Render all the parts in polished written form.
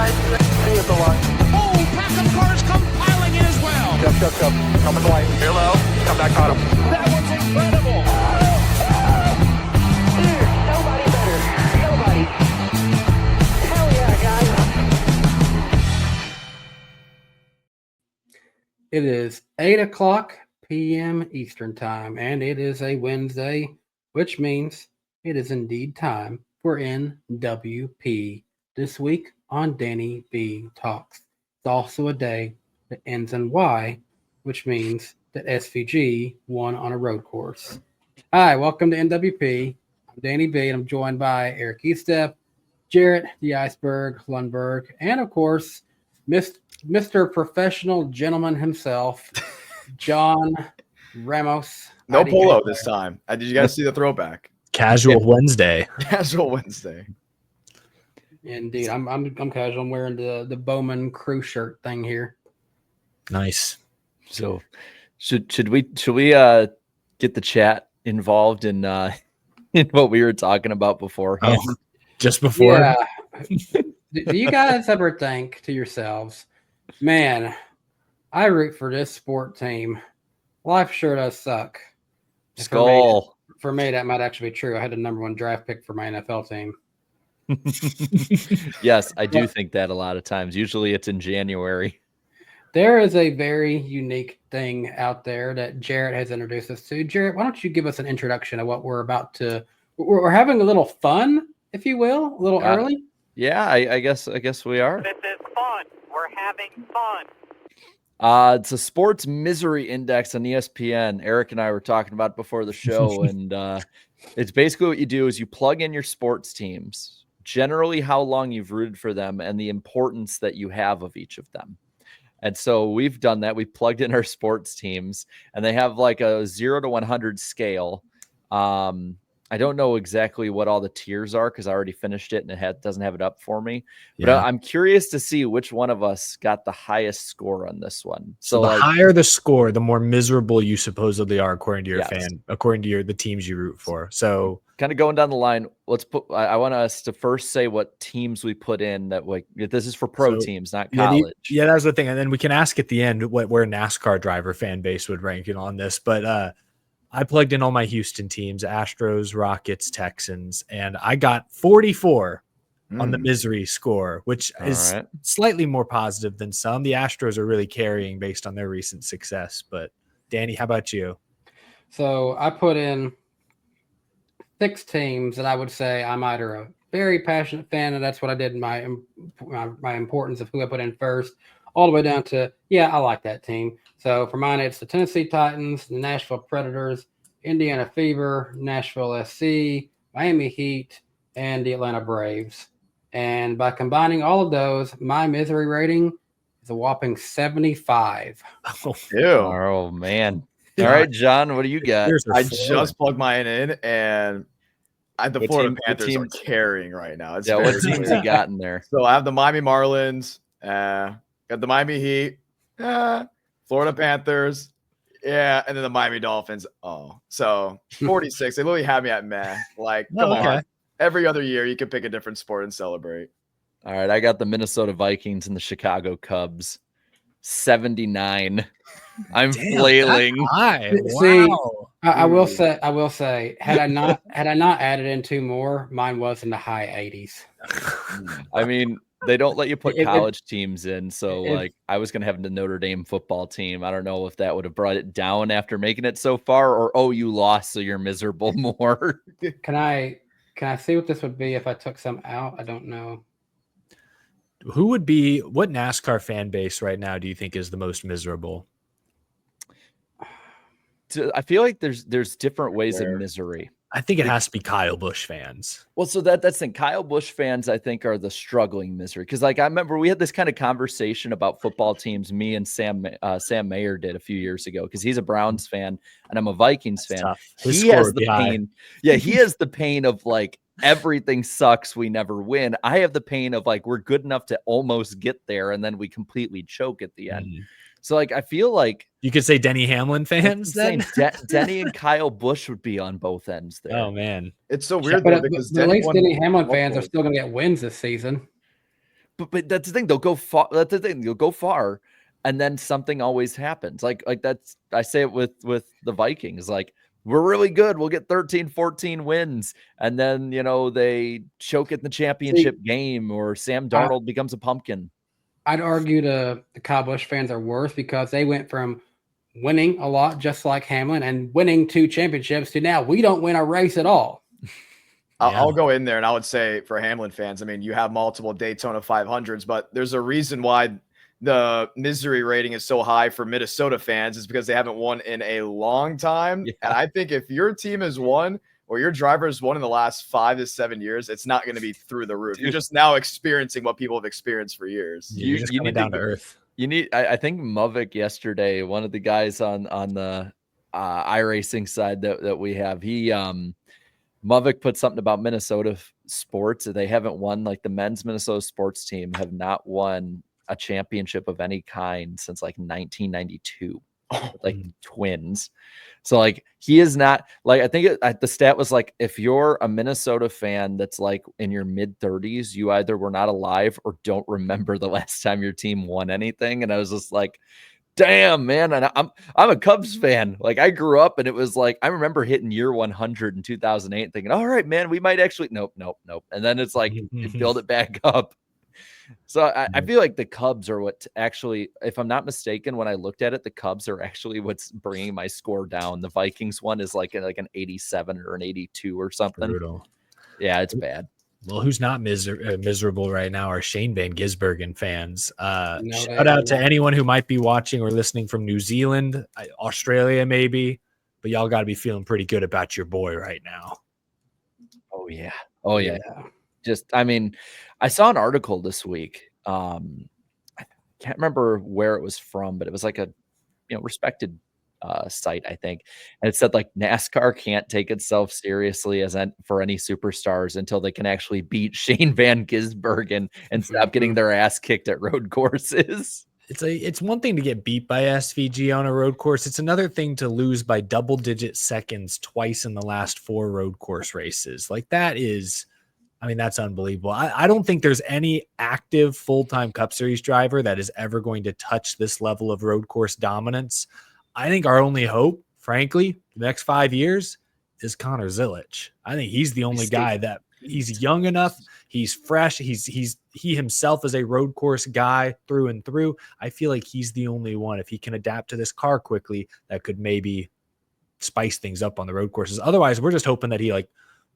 Stay at the line. Oh, pack of cars come piling in as well. Come. Come in the line. Here low. Come back on him. That was incredible. Nobody better. Nobody. Hell yeah, guys. It is 8:00 p.m. Eastern Time, and it is a Wednesday, which means it is indeed time for NWP. This week on Danny B Talks. It's also a day that ends in Y, which means that SVG won on a road course. Hi, welcome to NWP. I'm Danny B, and I'm joined by Eric Estep, Jarrett the Iceberg Lundberg, and of course, Mr. Professional Gentleman himself, John Ramos. No polo this time. Did you guys see the throwback? Casual Wednesday. Casual Wednesday. Indeed, I'm casual. I'm wearing the Bowman crew shirt thing here. Nice. So, should we get the chat involved in what we were talking about before? Just before. Yeah. Do you guys ever think to yourselves, man, I root for this sport team. Life sure does suck. Skull. For me, that might actually be true. I had the number 1 draft pick for my NFL team. Yes, I do think that a lot of times. Usually it's in January. There is a very unique thing out there that Jarrett has introduced us to. Jarrett, why don't you give us an introduction of what we're about to... We're having a little fun, if you will, a little early. Yeah, I guess we are. This is fun. We're having fun. It's a sports misery index on ESPN. Eric and I were talking about it before the show, and it's basically what you do is you plug in your sports teams, generally how long you've rooted for them, and the importance that you have of each of them. And so we've done that. We've plugged in our sports teams, and they have like a 0 to 100 scale. I don't know exactly what all the tiers are because I already finished it and it doesn't have it up for me. But I'm curious to see which one of us got the highest score on this one. So the higher the score, the more miserable you supposedly are, according to your according to the teams you root for. So kind of going down the line, I want us to first say what teams we put in that this is for pro teams, not college. Yeah, that's the thing. And then we can ask at the end where NASCAR driver fan base would rank on this. But I plugged in all my Houston teams, Astros, Rockets, Texans, and I got 44 on the misery score, which is slightly more positive than some. The Astros are really carrying based on their recent success. But Danny, how about you? So I put in 6 teams, and I would say I'm either a very passionate fan, and that's what I did in my importance of who I put in first, all the way down to, I like that team. So for mine, it's the Tennessee Titans, the Nashville Predators, Indiana Fever, Nashville SC, Miami Heat, and the Atlanta Braves. And by combining all of those, my misery rating is a whopping 75. Oh man. All right, John, what do you got? I just plugged mine in, and the Florida Panthers are carrying right now. What teams you got in there? So I have the Miami Marlins, got the Miami Heat, Florida Panthers, and then the Miami Dolphins. So 46. They literally have me at meh. Like, come on. Every other year, you can pick a different sport and celebrate. All right, I got the Minnesota Vikings and the Chicago Cubs. 79. I'm flailing. Wow. See, I will say, had I not added in 2 more, mine was in the high 80s. I mean, they don't let you put college teams in, so I was gonna have the Notre Dame football team. I don't know if that would have brought it down after making it so far, or you lost, so you're miserable more. Can I see what this would be if I took some out? I don't know. What NASCAR fan base right now do you think is the most miserable? I feel like there's different ways of misery. I think it has to be Kyle Busch fans. Well, so that's the thing. Kyle Busch fans, I think, are the struggling misery. Because, I remember we had this kind of conversation about football teams. Me and Sam Mayer did a few years ago because he's a Browns fan and I'm a Vikings fan. He has the pain. Yeah, he has the pain of everything sucks. We never win. I have the pain of we're good enough to almost get there and then we completely choke at the end. So I feel like you could say Denny Hamlin fans then. Denny and Kyle Busch would be on both ends there. Oh man, it's so weird because at least Denny Hamlin fans are still going to get wins this season. But that's the thing. They'll go far. That's the thing. You'll go far, and then something always happens. Like that's I say it with the Vikings. Like we're really good. We'll get 13, 14 wins, and then they choke it in the championship game, or Sam Darnold becomes a pumpkin. I'd argue the Kyle Busch fans are worse because they went from winning a lot, just like Hamlin, and winning 2 championships to now we don't win a race at all. I'll go in there and I would say for Hamlin fans, I mean, you have multiple Daytona 500s, but there's a reason why the misery rating is so high for Minnesota fans is because they haven't won in a long time. Yeah. And I think if your team has won or your driver has won in the last 5 to 7 years, it's not going to be through the roof. You're just now experiencing what people have experienced for years. You need down to earth. I think Muvik yesterday, one of the guys on the iRacing side that we have, Muvik put something about Minnesota sports. They haven't won, like the men's Minnesota sports team have not won a championship of any kind since like 1992, like Twins. So like he is not like, I think the stat was like, if you're a Minnesota fan that's like in your mid 30s, you either were not alive or don't remember the last time your team won anything. And I was just like, damn, man. And I'm a Cubs fan. Like I grew up and it was like, I remember hitting year 100 in 2008 thinking, all right, man, we might actually, nope. And then it's like, you build it back up. So I feel like the Cubs are what actually, if I'm not mistaken, when I looked at it, the Cubs are actually what's bringing my score down. The Vikings one is like an 87 or an 82 or something. Brutal. Yeah, it's bad. Well, who's not miserable right now are Shane Van Gisbergen fans. Shout out to anyone who might be watching or listening from New Zealand, Australia maybe, but y'all got to be feeling pretty good about your boy right now. Oh, yeah. Just, I mean, I saw an article this week. I can't remember where it was from, but it was like a respected site, I think. And it said like NASCAR can't take itself seriously for any superstars until they can actually beat Shane Van Gisbergen and stop getting their ass kicked at road courses. It's one thing to get beat by SVG on a road course. It's another thing to lose by double-digit seconds twice in the last 4 road course races. Like that's unbelievable. I don't think there's any active full-time Cup Series driver that is ever going to touch this level of road course dominance. I think our only hope, frankly, the next 5 years is Connor Zilisch. I think he's the only guy that he's young enough. He's fresh. He himself is a road course guy through and through. I feel like he's the only one, if he can adapt to this car quickly, that could maybe spice things up on the road courses. Otherwise, we're just hoping that he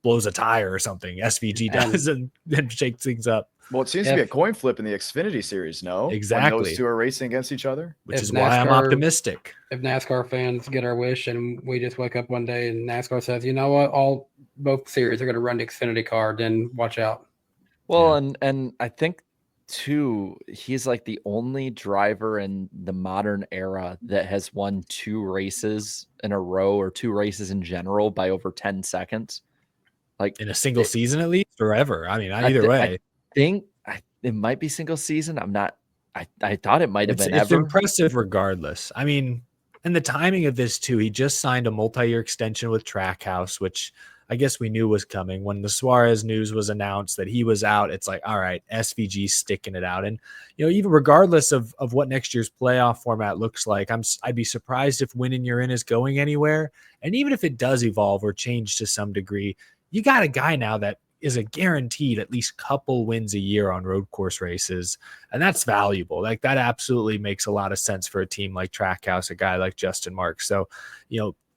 blows a tire or something. SVG does and then shakes things up. Well, it seems to be a coin flip in the Xfinity series, no? Exactly. When those two are racing against each other. Which is why I'm optimistic. If NASCAR fans get our wish and we just wake up one day and NASCAR says, you know what, both series are going to run the Xfinity car, then watch out. Well, and I think too, he's like the only driver in the modern era that has won 2 races in a row or 2 races in general by over 10 seconds. Like in a single season at least, or ever. I mean, either way. I think it might be single season. I'm not. I thought it might have been. It's impressive regardless. I mean, and the timing of this too. He just signed a multi-year extension with Trackhouse, which I guess we knew was coming. When the Suarez news was announced that he was out, it's like, all right, SVG's sticking it out. And even regardless of what next year's playoff format looks like, I'd be surprised if winning you're in is going anywhere. And even if it does evolve or change to some degree, you got a guy now that is a guaranteed at least couple wins a year on road course races. And that's valuable. Like that absolutely makes a lot of sense for a team like Trackhouse, a guy like Justin Marks. So,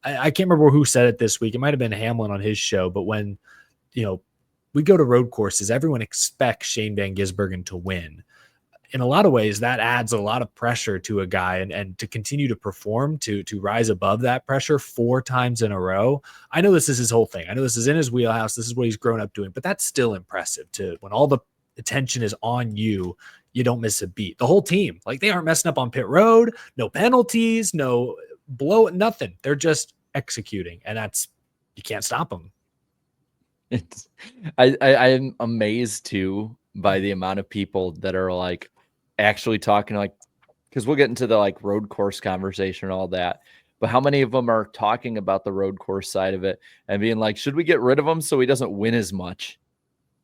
I can't remember who said it this week. It might've been Hamlin on his show, but when, we go to road courses, everyone expects Shane Van Gisbergen to win. In a lot of ways, that adds a lot of pressure to a guy and to continue to perform, to rise above that pressure 4 times in a row. I know this is his whole thing. I know this is in his wheelhouse. This is what he's grown up doing, but that's still impressive when all the attention is on you, you don't miss a beat. The whole team, like they aren't messing up on pit road, no penalties, no blow, nothing. They're just executing, and you can't stop them. I'm amazed too by the amount of people that are like actually talking, like, because we'll get into the like road course conversation and all that, but how many of them are talking about the road course side of it and being like, should we get rid of him so he doesn't win as much?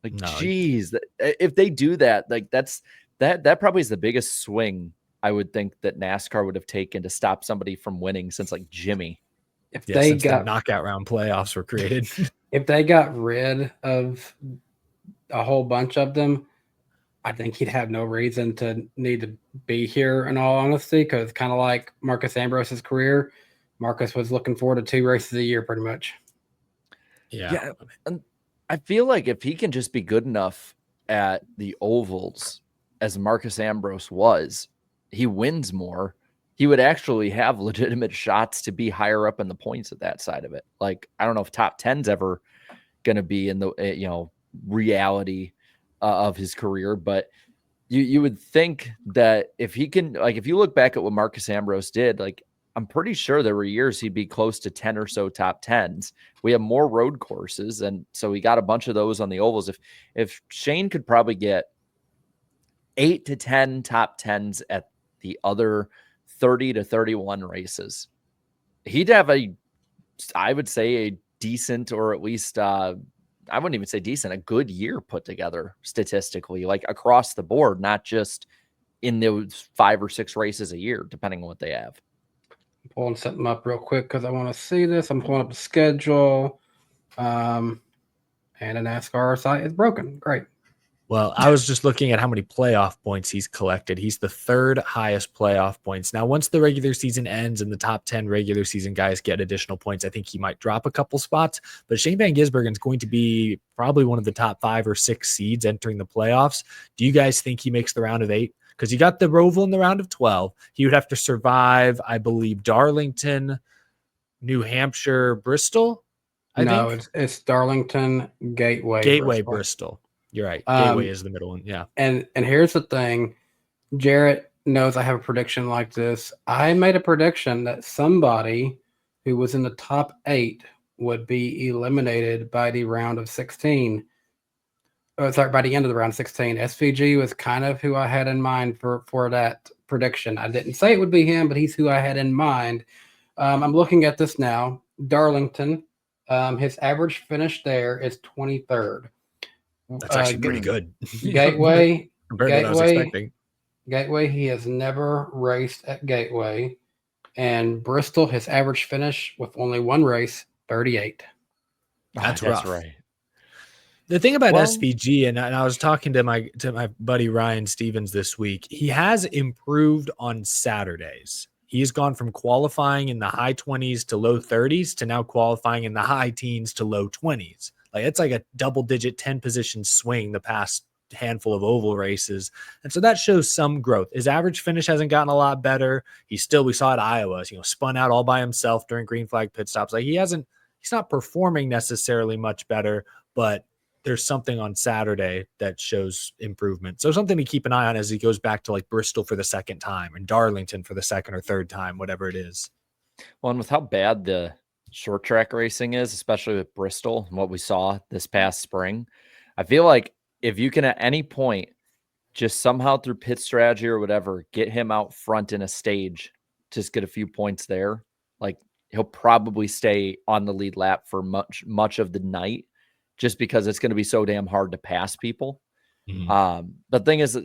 Like, No. geez, if they do that, like that probably is the biggest swing I would think that NASCAR would have taken to stop somebody from winning since like Jimmy. If Yeah, they since the got knockout round playoffs were created. if they got rid of a whole bunch of them, I think he'd have no reason to need to be here, in all honesty, because kind of like Marcus Ambrose's career, Marcus was looking forward to 2 races a year pretty much. Yeah. And I feel like if he can just be good enough at the ovals as Marcus Ambrose was, he wins more. He would actually have legitimate shots to be higher up in the points at that side of it. Like, I don't know if top 10's ever going to be in the, reality of his career, but you would think that if he can, like, if you look back at what Marcus Ambrose did, like, I'm pretty sure there were years he'd be close to 10 or so top 10s. We have more road courses, and so we got a bunch of those on the ovals. If Shane could probably get 8 to 10 top 10s at the other 30 to 31 races, he'd have I would say a decent, or at least I wouldn't even say decent, a good year put together statistically, like across the board, not just in those 5 or 6 races a year, depending on what they have. I'm pulling something up real quick because I want to see this. I'm pulling up the schedule. And the NASCAR site is broken. Great. Well, I was just looking at how many playoff points he's collected. He's the 3rd highest playoff points. Now, once the regular season ends and the top 10 regular season guys get additional points, I think he might drop a couple spots. But Shane Van Gisbergen is going to be probably one of the top 5 or 6 seeds entering the playoffs. Do you guys think he makes the round of 8? Because you got the Roval in the round of 12. He would have to survive, I believe, Darlington, New Hampshire, Bristol. I think it's Darlington, Gateway, Bristol. You're right. Gateway is the middle one. Yeah. And here's the thing. Jarrett knows I have a prediction like this. I made a prediction that somebody who was in the top 8 would be eliminated by the round of 16. By the end of the round of 16. SVG was kind of who I had in mind for that prediction. I didn't say it would be him, but he's who I had in mind. I'm looking at this now. Darlington, his average finish there is 23rd. That's actually pretty good. Gateway, compared to what I was expecting. Gateway, he has never raced at Gateway. And Bristol, his average finish with only 1 race, 38. That's rough. right. The thing about SVG, and I was talking to my buddy Ryan Stevens this week, he has improved on Saturdays. He's gone from qualifying in the high 20s to low 30s to now qualifying in the high teens to low 20s. Like, it's like a double-digit 10-position swing the past handful of oval races. And so that shows some growth. His average finish hasn't gotten a lot better. We saw at Iowa, spun out all by himself during green flag pit stops. Like, he's not performing necessarily much better, but there's something on Saturday that shows improvement. So something to keep an eye on as he goes back to like Bristol for the 2nd time and Darlington for the 2nd or 3rd time, whatever it is. Well, and with how bad the short track racing is, especially with Bristol and what we saw this past spring, I feel like if you can at any point just somehow through pit strategy or whatever, get him out front in a stage, just get a few points there, like he'll probably stay on the lead lap for much of the night, just because it's going to be so damn hard to pass people. Mm-hmm. The thing is,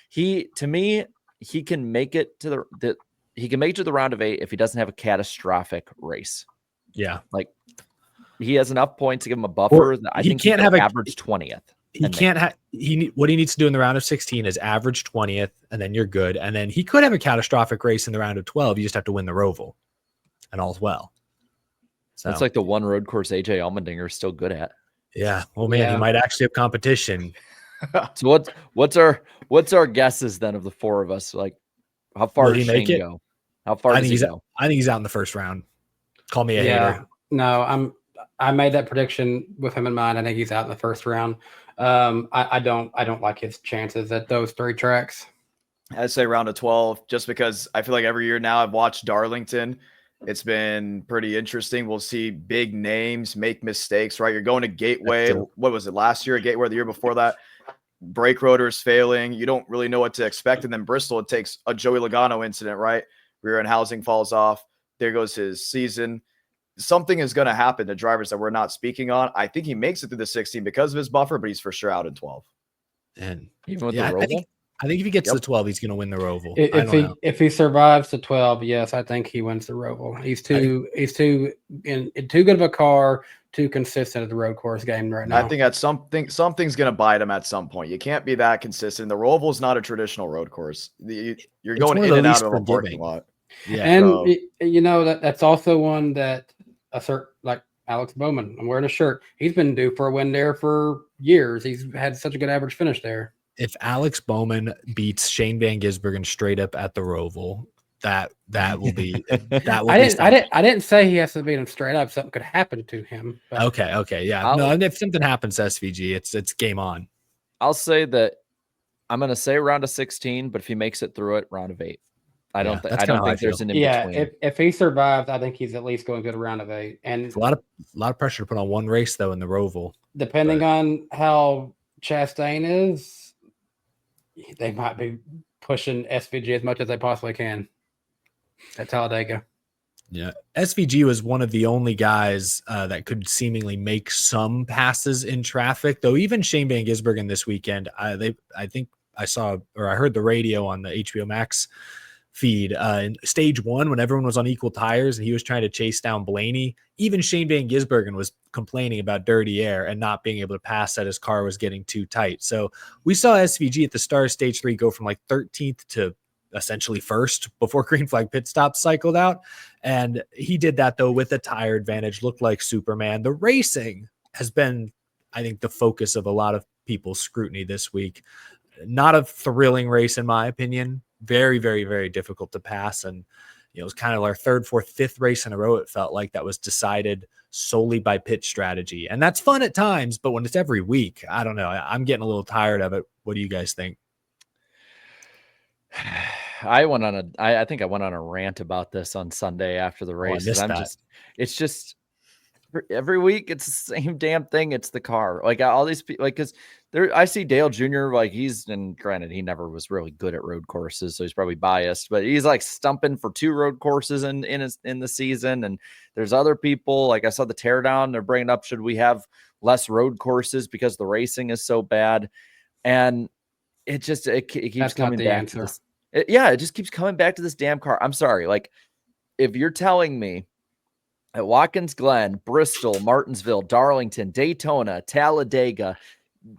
he can make it to the round of 8 if he doesn't have a catastrophic race. Yeah, like he has enough points to give him a buffer. I think he can't have average 20th. He can't have. What he needs to do in the round of 16 is average 20th, and then you're good. And then he could have a catastrophic race in the round of 12. You just have to win the Roval, and all's well. So that's like the one road course AJ Allmendinger is still good at. Yeah. Oh man, he might actually have competition. So what's our guesses then of the 4 of us? Like, how far does Shane go? How far does he go? I think he's out in the 1st round. Call me a hater. No, I made that prediction with him in mind. I think he's out in the 1st round. I don't like his chances at those 3 tracks. I'd say round of 12, just because I feel like every year now I've watched Darlington. It's been pretty interesting. We'll see big names make mistakes, right? You're going to Gateway. What was it last year? Gateway, or the year before that? Brake rotors failing. You don't really know what to expect. And then Bristol, it takes a Joey Logano incident, right? Rear end housing falls off. There goes his season. something is going to happen to drivers that we're not speaking on. I think he makes it through the 16 because of his buffer, but he's for sure out in 12. And Even with yeah, the Roval? I think if he gets Yep. to 12, he's going to win the Roval. I don't know. If he survives to 12, yes, I think he wins the Roval. He's too in too good of a car, too consistent at the road course game right now. I think that's something's going to bite him at some point. You can't be that consistent. The Roval is not a traditional road course. You're It's going one of in the and out least of a parking forgiving. lot. Yeah. And So- you know that's also one that like Alex Bowman. I'm wearing a shirt. He's been due for a win there for years. He's had such a good average finish there. If Alex Bowman beats Shane Van Gisbergen straight up at the Roval, that will be that will I didn't say he has to beat him straight up. Something could happen to him. But Okay, yeah. No, and if something happens to SVG, it's game on. I'll say that I'm going to say round of 16, but if he makes it through it, round of 8. I don't think there's an in between. If he survives, I think he's at least going to go to round of 8. And It's a lot of pressure to put on one race though in the Roval. Depending on how Chastain is, they might be pushing SVG as much as they possibly can at Talladega. Yeah, SVG was one of the only guys that could seemingly make some passes in traffic. Though even Shane Van Gisbergen this weekend, I think I saw or I heard the radio on the HBO Max feed in stage 1 when everyone was on equal tires and he was trying to chase down Blaney. Even Shane Van Gisbergen was complaining about dirty air and not being able to pass that his car was getting too tight. So we saw SVG at the start of stage 3 go from like 13th to essentially first before green flag pit stop cycled out. And he did that though with a tire advantage, looked like Superman. The racing has been, I think, the focus of a lot of people's scrutiny this week. Not a thrilling race in my opinion. Very, very, very difficult to pass. And it was kind of our 3rd, 4th, 5th race in a row. It felt like that was decided solely by pit strategy. And that's fun at times, but when it's every week, I don't know. I'm getting a little tired of it. What do you guys think? I think I went on a rant about this on Sunday after the race. It's just every week it's the same damn thing. It's the car. Like all these people, like, cause I see Dale Jr. like and granted, he never was really good at road courses. So he's probably biased, but he's like stumping for 2 road courses in the season. And there's other people, like I saw the teardown, they're bringing up, should we have less road courses because the racing is so bad? And it keeps coming back to this. It just keeps coming back to this damn car. I'm sorry. Like if you're telling me at Watkins Glen, Bristol, Martinsville, Darlington, Daytona, Talladega,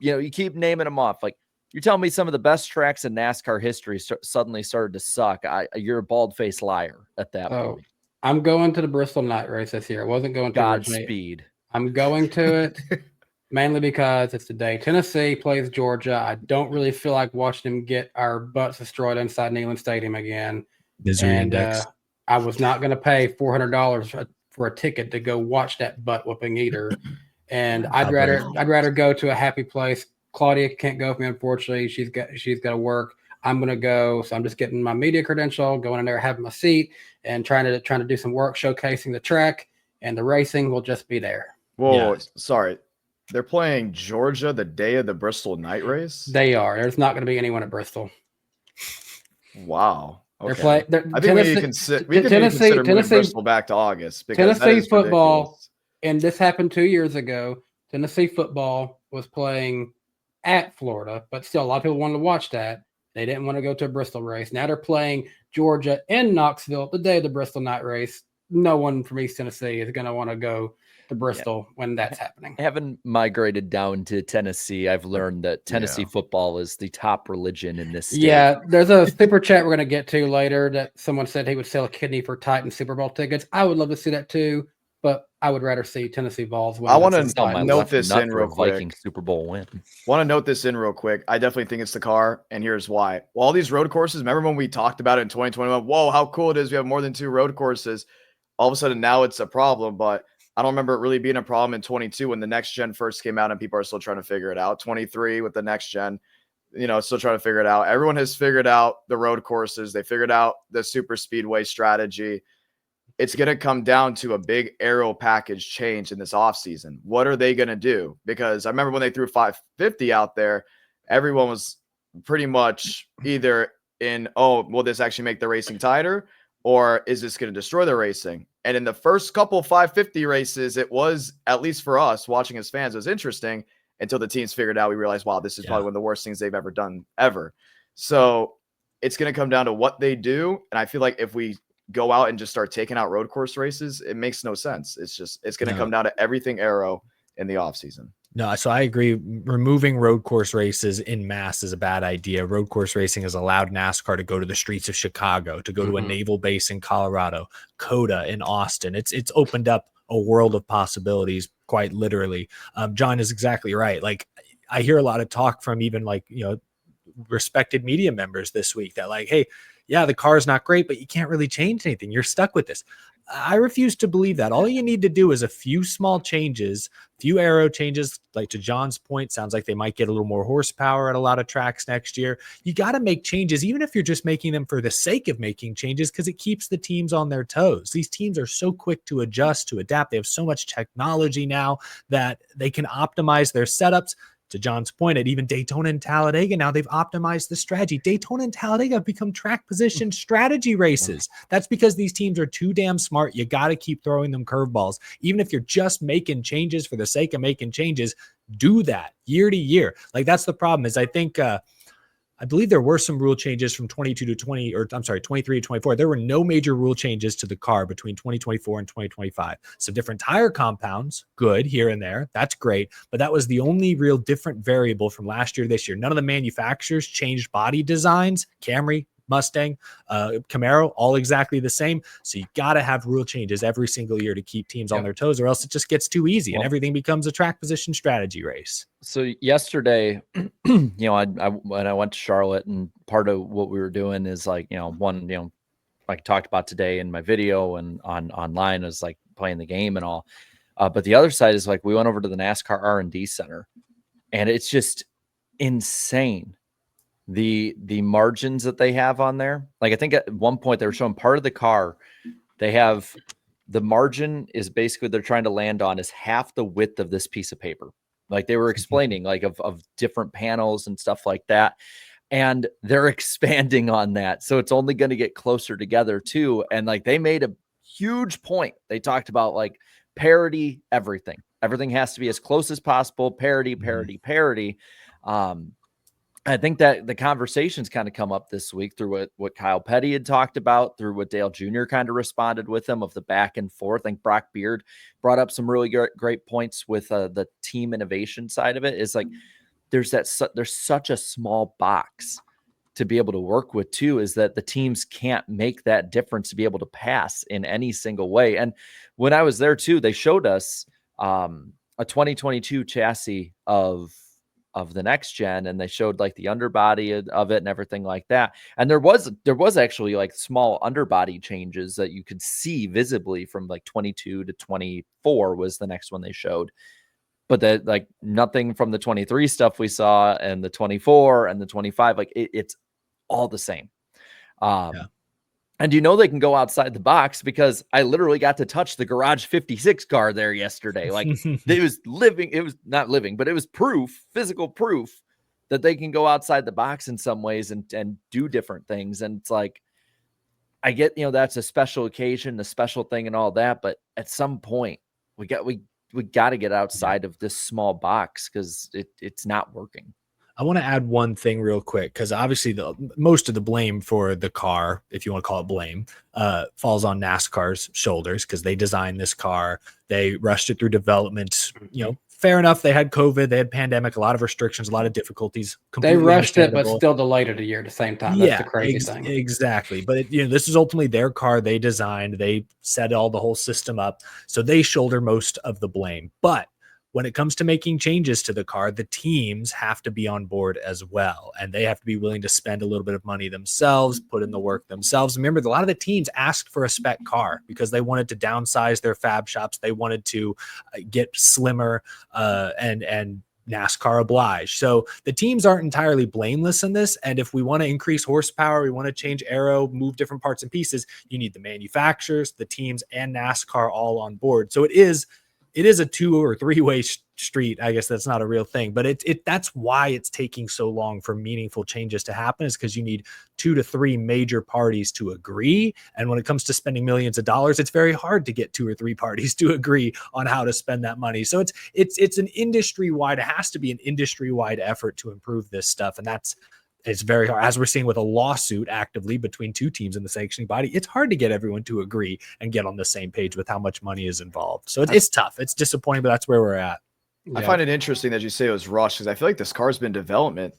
you keep naming them off. Like you're telling me some of the best tracks in NASCAR history suddenly started to suck. You're a bald-faced liar at that point. I'm going to the Bristol night race this year. I wasn't going to Godspeed. I'm going to it mainly because it's the day Tennessee plays Georgia. I don't really feel like watching them get our butts destroyed inside Neyland Stadium again. Misery index. I was not going to pay $400 for a ticket to go watch that butt whooping either. And I'd rather go to a happy place. Claudia can't go with me, unfortunately. She's got to work. I'm going to go. So I'm just getting my media credential, going in there, having my seat, and trying to do some work showcasing the track, and the racing will just be there. Whoa, sorry. They're playing Georgia the day of the Bristol night race? They are. There's not going to be anyone at Bristol. Wow. Okay. I think we need to consider moving Bristol back to August. Because Tennessee football, ridiculous. And this happened 2 years ago. Tennessee football was playing at Florida, but still a lot of people wanted to watch that. They didn't want to go to a Bristol race. Now they're playing Georgia in Knoxville the day of the Bristol night race. No one from East Tennessee is going to want to go to Bristol when that's happening. Having migrated down to Tennessee, I've learned that Tennessee football is the top religion in this state. Yeah, there's a super chat we're going to get to later that someone said he would sell a kidney for Titan Super Bowl tickets. I would love to see that too, but I would rather see Tennessee Vols win. I want to note this in real quick. Viking Super Bowl win. Want to note this in real quick. I definitely think it's the car, and here's why. Well, all these road courses, remember when we talked about it in 2021? Whoa, how cool it is. We have more than 2 road courses. All of a sudden now it's a problem, but I don't remember it really being a problem in 22 when the next gen first came out and people are still trying to figure it out. 23 with the next gen, still trying to figure it out. Everyone has figured out the road courses. They figured out the super speedway strategy. It's going to come down to a big aero package change in this offseason. What are they going to do? Because I remember when they threw 550 out there, everyone was pretty much either in, will this actually make the racing tighter? Or is this going to destroy the racing? And in the first couple 550 races, it was, at least for us watching as fans, it was interesting until the teams figured out. We realized, wow, this is probably one of the worst things they've ever done ever. So it's going to come down to what they do. And I feel like if we go out and just start taking out road course races, it makes no sense. It's going to come down to everything aero in the off season. No, so I agree. Removing road course races in mass is a bad idea. Road course racing has allowed NASCAR to go to the streets of Chicago, to go to a naval base in Colorado, COTA in Austin. It's opened up a world of possibilities, quite literally. John is exactly right. Like, I hear a lot of talk from even respected media members this week that like, hey, yeah, the car is not great, but you can't really change anything. You're stuck with this. I refuse to believe that. All you need to do is a few small changes, few aero changes, like to John's point, sounds like they might get a little more horsepower at a lot of tracks next year. You got to make changes, even if you're just making them for the sake of making changes, because it keeps the teams on their toes. These teams are so quick to adjust, to adapt. They have so much technology now that they can optimize their setups. To John's point, at even Daytona and Talladega, now they've optimized the strategy. Daytona and Talladega have become track position strategy races. That's because these teams are too damn smart. You got to keep throwing them curveballs. Even if you're just making changes for the sake of making changes, do that year to year. Like, that's the problem. Is I think I believe there were some rule changes from 23 to 24. There were no major rule changes to the car between 2024 and 2025. Some different tire compounds, good here and there. That's great. But that was the only real different variable from last year to this year. None of the manufacturers changed body designs. Camry, Mustang, Camaro, all exactly the same. So you got to have rule changes every single year to keep teams on their toes, or else it just gets too easy and everything becomes a track position strategy race. So yesterday, when I went to Charlotte, and part of what we were doing is like, like talked about today in my video and online is like playing the game and all. But the other side is like, we went over to the NASCAR R&D Center, and it's just insane. The margins that they have on there. Like, I think at one point they were showing part of the car. They have the margin is basically they're trying to land on is half the width of this piece of paper. Like they were explaining like of different panels and stuff like that. And they're expanding on that. So it's only going to get closer together too. And like they made a huge point. They talked about like parity, everything. Everything has to be as close as possible. Parity. I think that the conversations kind of come up this week through what Kyle Petty had talked about, through what Dale Jr. kind of responded with him of the back and forth. I think Brock Beard brought up some really great points with the team innovation side of it. Is like there's such a small box to be able to work with too, is that the teams can't make that difference to be able to pass in any single way. And when I was there too, they showed us a 2022 chassis of the next gen, and they showed like the underbody of it and everything like that. And there was actually like small underbody changes that you could see visibly from like 22 to 24 was the next one they showed. But that like nothing from the 23 stuff we saw and the 24 and the 25, like it's all the same. And they can go outside the box, because I literally got to touch the Garage 56 car there yesterday. Like it was not living, but it was physical proof that they can go outside the box in some ways and do different things. And it's like, I get, that's a special occasion, a special thing and all that. But at some point we got to get outside of this small box, because it's not working. I want to add one thing real quick, because obviously most of the blame for the car, if you want to call it blame, falls on NASCAR's shoulders, because they designed this car. They rushed it through development. Fair enough. They had COVID, they had pandemic, a lot of restrictions, a lot of difficulties. They rushed it, but still delayed it a year at the same time. That's the crazy thing. Exactly. But this is ultimately their car. They designed, they set the whole system up. So they shoulder most of the blame. But when it comes to making changes to the car, the teams have to be on board as well. And they have to be willing to spend a little bit of money themselves, put in the work themselves. Remember, a lot of the teams asked for a spec car because they wanted to downsize their fab shops. They wanted to get slimmer and NASCAR obliged. So the teams aren't entirely blameless in this. And if we want to increase horsepower, we want to change aero, move different parts and pieces, you need the manufacturers, the teams, and NASCAR all on board. So it is it is a 2 or 3-way street. I guess that's not a real thing, but that's why it's taking so long for meaningful changes to happen, is because you need 2 to 3 major parties to agree. And when it comes to spending millions of dollars, it's very hard to get 2 or 3 parties to agree on how to spend that money. So it's an industry-wide, it has to be an industry-wide effort to improve this stuff. And it's very hard, as we're seeing with a lawsuit actively between 2 teams in the sanctioning body. It's hard to get everyone to agree and get on the same page with how much money is involved. So it's tough. It's disappointing, but that's where we're at. I find it interesting that you say it was rushed, because I feel like this car's been in development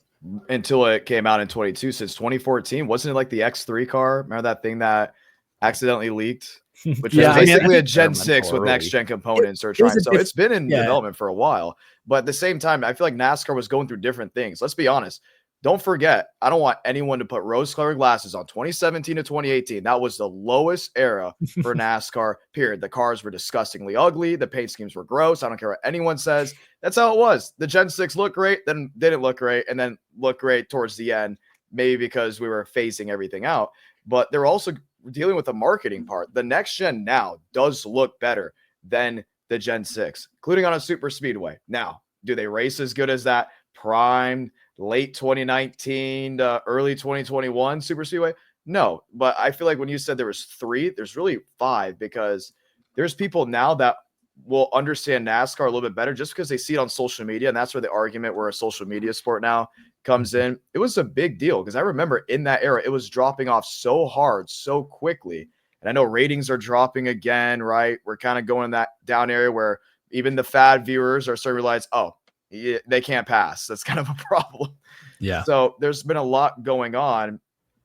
until it came out in 22 since 2014. Wasn't it like the X3 car? Remember that thing that accidentally leaked? Which was basically a Gen 6 with next gen components or trying. So it's been in development for a while. But at the same time, I feel like NASCAR was going through different things. Let's be honest. Don't forget, I don't want anyone to put rose-colored glasses on 2017 to 2018. That was the lowest era for NASCAR, period. The cars were disgustingly ugly. The paint schemes were gross. I don't care what anyone says. That's how it was. The Gen 6 looked great, then didn't look great, and then looked great towards the end, maybe because we were phasing everything out. But they're also dealing with the marketing part. The next gen now does look better than the Gen 6, including on a super speedway. Now, do they race as good as that primed late 2019 to early 2021 super speedway? No, but I feel like when you said there was 3, there's really 5, because there's people now that will understand NASCAR a little bit better just because they see it on social media. And that's where the argument, we're a social media sport now, comes in. It was a big deal because I remember in that era, it was dropping off so hard, so quickly. And I know ratings are dropping again, right? We're kind of going in that down area where even the fad viewers are starting to realize, oh, yeah, they can't pass. That's kind of a problem. Yeah. So there's been a lot going on.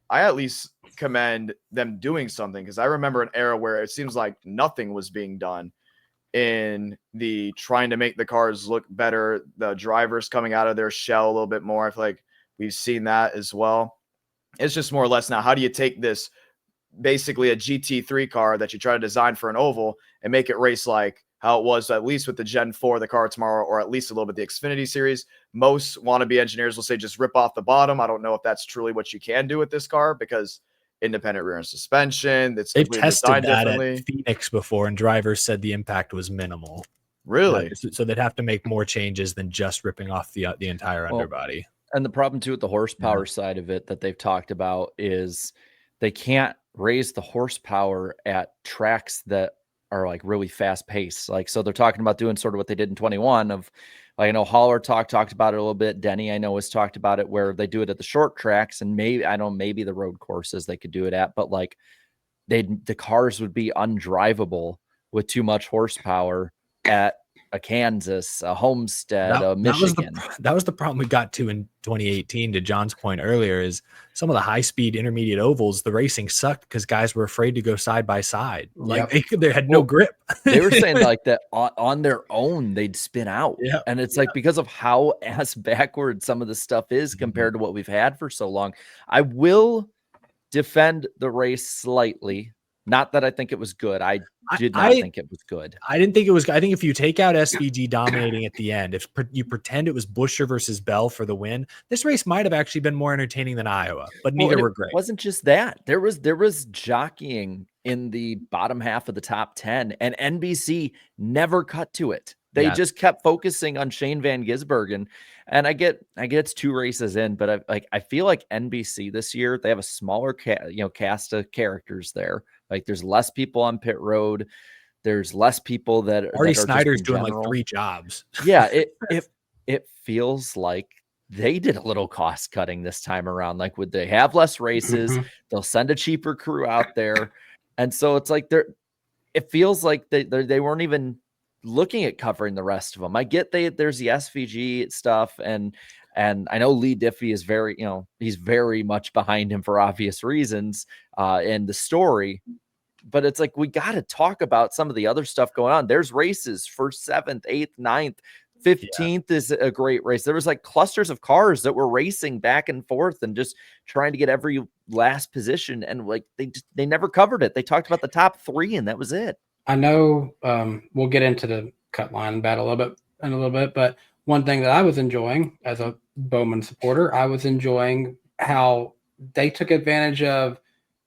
I at least commend them doing something, because I remember an era where it seems like nothing was being done in the trying to make the cars look better, the drivers coming out of their shell a little bit more. I feel like we've seen that as well. It's just more or less now, how do you take this basically a GT3 car that you try to design for an oval and make it race like how it was, at least with the Gen 4, the car tomorrow, or at least a little bit the Xfinity series. Most wannabe engineers will say just rip off the bottom. I don't know if that's truly what you can do with this car, because independent rear end suspension, they've tested that at Phoenix before, and drivers said the impact was minimal. Really? So they'd have to make more changes than just ripping off the entire underbody. And the problem too with the horsepower side of it that they've talked about is they can't raise the horsepower at tracks that are like really fast paced. Like, so they're talking about doing sort of what they did in 21 of, like, I know Holler talked about it a little bit. Denny, I know, has talked about it, where they do it at the short tracks, and maybe the road courses they could do it at, but like the cars would be undrivable with too much horsepower at a Kansas, a Homestead, a Michigan. That was the problem we got to in 2018, to John's point earlier, is some of the high-speed intermediate ovals, the racing sucked because guys were afraid to go side by side. Like they had no grip. They were saying like that on their own, they'd spin out. Yeah. And it's like, because of how ass backward some of the stuff is compared to what we've had for so long. I will defend the race slightly. Not that I think it was good. I did not think it was good. I didn't think it was. I think if you take out SVG dominating at the end, if you pretend it was Buescher versus Bell for the win, this race might have actually been more entertaining than Iowa, but neither were great. It wasn't just that. There was jockeying in the bottom half of the top 10, and NBC never cut to it. They just kept focusing on Shane Van Gisbergen. And I get it's 2 races in, but I feel like NBC this year, they have a smaller cast of characters there. Like, there's less people on pit road. There's less people that Artie Snyder's doing like 3 jobs. Yeah, it feels like they did a little cost cutting this time around. Like, would they have less races? They'll send a cheaper crew out there, and so it's like it feels like they weren't even looking at covering the rest of them. I get there's the SVG stuff, and I know Lee Diffie is very, he's very much behind him for obvious reasons in the story, but it's like, we got to talk about some of the other stuff going on. There's races for 7th, 8th, 9th, 15th is a great race. There was like clusters of cars that were racing back and forth and just trying to get every last position. And like, they never covered it. They talked about the top 3 and that was it. I know we'll get into the cut line battle in a little bit, but one thing that I was enjoying as a Bowman supporter, I was enjoying how they took advantage of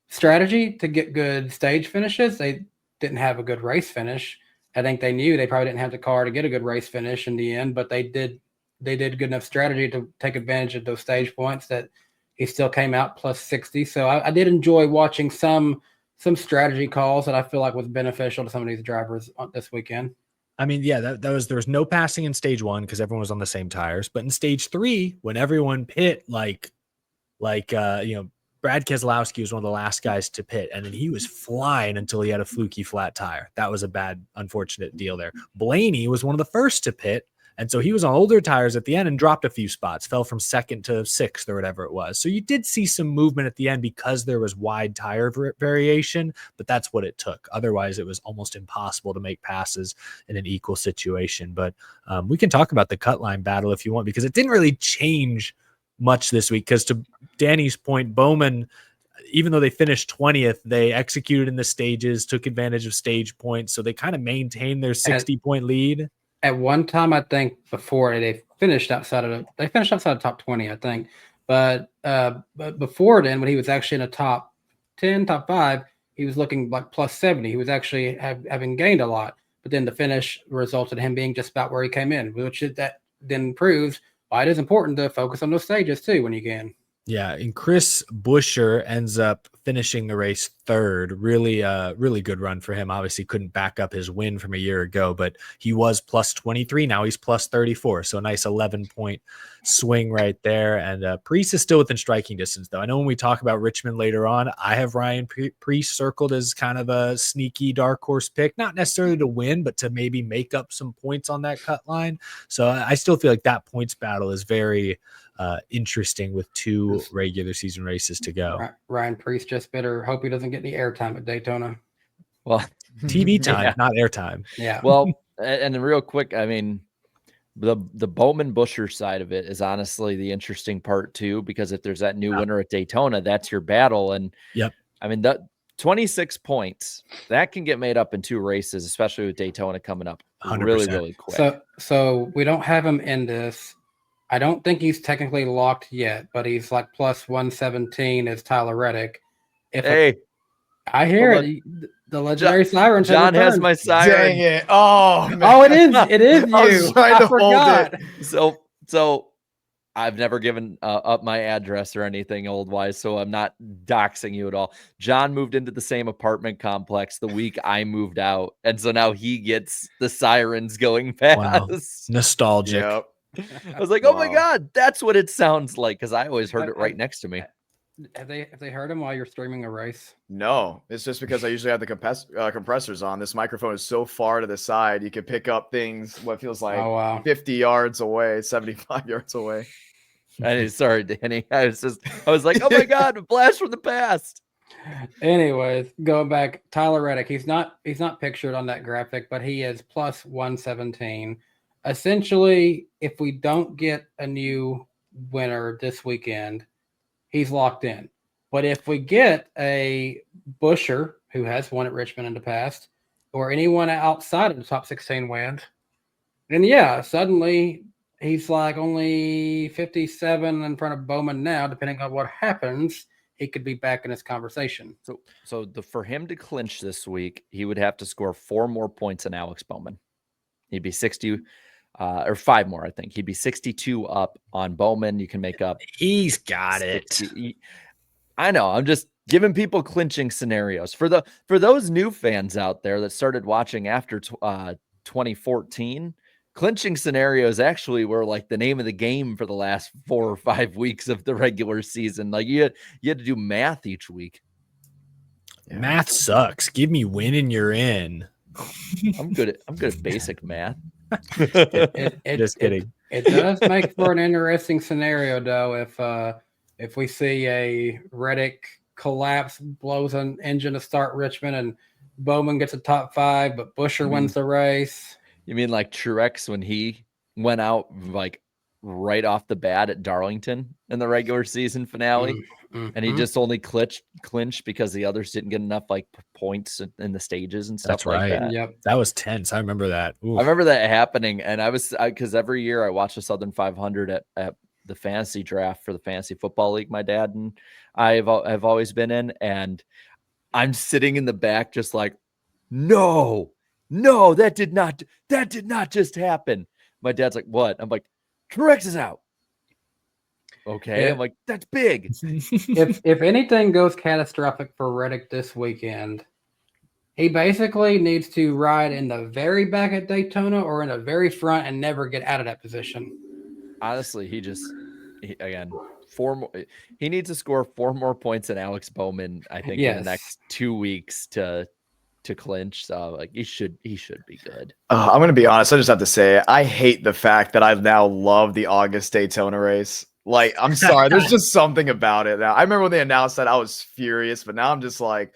strategy to get good stage finishes. They didn't have a good race finish, I think they knew they probably didn't have the car to get a good race finish in the end, but they did good enough strategy to take advantage of those stage points that he still came out plus 60. So I did enjoy watching some strategy calls that I feel like was beneficial to some of these drivers this weekend. I mean, yeah, there was no passing in stage 1 because everyone was on the same tires. But in stage 3, when everyone pit, like Brad Keselowski was one of the last guys to pit, and then he was flying until he had a fluky flat tire. That was a bad, unfortunate deal there. Blaney was one of the first to pit, and so he was on older tires at the end and dropped a few spots, fell from 2nd to 6th or whatever it was. So you did see some movement at the end because there was wide tire variation, but that's what it took. Otherwise, it was almost impossible to make passes in an equal situation. But we can talk about the cut line battle if you want, because it didn't really change much this week, because to Danny's point, Bowman, even though they finished 20th, they executed in the stages, took advantage of stage points, so they kind of maintained their 60-point lead. At one time, I think before they finished outside of the top 20, I think, but before then, when he was actually in the top 10, top 5, he was looking like plus 70. He was actually having gained a lot, but then the finish resulted in him being just about where he came in, which that then proves why it is important to focus on those stages too when you can. Yeah, and Chris Buescher ends up finishing the race 3rd. Really good run for him. Obviously couldn't back up his win from a year ago, but he was plus 23. Now he's plus 34. So a nice 11-point swing right there. And Preece is still within striking distance, though. I know when we talk about Richmond later on, I have Ryan Preece circled as kind of a sneaky dark horse pick, not necessarily to win, but to maybe make up some points on that cut line. So I still feel like that points battle is very interesting with 2 regular season races to go. Ryan Preece just better hope he doesn't get any airtime at Daytona. Well, TV time, not airtime. Yeah. Well, and then real quick, I mean, the Bowman Buescher side of it is honestly the interesting part too, because if there's that new winner at Daytona, that's your battle. And yep, I mean, that 26 points that can get made up in 2 races, especially with Daytona coming up 100%. really quick. So we don't have him in this. I don't think he's technically locked yet, but he's like plus 117 as Tyler Reddick. I hear it. The legendary siren. John has my siren. Dang it. Oh, man. Oh, it is you. I was trying to forgot. hold it. So I've never given up my address or anything, old wise, so I'm not doxing you at all. John moved into the same apartment complex the week I moved out, and so now he gets the sirens going past. Wow. Nostalgic. Yep. I was like, oh my God, that's what it sounds like, because I always heard it right next to me. Have they heard him while you're streaming a race? No, it's just because I usually have the compressors on. This microphone is so far to the side, you can pick up things what feels like 50 yards away, 75 yards away. Sorry, Danny. I was like, oh my God, a blast from the past. Anyways, going back, Tyler Reddick, he's not pictured on that graphic, but he is plus 117. Essentially, if we don't get a new winner this weekend, he's locked in. But if we get a Buescher, who has won at Richmond in the past, or anyone outside of the top 16 wins, then yeah, suddenly he's like only 57 in front of Bowman now. Depending on what happens, he could be back in this conversation. So for him to clinch this week, he would have to score 4 more points than Alex Bowman. He'd be 60. Or 5 more, I think. He'd be 62 up on Bowman. You can make up. He's got 60. It. I know. I'm just giving people clinching scenarios for those new fans out there that started watching after 2014. Clinching scenarios actually were like the name of the game for the last 4 or 5 weeks of the regular season. Like you had to do math each week. Yeah. Math sucks. Give me win and you're in. I'm good at basic math. Just kidding. It does make for an interesting scenario, though, if we see a Reddick collapse, blows an engine to start Richmond, and Bowman gets a top 5, but Buescher wins the race. You mean like Truex when he went out like right off the bat at Darlington in the regular season finale, and he just only clinched because the others didn't get enough like points in the stages and stuff. That's right. Like that. Yep. That was tense. I remember that. Oof. I remember that happening, and because every year I watch the Southern 500 at the fantasy draft for the fantasy football league my dad and I have always been in, and I'm sitting in the back just like, no, no, that did not just happen. My dad's like, what? I'm like, Truex is out. Okay. Yeah. I'm like, that's big. If anything goes catastrophic for Reddick this weekend, he basically needs to ride in the very back at Daytona or in the very front and never get out of that position. Honestly, again, 4 more. He needs to score 4 more points than Alex Bowman, I think, in the next 2 weeks to clinch. So like he should be good. I'm gonna be honest. I just have to say, I hate the fact that I now love the August Daytona race. Like, I'm sorry, there's just something about it now. I remember when they announced that, I was furious, but now I'm just like,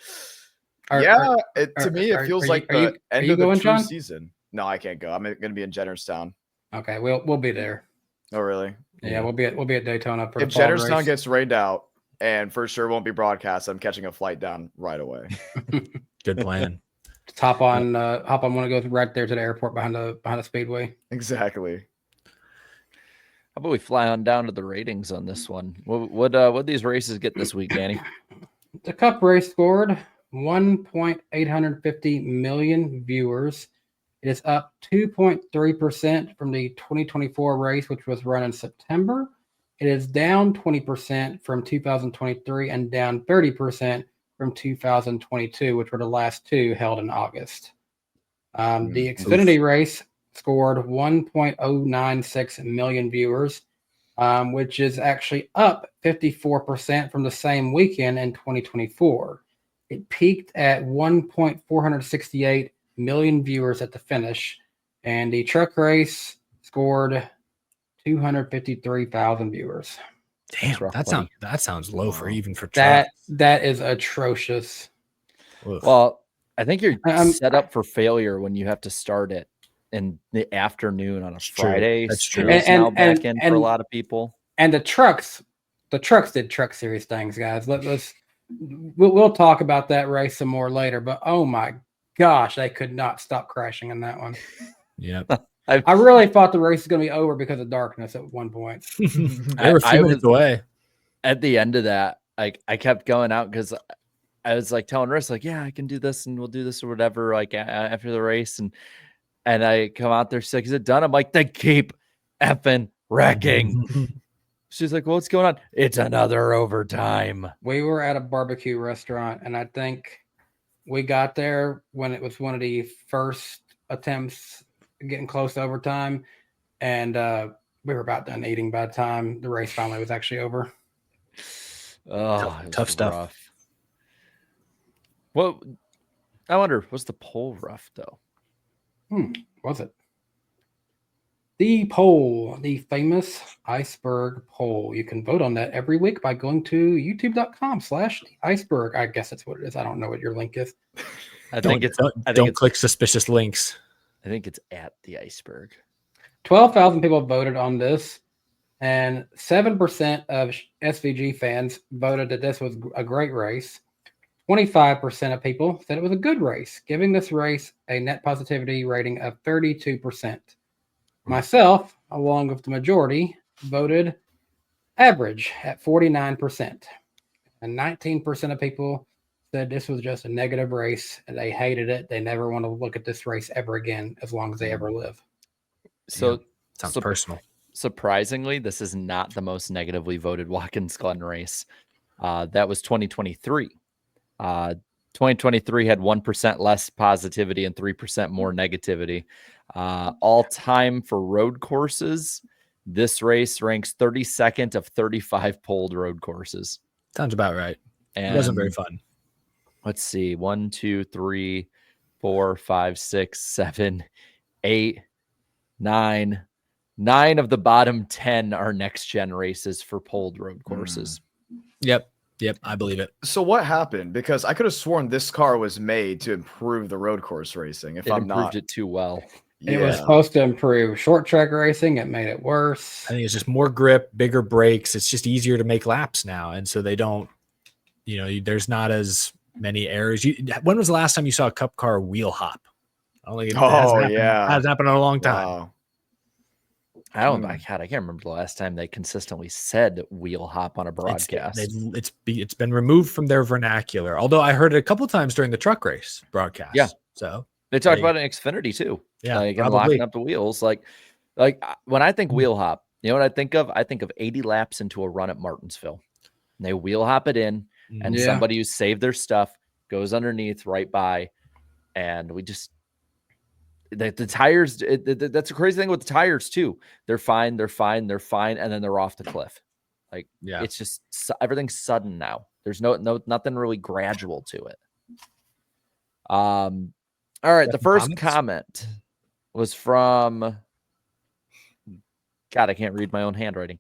to me, it feels like the end of the true season. No, I can't go. I'm gonna be in Jennerstown. Okay, we'll be there. Oh, really? Yeah, we'll be at Daytona for if Jennerstown gets rained out and for sure won't be broadcast, I'm catching a flight down right away. Good plan. Just hop on one that goes right there to the airport behind the speedway. Exactly. How about we fly on down to the ratings on this one? What these races get this week, Danny? The Cup race scored 1.850 million viewers. It is up 2.3% from the 2024 race, which was run in September. It is down 20% from 2023 and down 30% from 2022, which were the last two held in August. The Xfinity race scored 1.096 million viewers, which is actually up 54% from the same weekend in 2024. It peaked at 1.468 million viewers at the finish, and the truck race scored 253,000 viewers. Damn, that sounds low for truck. That is atrocious. Oof. Well, I think you're set up for failure when you have to start it in the afternoon on a Friday. That's true. And back in for a lot of people. And the trucks did Truck Series things, guys. We'll talk about that race some more later. But oh my gosh, they could not stop crashing in that one. Yep. I really thought the race was going to be over because of darkness at one point. I was a few minutes away. At the end of that, I kept going out because I was like telling Riss, like, yeah, I can do this and we'll do this or whatever, like after the race. And I come out there, she's like, is it done? I'm like, they keep effing wrecking. She's like, well, what's going on? It's another overtime. We were at a barbecue restaurant, and I think we got there when it was one of the first attempts getting close to overtime, and we were about done eating by the time the race finally was actually over. Oh, tough stuff. Rough. Well, I wonder, was the poll rough though? Was it? The poll, the famous iceberg poll. You can vote on that every week by going to youtube.com/iceberg. I guess that's what it is. I don't know what your link is. Don't click suspicious links. I think it's at the iceberg. 12,000 people voted on this, and 7% of SVG fans voted that this was a great race. 25% of people said it was a good race, giving this race a net positivity rating of 32%. Myself, along with the majority, voted average at 49%. And 19% of people said this was just a negative race and they hated it. They never want to look at this race ever again as long as they ever live. So sounds personal. Surprisingly, this is not the most negatively voted Watkins Glen race. That was 2023. 2023 had 1% less positivity and 3% more negativity. All time for road courses, this race ranks 32nd of 35 polled road courses. Sounds about right. And it wasn't very fun. Let's see. 1, 2, 3, 4, 5, 6, 7, 8, 9. 9 of the bottom 10 are next gen races for polled road courses. Yep, I believe it. So what happened? Because I could have sworn this car was made to improve the road course racing. If I'm not, improved it too well. It was supposed to improve short track racing. It made it worse. I think it's just more grip, bigger brakes. It's just easier to make laps now, and so they don't. There's not as many errors. When was the last time you saw a Cup car wheel hop? I don't think it hasn't happened in a long time. Wow. I can't remember the last time they consistently said wheel hop on a broadcast. It's been removed from their vernacular. Although I heard it a couple times during the truck race broadcast. Yeah. So They talked There you about it in Xfinity too. Yeah, like and probably. locking up the wheels. Like when I think wheel hop, you know what I think of? I think of 80 laps into a run at Martinsville. And they wheel hop it in, and Yeah. somebody who saved their stuff goes underneath right by, and we just the tires. That's a crazy thing with the tires too. They're fine, and then they're off the cliff. Like it's just everything's sudden now. There's nothing really gradual to it. All right, the first comment was from God, I can't read my own handwriting.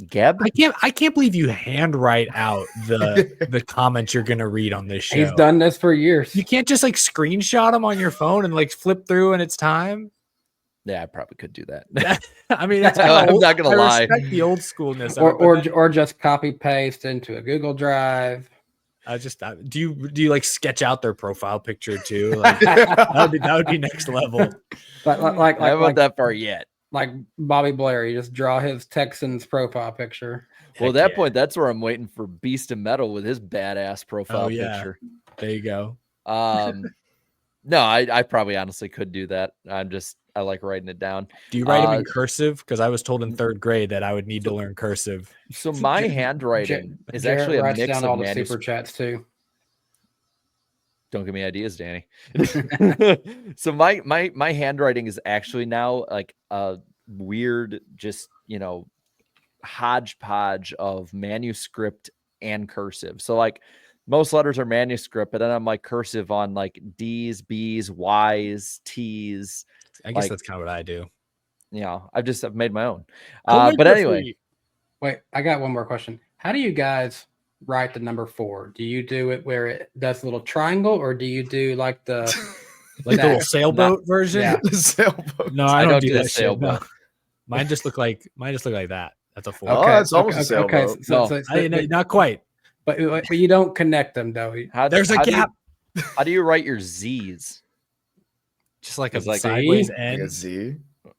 Geb? I can't believe you handwrite out the comments you're gonna read on this show. He's done this for years. You can't just like screenshot them on your phone and like flip through when it's time. Yeah, I probably could do that. I mean, that's I'm not gonna lie. Respect the old schoolness, or just copy paste into a Google Drive. Do you like sketch out their profile picture too? Like, that would be next level. But I haven't went that far yet. Like Bobby Blair, you just draw his Texans profile picture. Well, at that point, that's where I'm waiting for Beast of Metal with his badass profile picture. There you go. No, I probably honestly could do that. I like writing it down. Do you write them in cursive? Because I was told in 3rd grade that I would need to learn cursive. So my handwriting is Jarrett actually a writes mix down of all the manuscript. super chats too. Don't give me ideas, Danny. So my handwriting is actually now like a weird, just hodgepodge of manuscript and cursive. So like most letters are manuscript, but then I'm like cursive on like D's, B's, Y's, T's. I guess that's kind of what I do. I've made my own. But anyway, wait, I got one more question. How do you guys write the number 4? Do you do it where it does a little triangle, or do you do like the little sailboat version? Yeah. The sailboat. No, I don't do that sailboat. shit. No. Mine just look like that. That's a 4. Oh, it's almost a sailboat. Okay, so not quite. But you don't connect them though. There's a gap. How do you write your Z's? Just like a like sideways Like end. a Z.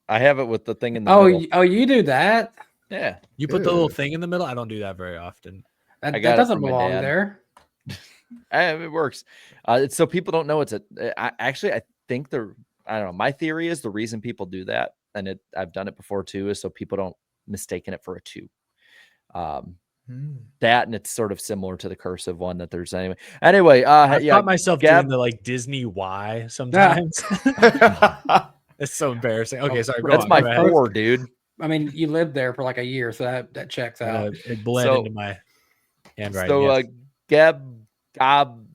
I have it with the thing in the middle. Oh, you do that? Yeah. You put the little thing in the middle. I don't do that very often. That got it doesn't from my belong dad. there. It works. It's so people don't know I think I don't know. My theory is the reason people do that, and I've done it before too, is so people don't mistaken it for a 2. That, and it's sort of similar to the cursive one that there's anyway. I caught myself doing the like Disney Y sometimes. It's so embarrassing. Okay, sorry. That's my 4, dude. I mean, you lived there for like a year, so that checks out. It bled into my handwriting. So, Gab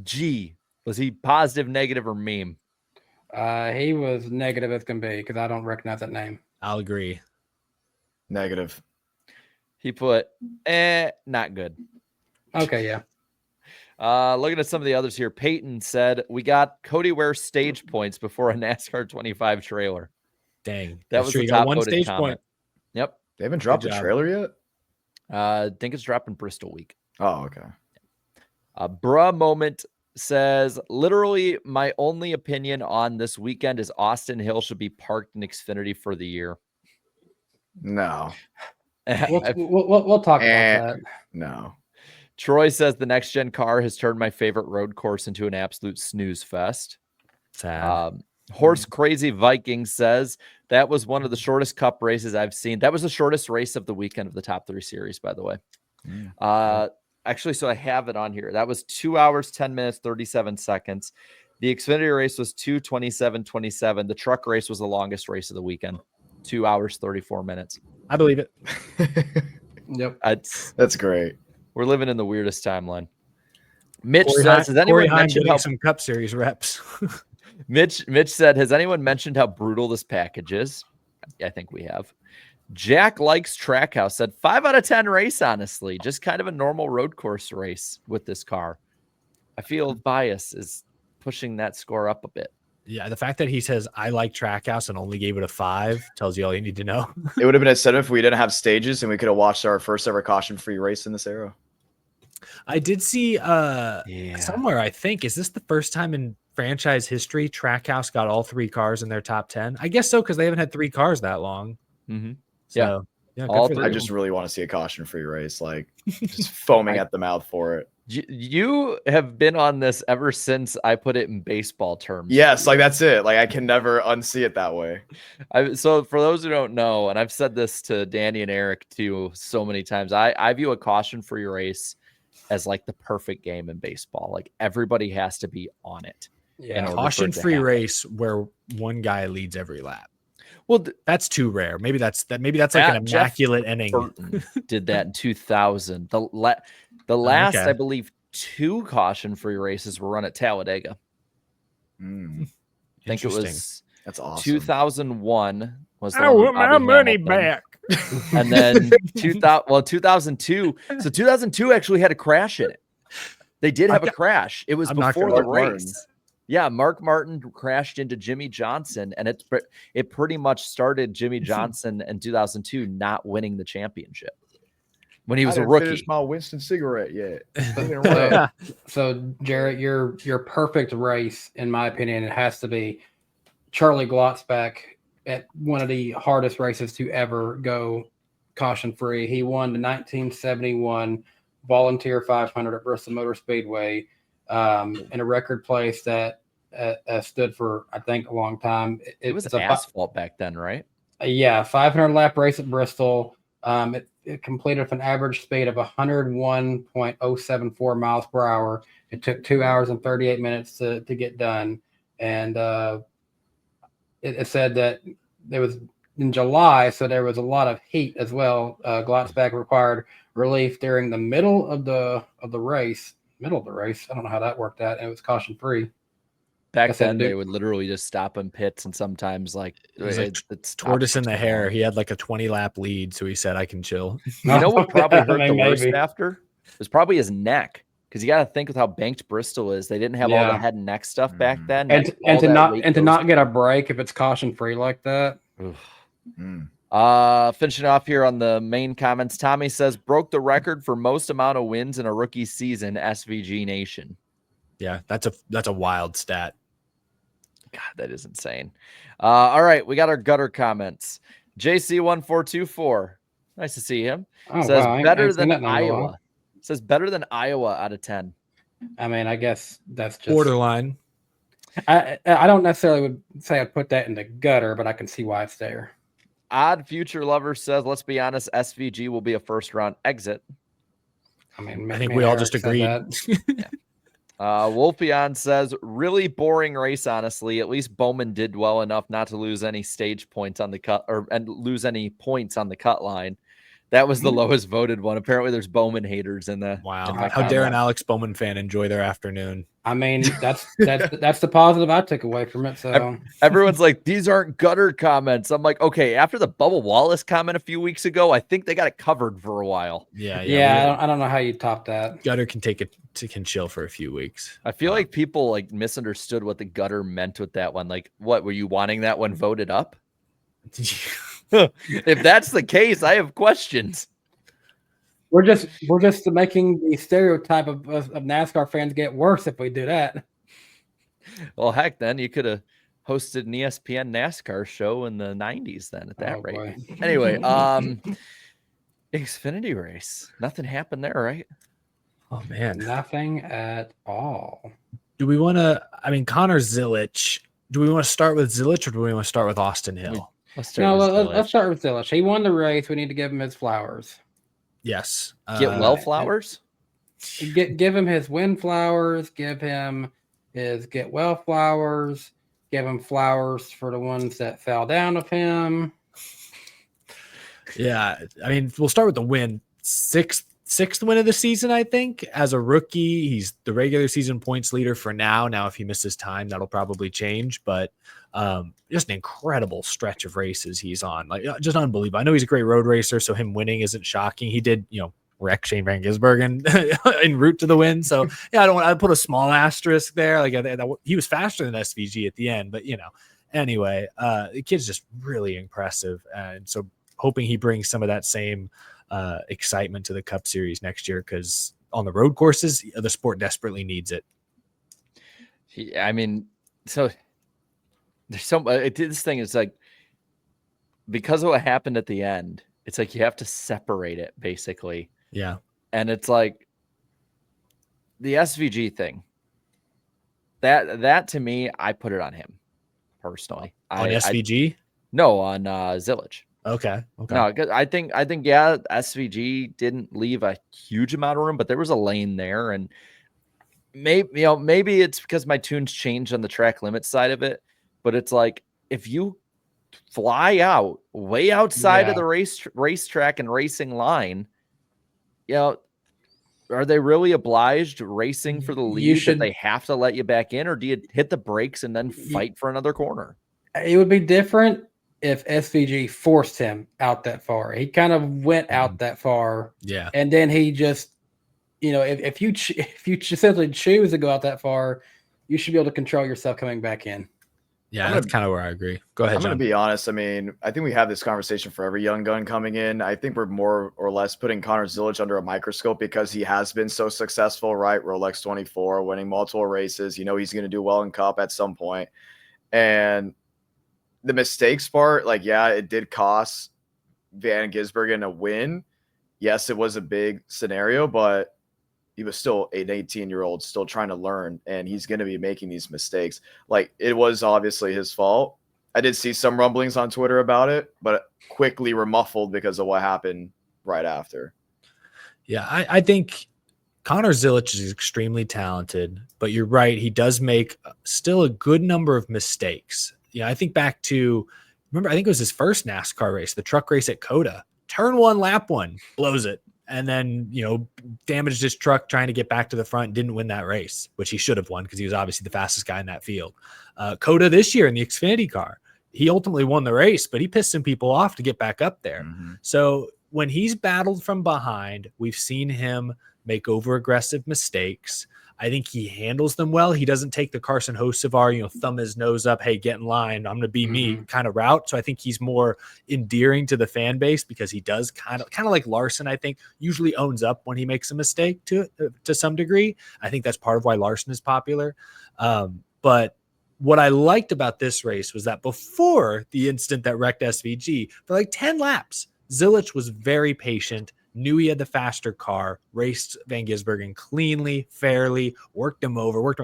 G, was he positive, negative, or meme? He was negative as can be because I don't recognize that name. I'll agree. Negative. He put, not good. Okay, yeah. Looking at some of the others here, Peyton said, we got Cody Ware stage points before a NASCAR 25 trailer. Dang. That was sure the you got top one voted stage comment. point. Yep. They haven't dropped the job. trailer yet? I think it's dropping Bristol week. Oh, okay. Bruh Moment says, literally, my only opinion on this weekend is Austin Hill should be parked in Xfinity for the year. No. We'll talk about that. No. Troy says the next gen car has turned my favorite road course into an absolute snooze fest. Sad. Horse Crazy Viking says that was one of the shortest cup races I've seen. That was the shortest race of the weekend of the top 3 series, by the way. Actually, so I have it on here. That was 2 hours, 10 minutes, 37 seconds. The Xfinity race was 2:27:27. The truck race was the longest race of the weekend, 2 hours, 34 minutes. I believe it. Yep. That's great. We're living in the weirdest timeline. Mitch Corey says, has anyone Heim mentioned getting how some Cup Series reps? Mitch said, has anyone mentioned how brutal this package is? I think we have. Jack Likes Trackhouse said 5 out of 10 race, honestly. Just kind of a normal road course race with this car. I feel bias is pushing that score up a bit. Yeah, the fact that he says I like Trackhouse and only gave it a 5 tells you all you need to know. It would have been a setup if we didn't have stages and we could have watched our first ever caution-free race in this era. I did see somewhere, I think, is this the first time in franchise history Trackhouse got all 3 cars in their top 10? I guess so, because they haven't had 3 cars that long. Mm-hmm. So, yeah, All good for I them. just really want to see a caution-free race, like just foaming at the mouth for it. You have been on this ever since I put it in baseball terms. Yes, like that's it. Like I can never unsee it that way. So for those who don't know, and I've said this to Danny and Eric too so many times, I view a caution-free race as like the perfect game in baseball. Like everybody has to be on it. Yeah, Caution-free race where one guy leads every lap. Well, that's too rare. Maybe that's like an immaculate inning. Burton did that in 2000. The last, I believe, 2 caution-free races were run at Talladega. Mm. I think it was that's awesome. 2001 was. I want my money back. And then 2002. So 2002 actually had a crash in it. They did have a crash. It was before the race. Yeah, Mark Martin crashed into Jimmy Johnson, and it pretty much started Jimmy Johnson in 2002 not winning the championship when he was a rookie. Finished my Winston cigarette yet. So Jarrett, your perfect race, in my opinion, it has to be Charlie Glotzback at one of the hardest races to ever go caution free. He won the 1971 Volunteer 500 at Bristol Motor Speedway. In a record place that stood for, I think, a long time. It was asphalt back then, right? Yeah, 500 lap race at Bristol. It completed with an average speed of 101.074 miles per hour. It took 2 hours and 38 minutes to get done. And it said that there was in July, so there was a lot of heat as well. Glotzback required relief during the middle of the race. I don't know how that worked out. And it was caution free. Back then, they would literally just stop in pits, and sometimes it's tortoise in the hair. He had like a 20 lap lead, so he said, "I can chill." You know what probably hurt the worst after? It was probably his neck, because you got to think with how banked Bristol is. They didn't have all the head and neck stuff back then, and to not get a break if it's caution free like that. Finishing off here on the main comments, Tommy says broke the record for most amount of wins in a rookie season. SVG Nation. Yeah, that's a wild stat. God, that is insane. All right, we got our gutter comments. JC1424, nice to see him. Says better than Iowa. Says better than Iowa out of 10. I mean, I guess that's just borderline. I don't necessarily would say I'd put that in the gutter, but I can see why it's there. Odd Future Lover says, let's be honest, SVG will be a first round exit. I mean, I think we all just agreed. Yeah. Wolfion says, really boring race, honestly. At least Bowman did well enough not to lose any stage points on the cut and lose any points on the cut line. That was the lowest voted one. Apparently, there's Bowman haters in the. Wow. How dare an Alex Bowman fan enjoy their afternoon? I mean, that's the positive I took away from it. So everyone's like, these aren't gutter comments. I'm like, okay, after the Bubba Wallace comment a few weeks ago, I think they got it covered for a while. Yeah. I don't know how you top that. Gutter can can chill for a few weeks. I feel like people like misunderstood what the gutter meant with that one. Like, what were you wanting that one voted up? If that's the case, I have questions. We're just making the stereotype of NASCAR fans get worse if we do that. Well, heck, then you could have hosted an ESPN NASCAR show in the 90s then at that rate. Boy. Anyway, Xfinity race. Nothing happened there, right? Oh, man. Nothing at all. Do we want to, Connor Zilisch, do we want to start with Zilisch or do we want to start with Austin Hill? Let's start with Zilisch. He won the race. We need to give him his flowers. Yes. Flowers? Give him his win flowers. Give him his get well flowers. Give him flowers for the ones that fell down with him. Yeah. We'll start with the win. Sixth win of the season, I think. As a rookie, he's the regular season points leader for now. Now, if he misses time, that'll probably change. But just an incredible stretch of races he's on. Like, just unbelievable. I know he's a great road racer, so him winning isn't shocking. He did, wreck Shane Van Gisbergen en route to the win. So, yeah, I put a small asterisk there. Like, he was faster than SVG at the end. But, anyway, the kid's just really impressive. And so hoping he brings some of that same excitement to the Cup Series next year, because on the road courses, the sport desperately needs it. So there's this thing is like, because of what happened at the end, it's like you have to separate it basically. Yeah. And it's like, the SVG thing, that to me, I put it on him personally. On SVG? No, on Zilisch. Okay. No, I think yeah, SVG didn't leave a huge amount of room, but there was a lane there, and maybe it's because my tunes changed on the track limit side of it, but it's like if you fly out way outside of the racetrack and racing line, are they really obliged racing for the lead that they have to let you back in, or do you hit the brakes and then fight for another corner? It would be different if SVG forced him out that far. He kind of went out that far. Yeah. And then he just, if you simply choose to go out that far, you should be able to control yourself coming back in. Yeah, that's kind of where I agree. Go ahead, I'm John. going to be honest. I mean, I think we have this conversation for every young gun coming in. I think we're more or less putting Connor Zilisch under a microscope because he has been so successful, right? Rolex 24, winning multiple races. He's going to do well in Cup at some point. And the mistakes part, it did cost Van Gisbergen a win. Yes, it was a big scenario, but he was still an 18-year-old still trying to learn, and he's going to be making these mistakes. It was obviously his fault. I did see some rumblings on Twitter about it, but quickly were muffled because of what happened right after. Yeah, I think Connor Zilisch is extremely talented, but you're right. He does make still a good number of mistakes. Yeah, I think back to, I think it was his first NASCAR race, the truck race at Coda. Turn 1, lap 1, blows it. And then, damaged his truck trying to get back to the front, didn't win that race, which he should have won because he was obviously the fastest guy in that field. Coda this year in the Xfinity car, he ultimately won the race, but he pissed some people off to get back up there. Mm-hmm. So when he's battled from behind, we've seen him make over-aggressive mistakes. I think he handles them well. He doesn't take the Carson Hocevar, thumb his nose up, hey, get in line, I'm going to be me kind of route. So I think he's more endearing to the fan base because he does kind of like Larson, I think, usually owns up when he makes a mistake to some degree. I think that's part of why Larson is popular. But what I liked about this race was that before the incident that wrecked SVG, for 10 laps, Zilisch was very patient, knew he had the faster car, raced Van Gisbergen cleanly, fairly, worked him over.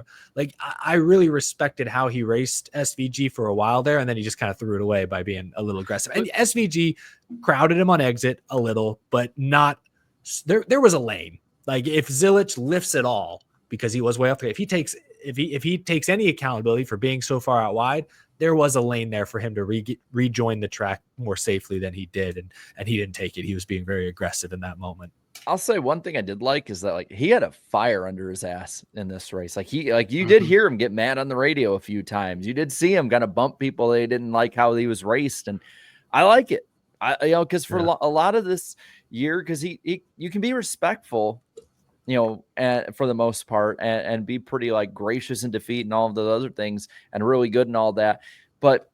I really respected how he raced SVG for a while there, and then he just kind of threw it away by being a little aggressive. And SVG crowded him on exit a little, but not there was a lane. If Zilisch lifts it all, because he was way off, if he takes any accountability for being so far out wide, there was a lane there for him to rejoin the track more safely than he did. And he didn't take it. He was being very aggressive in that moment. I'll say one thing I did like is that he had a fire under his ass in this race. You did hear him get mad on the radio a few times. You did see him kind of bump people. They didn't like how he was raced. And I like it. Cause for a lot of this year, cause you can be respectful, and for the most part, and be pretty gracious in defeat and all of those other things and really good and all that. But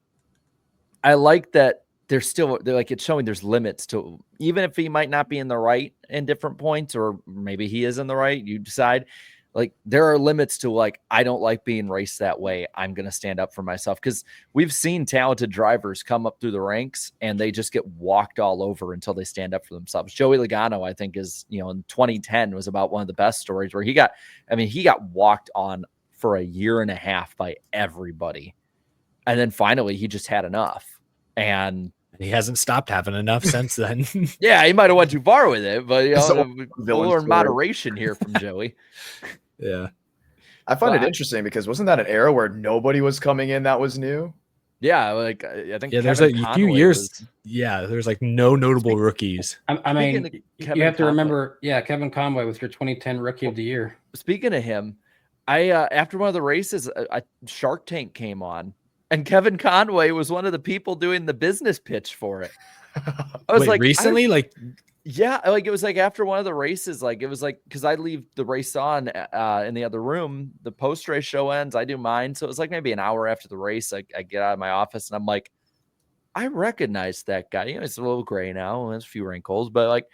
I like that they're it's showing there's limits to, even if he might not be in the right in different points, or maybe he is in the right, you decide. There are limits to I don't like being raced that way. I'm going to stand up for myself, because we've seen talented drivers come up through the ranks and they just get walked all over until they stand up for themselves. Joey Logano, I think, is, in 2010 was about one of the best stories where he got walked on for a year and a half by everybody. And then finally he just had enough, and he hasn't stopped having enough since then. Yeah, he might have went too far with it, but we'll learn moderation here from Joey. Yeah. I find it interesting because wasn't that an era where nobody was coming in that was new? Yeah, I think there's a few years. There's no notable rookies. I mean, you have to remember, Kevin Conway was your 2010 Rookie of the Year. Speaking of him, I after one of the races, a Shark Tank came on, and Kevin Conway was one of the people doing the business pitch for it. I was recently, yeah, it was after one of the races, it was because I leave the race on in the other room. The post race show ends, I do mine, so it was maybe an hour after the race. I get out of my office and I'm I recognize that guy. It's a little gray now, has a few wrinkles, but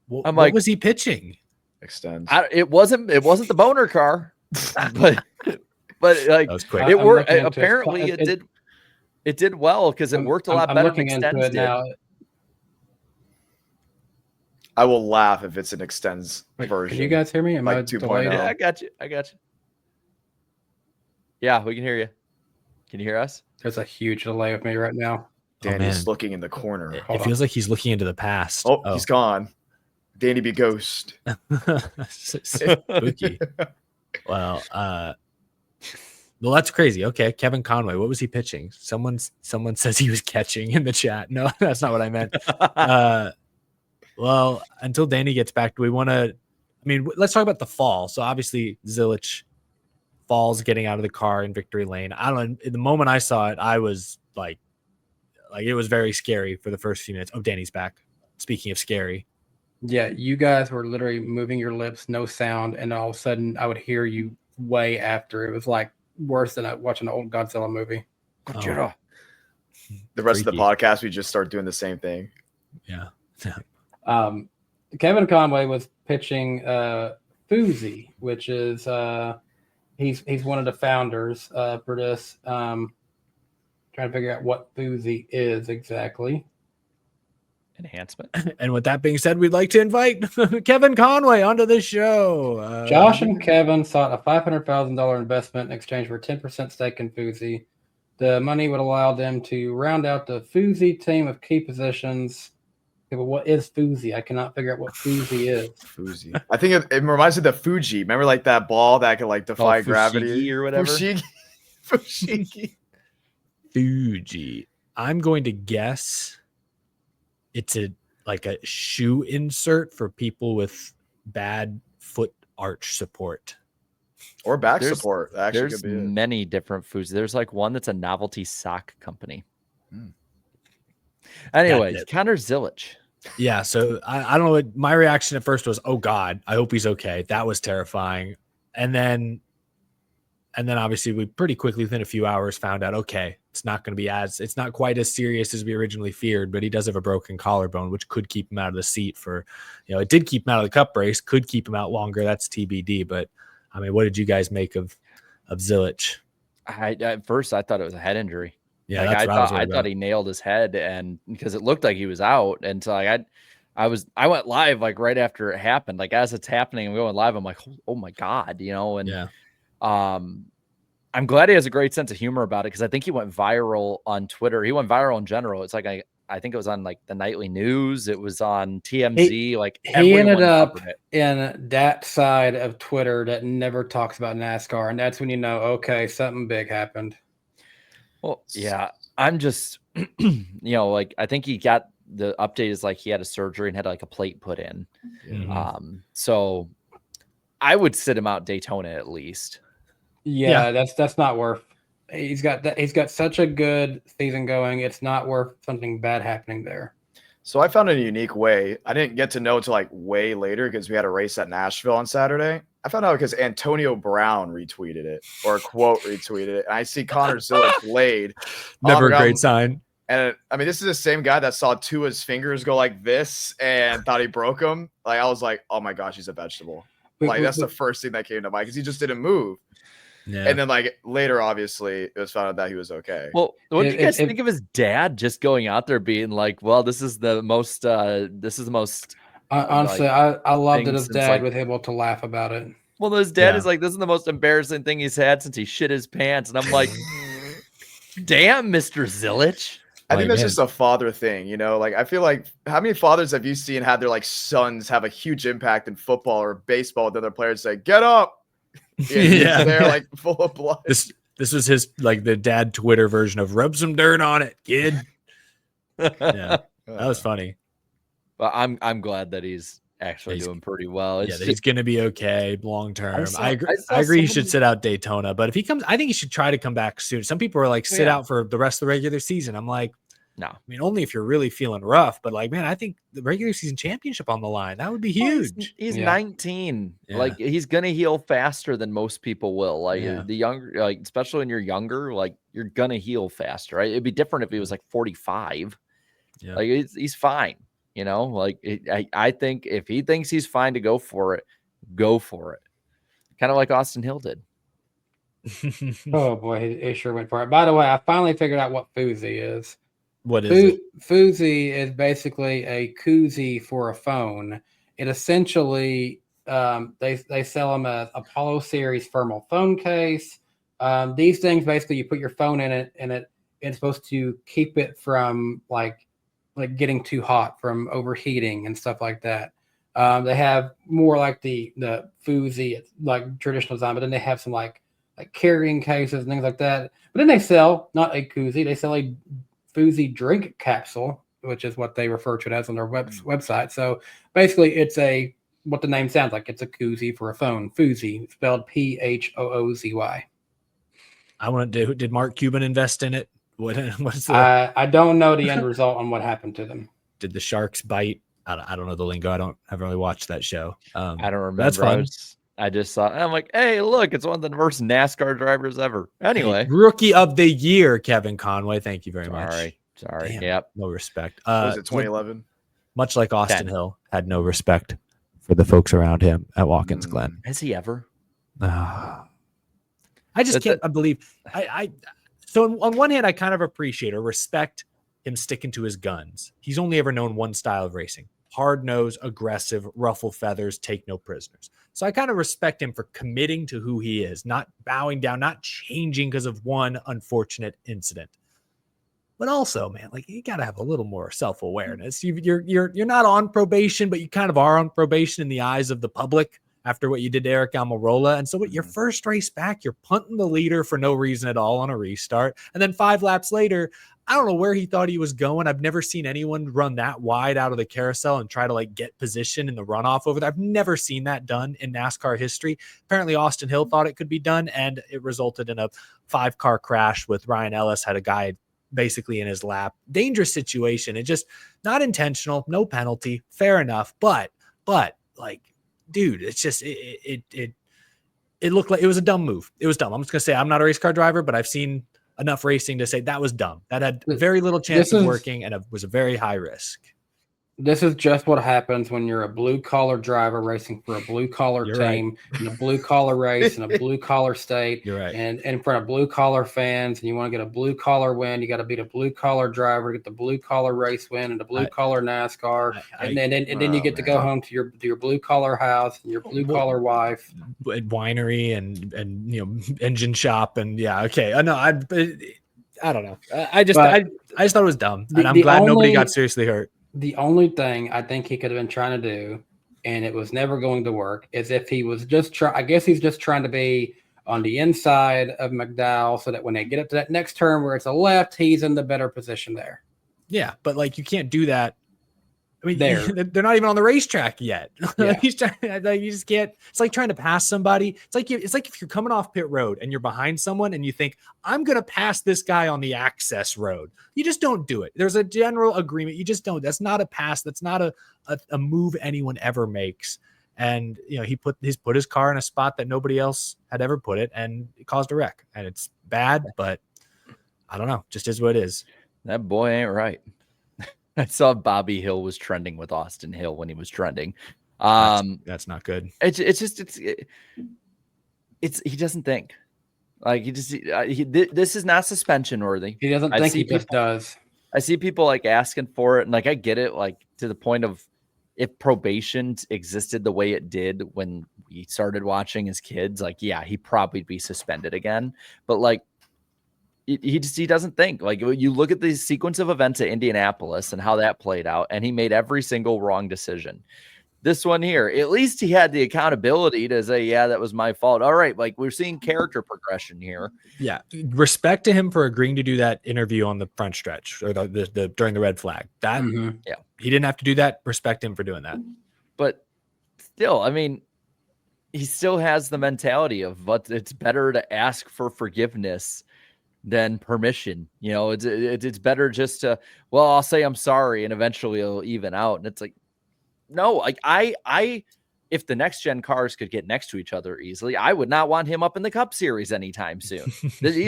what was he pitching? Extends. It wasn't the boner car, but that was quick. It worked. Apparently, it did well because it worked a lot better than extends did. Now. I will laugh if it's an extends Wait, version. can you guys hear me? Am like I 2.0. delayed? Yeah, I got you. Yeah, we can hear you. Can you hear us? There's a huge delay with me right now. Danny's man. looking in the corner. It feels like he's looking into the past. Oh, he's gone. Danny be ghost. Spooky. Well, that's crazy. Okay, Kevin Conway, what was he pitching? Someone says he was catching in the chat. No, that's not what I meant. Well, until Danny gets back, do we want to? I mean, let's talk about the fall. So obviously, Zilisch falls getting out of the car in victory lane. I don't. The moment I saw it, I was like it was very scary for the first few minutes. Oh, Danny's back. Speaking of scary. Yeah, you guys were literally moving your lips, no sound, and all of a sudden I would hear you way after. It was like worse than watching an old Godzilla movie. Oh, The rest of freaky. the podcast, we just start doing the same thing. Yeah. Kevin Conway was pitching Fuzi, which is he's one of the founders for this. Trying to figure out what Fuzi is exactly. Enhancement. And with that being said, we'd like to invite Kevin Conway onto the show. Josh and Kevin sought a $500,000 investment in exchange for a 10% stake in Fuzi. The money would allow them to round out the Fuzi team of key positions. Okay, but what is Fuzi? I cannot figure out what Fuzi is. Fuzi. I think it reminds me of the Fuji. Remember, like that ball that could like defy gravity or whatever. Fushigi. Fuji. I'm going to guess it's a shoe insert for people with bad foot arch support. Or back support. That actually There's could be it. many different foods. There's like one that's a novelty sock company. Anyways, Connor Zilisch. Yeah, so I don't know. My reaction at first was, "Oh God, I hope he's okay." That was terrifying, and then obviously we pretty quickly within a few hours found out, okay, it's not quite as serious as we originally feared, but he does have a broken collarbone, which could keep him out of the seat for, it did keep him out of the cup race, could keep him out longer. That's TBD. But I mean, what did you guys make of Zilisch? At first I thought it was a head injury. Yeah, like, that's I thought he nailed his head, and because it looked like he was out, and so I went live like right after it happened. Like as it's happening, I'm going live. I'm like, oh my God, and yeah. I'm glad he has a great sense of humor about it, because I think he went viral on Twitter. He went viral in general. It's like I think it was on like the nightly news. It was on TMZ. He ended up in that side of Twitter that never talks about NASCAR, and that's when you know, okay, something big happened. Well, yeah, I'm just, I think he got the update is like he had a surgery and had like a plate put in. Mm-hmm. So I would sit him out Daytona at least. Yeah, that's not worth. He's got such a good season going. It's not worth something bad happening there. So I found a unique way. I didn't get to know until like way later because we had a race at Nashville on Saturday. I found out because Antonio Brown retweeted it, or a quote retweeted it. And I see Connor Zilisch laid. Never a great sign. And I mean, this is the same guy that saw Tua's fingers go like this and thought he broke them. Like, I was like, oh my gosh, he's a vegetable. That's the first thing that came to mind, because he just didn't move. Yeah. And then like later, obviously, it was found out that he was okay. Well, what do you guys think of his dad just going out there being like, well, this is the most honestly, I love that his dad was able to laugh about it. Well, his dad is like, this is the most embarrassing thing he's had since he shit his pants. And I'm like, damn, Mr. Zilisch. I think that's just a father thing, like I feel like, how many fathers have you seen had their like sons have a huge impact in football or baseball with other players say, get up? Yeah, they're like full of blood. This was his like the dad Twitter version of rub some dirt on it, kid. Yeah, that was funny. But I'm glad that he's actually doing pretty well. He's gonna be okay long term. I agree. He should sit out Daytona, but if he comes, I think he should try to come back soon. Some people are like sit out for the rest of the regular season. I'm like, no. I mean, only if you're really feeling rough. But like, man, I think the regular season championship on the line, that would be huge. He's 19. Yeah. Like he's gonna heal faster than most people will. Like the younger, like especially when you're younger, like you're gonna heal faster. Right? It'd be different if he was like 45. Yeah. Like he's fine. Like I think if he thinks he's fine to go for it, go for it. Kind of like Austin Hill did. Oh boy, he sure went for it. By the way, I finally figured out what Fuzi is. What is it? Foozy is basically a koozie for a phone. It essentially they sell them as Apollo series thermal phone case. These things basically you put your phone in it, and it's supposed to keep it from like getting too hot, from overheating and stuff like that. They have more like the Foozy, like traditional design, but then they have some like carrying cases and things like that. But then they sell not a koozie, they sell a Foozy drink capsule, which is what they refer to it as on their website. So basically, it's what the name sounds like. It's a koozie for a phone. Foozy, spelled Phoozy. I want to do. Did Mark Cuban invest in it? What's the? I don't know the end result on what happened to them. Did the sharks bite? I don't know the lingo. I haven't really watched that show. I don't remember. That's fun. I just saw. I'm like, hey, look, it's one of the worst NASCAR drivers ever. Anyway, rookie of the year, Kevin Conway. Thank you very much. Sorry. Damn, Yep. No respect. Was it 2011? Much like Austin Hill had no respect for the folks around him at Watkins Glen. Has he ever? I just can't believe. So on one hand, I kind of appreciate or respect him sticking to his guns. He's only ever known one style of racing: hard-nosed, aggressive, ruffle feathers, take no prisoners. So I kind of respect him for committing to who he is, not bowing down, not changing because of one unfortunate incident. But also, man, like, you got to have a little more self-awareness. You're not on probation, but you kind of are on probation in the eyes of the public after what you did to Eric Almirola. And so your first race back, you're punting the leader for no reason at all on a restart. And then 5 laps later, I don't know where he thought he was going. I've never seen anyone run that wide out of the carousel and try to like get position in the runoff over there. I've never seen that done in NASCAR history. Apparently Austin Hill thought it could be done, and it resulted in a 5-car crash with Ryan Ellis, had a guy basically in his lap. Dangerous situation. It just not intentional, no penalty, fair enough. But like, dude, it's just, it looked like it was a dumb move. It was dumb. I'm just going to say, I'm not a race car driver, but I've seen enough racing to say that was dumb. That had very little chance of working, and it was a very high risk. This is just what happens when you're a blue-collar driver racing for a blue-collar team in a blue-collar race in a blue-collar state. You're right. And in front of blue-collar fans, and you want to get a blue-collar win, you got to beat a blue-collar driver, get the blue-collar race win and the blue-collar NASCAR. And then you get to go home to your blue-collar house and your blue-collar wife. Winery and engine shop and okay. I know. I don't know. I just thought it was dumb, and I'm glad nobody got seriously hurt. The only thing I think he could have been trying to do, and it was never going to work, is if he was just I guess he's just trying to be on the inside of McDowell so that when they get up to that next turn where it's a left, he's in the better position there. Yeah, but like, you can't do that. I mean, they're not even on the racetrack yet. Yeah. He's trying, like, you just can't. It's like trying to pass somebody. It's like if you're coming off pit road and you're behind someone and you think, I'm going to pass this guy on the access road. You just don't do it. There's a general agreement. You just don't. That's not a pass. That's not a move anyone ever makes. And he's put his car in a spot that nobody else had ever put it, and it caused a wreck. And it's bad, but I don't know. Just is what it is. That boy ain't right. I saw Bobby Hill was trending with Austin Hill when he was trending. That's not good. He doesn't think. Like, this is not suspension worthy. He doesn't think he just does. I see people like asking for it, and like, I get it, like, to the point of, if probation existed the way it did when we started watching as kids, like, yeah, he'd probably be suspended again. But like, he doesn't think. Like, you look at the sequence of events at Indianapolis and how that played out, and he made every single wrong decision. This one here, at least he had the accountability to say, yeah, that was my fault. All right. Like, we're seeing character progression here. Yeah. Respect to him for agreeing to do that interview on the front stretch or the during the red flag. That, yeah, he didn't have to do that. Respect him for doing that. But still, I mean, he still has the mentality of, but it's better to ask for forgiveness than permission. It's better just to, well, I'll say I'm sorry and eventually it'll even out. And it's like, no, like, I if the next gen cars could get next to each other easily, I would not want him up in the Cup Series anytime soon. He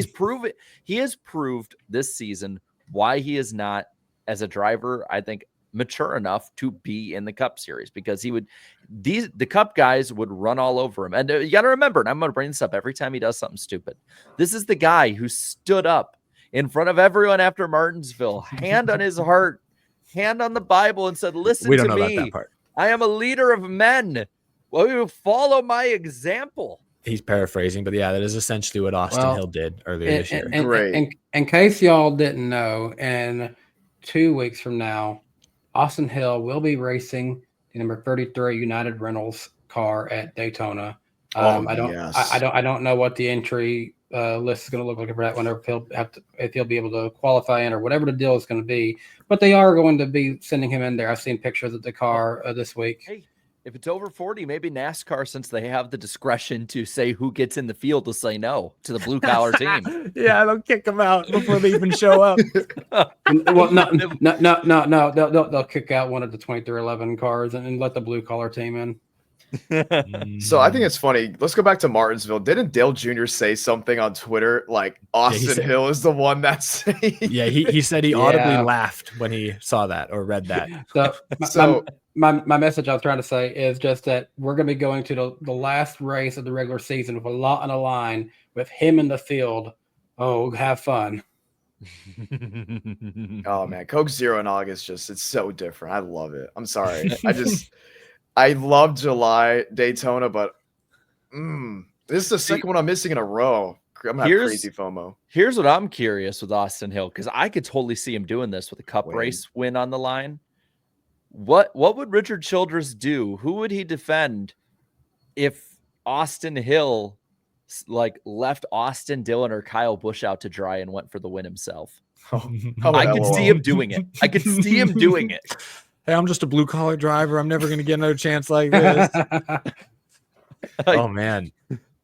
has proved this season why he is not, as a driver, I think, mature enough to be in the Cup Series, because the Cup guys would run all over him. And you got to remember, and I'm going to bring this up every time he does something stupid, this is the guy who stood up in front of everyone after Martinsville, hand on his heart, hand on the Bible, and said, listen We don't to know me. about that part. I am a leader of men. Will you follow my example? He's paraphrasing, but yeah, that is essentially what Austin Hill did earlier this year. Great. In case y'all didn't know, in 2 weeks from now, Austin Hill will be racing the number 33 United Rentals car at Daytona. I don't know what the entry list is going to look like for that one, or if he'll be able to qualify in, or whatever the deal is going to be. But they are going to be sending him in there. I've seen pictures of the car this week. Hey, if it's over 40, maybe NASCAR, since they have the discretion to say who gets in the field, will say no to the blue collar team. Yeah, they'll kick them out before they even show up. Well, no. They'll kick out one of the 2311 cars and let the blue collar team in. So I think it's funny. Let's go back to Martinsville. Didn't Dale Jr. say something on Twitter like Austin Hill is the one that's yeah, he said he audibly laughed when he saw that or read that. So my message I was trying to say is just that we're going to be going to the last race of the regular season with a lot on the line with him in the field. Oh, have fun. Oh man, Coke Zero in August, it's so different. I love it. I'm sorry. I love July Daytona, but this is the second one I'm missing in a row. I'm gonna have crazy FOMO. Here's what I'm curious with Austin Hill, because I could totally see him doing this with a cup race win on the line. What would Richard Childress do? Who would he defend if Austin Hill left Austin Dillon or Kyle Busch out to dry and went for the win himself? I could see him doing it. I could see him doing it. Hey, I'm just a blue collar driver. I'm never going to get another chance like this. Oh man.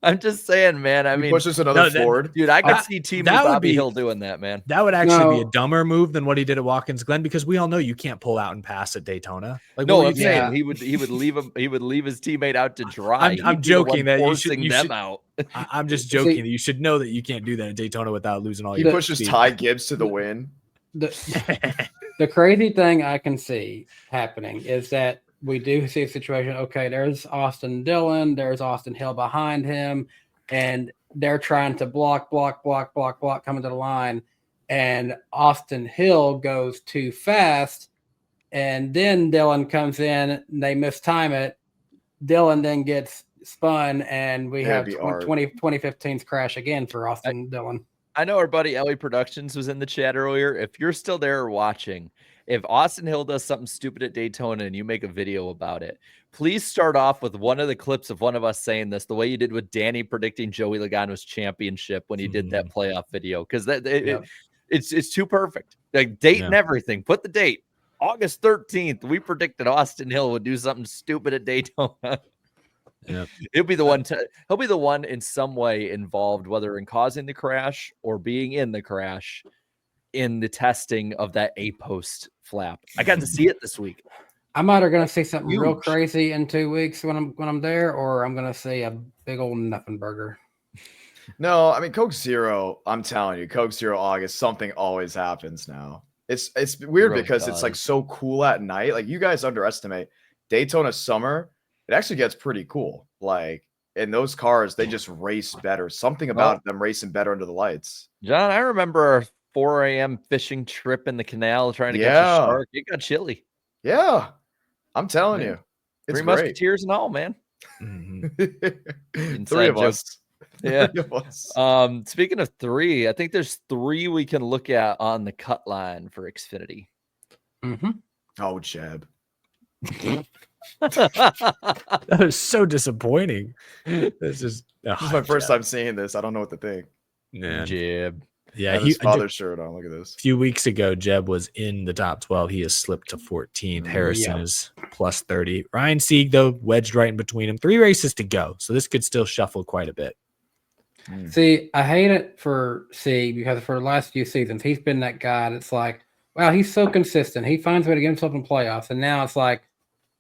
I'm just saying, man. I mean, pushes another Ford. Dude, I could see Team Bobby Hill doing that, man. That would actually be a dumber move than what he did at Watkins Glen, because we all know you can't pull out and pass at Daytona. Like, no, I'm saying he would leave him. He would leave his teammate out to dry. I'm joking that you should out. I'm just joking that you should know that you can't do that at Daytona without losing all your. He pushes Ty Gibbs to the win. The crazy thing I can see happening is that we do see a situation. Okay, there's Austin Dillon, there's Austin Hill behind him, and they're trying to block coming to the line, and Austin Hill goes too fast, and then Dillon comes in, and they mistime it. Dillon then gets spun, and we have 2015's crash again for Austin Dillon. I know our buddy Ellie Productions was in the chat earlier. If you're still there watching, if Austin Hill does something stupid at Daytona and you make a video about it, please start off with one of the clips of one of us saying this, the way you did with Danny predicting Joey Logano's championship when he did that playoff video, because it's too perfect. Like date and everything. Put the date. August 13th, we predicted Austin Hill would do something stupid at Daytona. Yeah, he'll be the one. He'll be the one in some way involved, whether in causing the crash or being in the crash, in the testing of that A-post flap. I got to see it this week. I'm either going to see something real crazy in 2 weeks when I'm there, or I'm going to see a big old nothing burger. No, I mean Coke Zero. I'm telling you, Coke Zero August, something always happens now. It's weird because it's like so cool at night. Like you guys underestimate Daytona summer. It actually gets pretty cool. Like in those cars, they just race better. Something about them racing better under the lights. John, I remember our 4 a.m. fishing trip in the canal trying to catch a shark. It got chilly. Yeah, I'm telling you. It's Three Musketeers and all, man. Three of us. Yeah. Speaking of three, I think there's three we can look at on the cut line for Xfinity. Oh, Jeb. That was so disappointing. This is my first time seeing this. I don't know what to think. Jeb. Yeah, his father's shirt on. Look at this. A few weeks ago, Jeb was in the top 12. He has slipped to 14th. Harrison is plus 30. Ryan Sieg, though, wedged right in between him. 3 races to go, so this could still shuffle quite a bit. See, I hate it for Sieg because for the last few seasons, he's been that guy that's like, wow, he's so consistent. He finds a way to get himself in playoffs, and now it's like,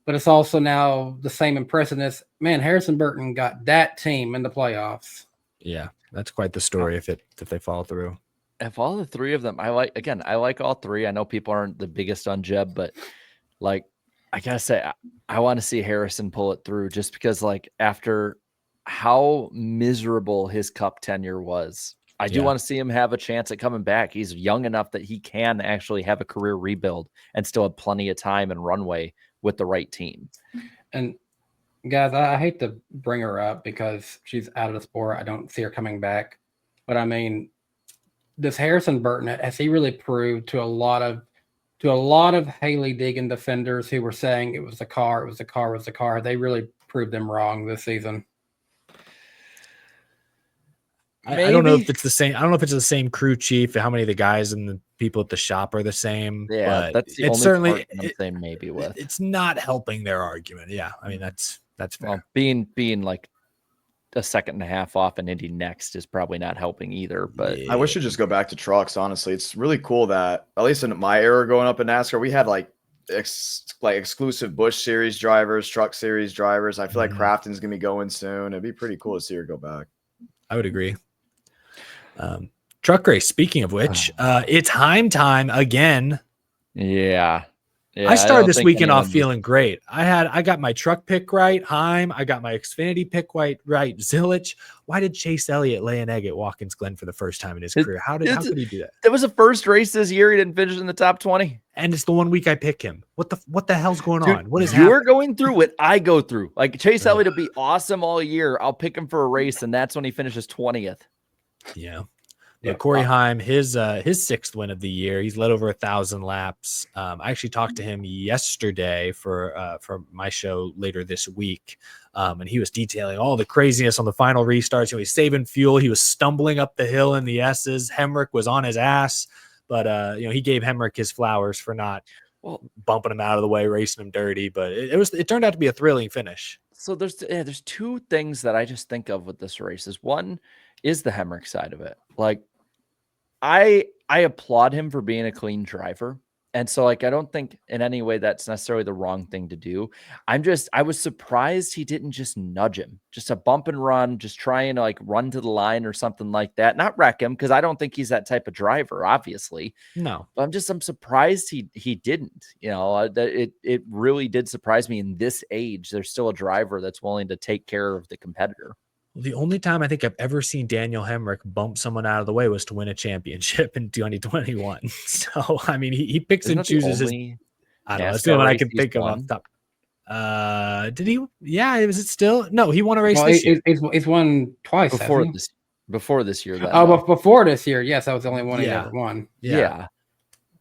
but it's also now the same impressiveness. Man, Harrison Burton got that team in the playoffs. Yeah, that's quite the story if they follow through. If all the three of them, I like all three. I know people aren't the biggest on Jeb, but like I gotta say, I want to see Harrison pull it through just because, like, after how miserable his cup tenure was I do want to see him have a chance at coming back. He's young enough that he can actually have a career rebuild and still have plenty of time and runway with the right team. And guys, I hate to bring her up because she's out of the sport. I don't see her coming back. But I mean, this Harrison Burton, has he really proved to a lot of Haley Deegan defenders who were saying it was the car, they really proved them wrong this season? I don't know if it's the same. I don't know if it's the same crew chief. How many of the guys and the people at the shop are the same? Yeah, but that's the it's only certainly part I'm saying maybe with. It's not helping their argument. Yeah, I mean that's fair. Well, being like a second and a half off in Indy next is probably not helping either. But I wish you'd just go back to trucks. Honestly, it's really cool that at least in my era growing up in NASCAR, we had like exclusive Busch Series drivers, Truck Series drivers. I feel like Crafton's gonna be going soon. It'd be pretty cool to see her go back. I would agree. Truck race. Speaking of which, it's Heim time again. Yeah. I started this weekend off feeling great. I got my truck pick right, Heim. I got my Xfinity pick right, Zilisch. Why did Chase Elliott lay an egg at Watkins Glen for the first time in his career? How could he do that? That was the first race this year. He didn't finish in the top 20. And it's the 1 week I pick him. What the hell's going on? What is you're going through what I go through? Like Chase Elliott will be awesome all year. I'll pick him for a race, and that's when he finishes 20th. Yeah. Corey Heim, his sixth win of the year. He's led over 1,000 laps. I actually talked to him yesterday for my show later this week, and he was detailing all the craziness on the final restarts. He was saving fuel. He was stumbling up the hill in the S's. Hemrick was on his ass, but he gave Hemrick his flowers for not bumping him out of the way, racing him dirty. But it turned out to be a thrilling finish. So there's two things that I just think of with this race. One is the Hemrick side of it. Like I applaud him for being a clean driver. And so like I don't think in any way that's necessarily the wrong thing to do. I was surprised he didn't just nudge him, just a bump and run, just trying to like run to the line or something like that. Not wreck him, because I don't think he's that type of driver, obviously. No. But I'm surprised he didn't. It really did surprise me in this age. There's still a driver that's willing to take care of the competitor. The only time I think I've ever seen Daniel Hemrick bump someone out of the way was to win a championship in 2021. So, I mean, he picks and chooses his. I don't know. That's the one I can think of off the top. Did he? Yeah. Was it still? No, he won a race this year. He's won twice. Before this year. Before this year. Yes, that was the only one he ever won. Yeah.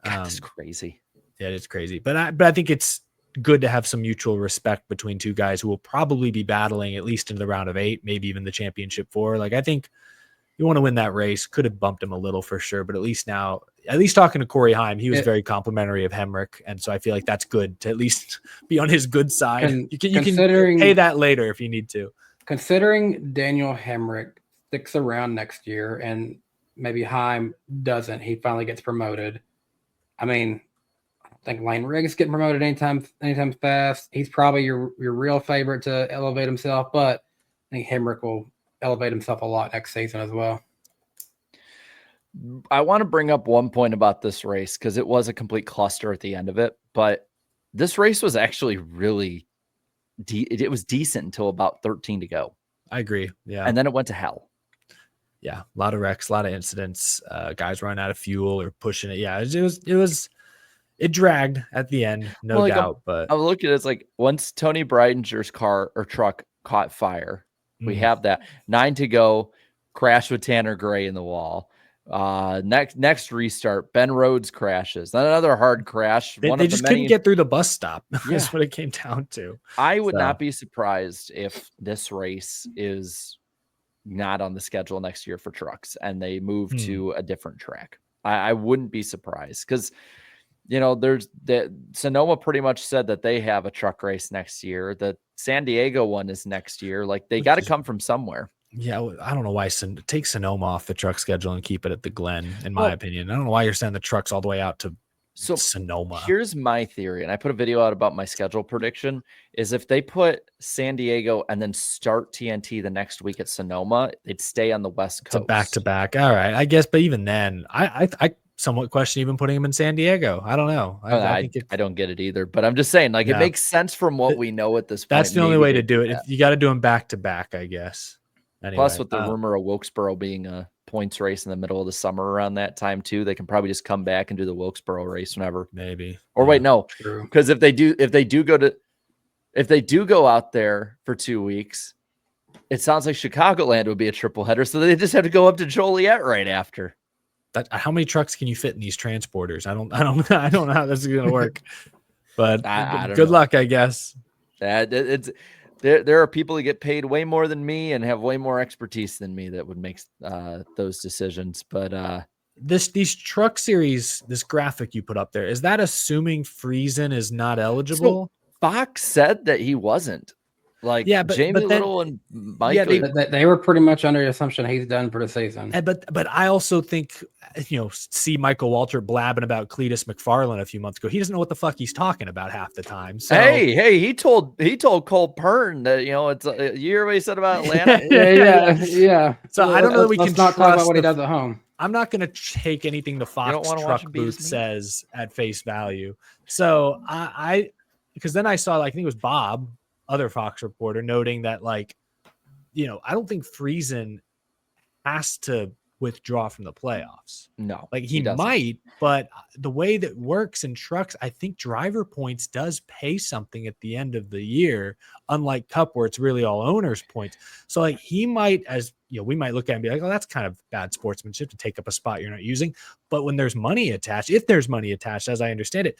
God, that's crazy. Yeah, it's crazy. But I think it's good to have some mutual respect between two guys who will probably be battling at least in the round of 8, maybe even the championship 4. Like I think you want to win that race. Could have bumped him a little for sure, but at least talking to Corey Heim, he was very complimentary of Hemrick, and so I feel like that's good to at least be on his good side. You can pay that later if you need to. Considering Daniel Hemrick sticks around next year and maybe Heim doesn't, he finally gets promoted. I mean, I think Lane Riggs getting promoted anytime fast. He's probably your real favorite to elevate himself, but I think Hemrick will elevate himself a lot next season as well. I want to bring up one point about this race because it was a complete cluster at the end of it, but this race was actually really it was decent until about 13 to go. I agree. Yeah. And then it went to hell. Yeah. A lot of wrecks, a lot of incidents, guys running out of fuel or pushing it. Yeah. It dragged at the end, no doubt. But I'm looking at it, it's like once Tony Bridinger's car or truck caught fire, we have that 9 to go, crash with Tanner Gray in the wall. Next restart, Ben Rhodes crashes. Then another hard crash. They just couldn't get through the bus stop. That's what it came down to. I would not be surprised if this race is not on the schedule next year for trucks and they move to a different track. I wouldn't be surprised because there's Sonoma pretty much said that they have a truck race next year. The San Diego one is next year. Like they got to come from somewhere. Yeah, I don't know why take Sonoma off the truck schedule and keep it at the Glen. In my opinion, I don't know why you're sending the trucks all the way out to Sonoma. Here's my theory, and I put a video out about my schedule prediction. Is if they put San Diego and then start TNT the next week at Sonoma, they'd stay on the West Coast. Back to back. All right, I guess, but even then, I somewhat question even putting him in San Diego. I don't know. I don't get it either, but I'm just saying, like, it makes sense from what we know at this point. That's the only way to do it. You got to do them back to back, I guess. Anyway, plus with the rumor of Wilkesboro being a points race in the middle of the summer around that time too. They can probably just come back and do the Wilkesboro race whenever. Maybe. Or wait, no, True. because if they do go out there for 2 weeks, it sounds like Chicagoland would be a triple header. So they just have to go up to Joliet right after. How many trucks can you fit in these transporters? I don't know how this is going to work, but I don't good know. luck, I guess. There are people who get paid way more than me and have way more expertise than me that would make those decisions. But these truck series, this graphic you put up there, is that assuming Friesen is not eligible? Fox said that he wasn't. Like, Yeah, but Jamie then- Little and Mike. Yeah, They were pretty much under the assumption he's done for the season. But I also think, see Michael Walter blabbing about Cletus McFarland a few months ago. He doesn't know what the fuck he's talking about half the time. So Hey, he told Cole Pern that it's you hear what he said about Atlanta. yeah. So I don't know that we Let's can not talk about trust what he the- does at home. I'm not going to take anything the Fox wanna watch truck him beat his booth meat? says at face value. So I because then I saw, I think it was Bob, other Fox reporter, noting that I don't think Friesen has to withdraw from the playoffs. No, He doesn't. might, but the way that works in trucks, I think driver points does pay something at the end of the year, unlike Cup where it's really all owners points. So he might, we might look at it and be like, oh, that's kind of bad sportsmanship to take up a spot you're not using. But when there's money attached, if there's money attached, as I understand it,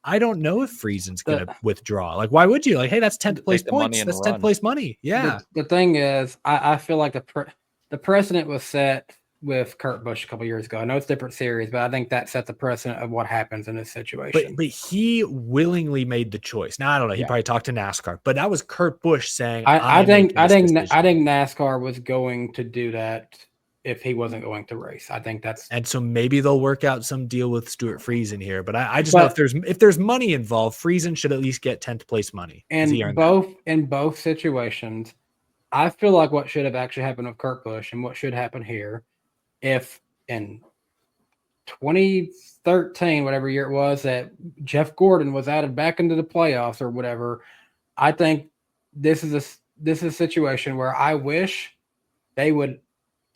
I don't know if Friesen's going to withdraw. Why would you? Hey, that's 10th place the money points. and That's run. 10th place money. Yeah. The thing is, I feel like the precedent was set with Kurt Busch a couple years ago. I know it's different series, but I think that set the precedent of what happens in this situation. But he willingly made the choice. Now I don't know. He probably talked to NASCAR, but that was Kurt Busch saying, I think decision." NASCAR was going to do that if he wasn't going to race. I think that's, And so maybe they'll work out some deal with Stuart Friesen here. But I just know if there's money involved, Friesen should at least get 10th place money. in both situations. I feel like what should have actually happened with Kurt Busch and what should happen here, if in 2013, whatever year it was, that Jeff Gordon was added back into the playoffs or whatever, I think this is a situation where I wish they would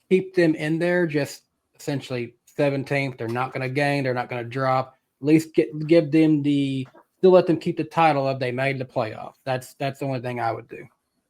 keep them in there, just essentially 17th. They're not going to gain. They're not going to drop. At least give them still let them keep the title of they made the playoff. That's the only thing I would do.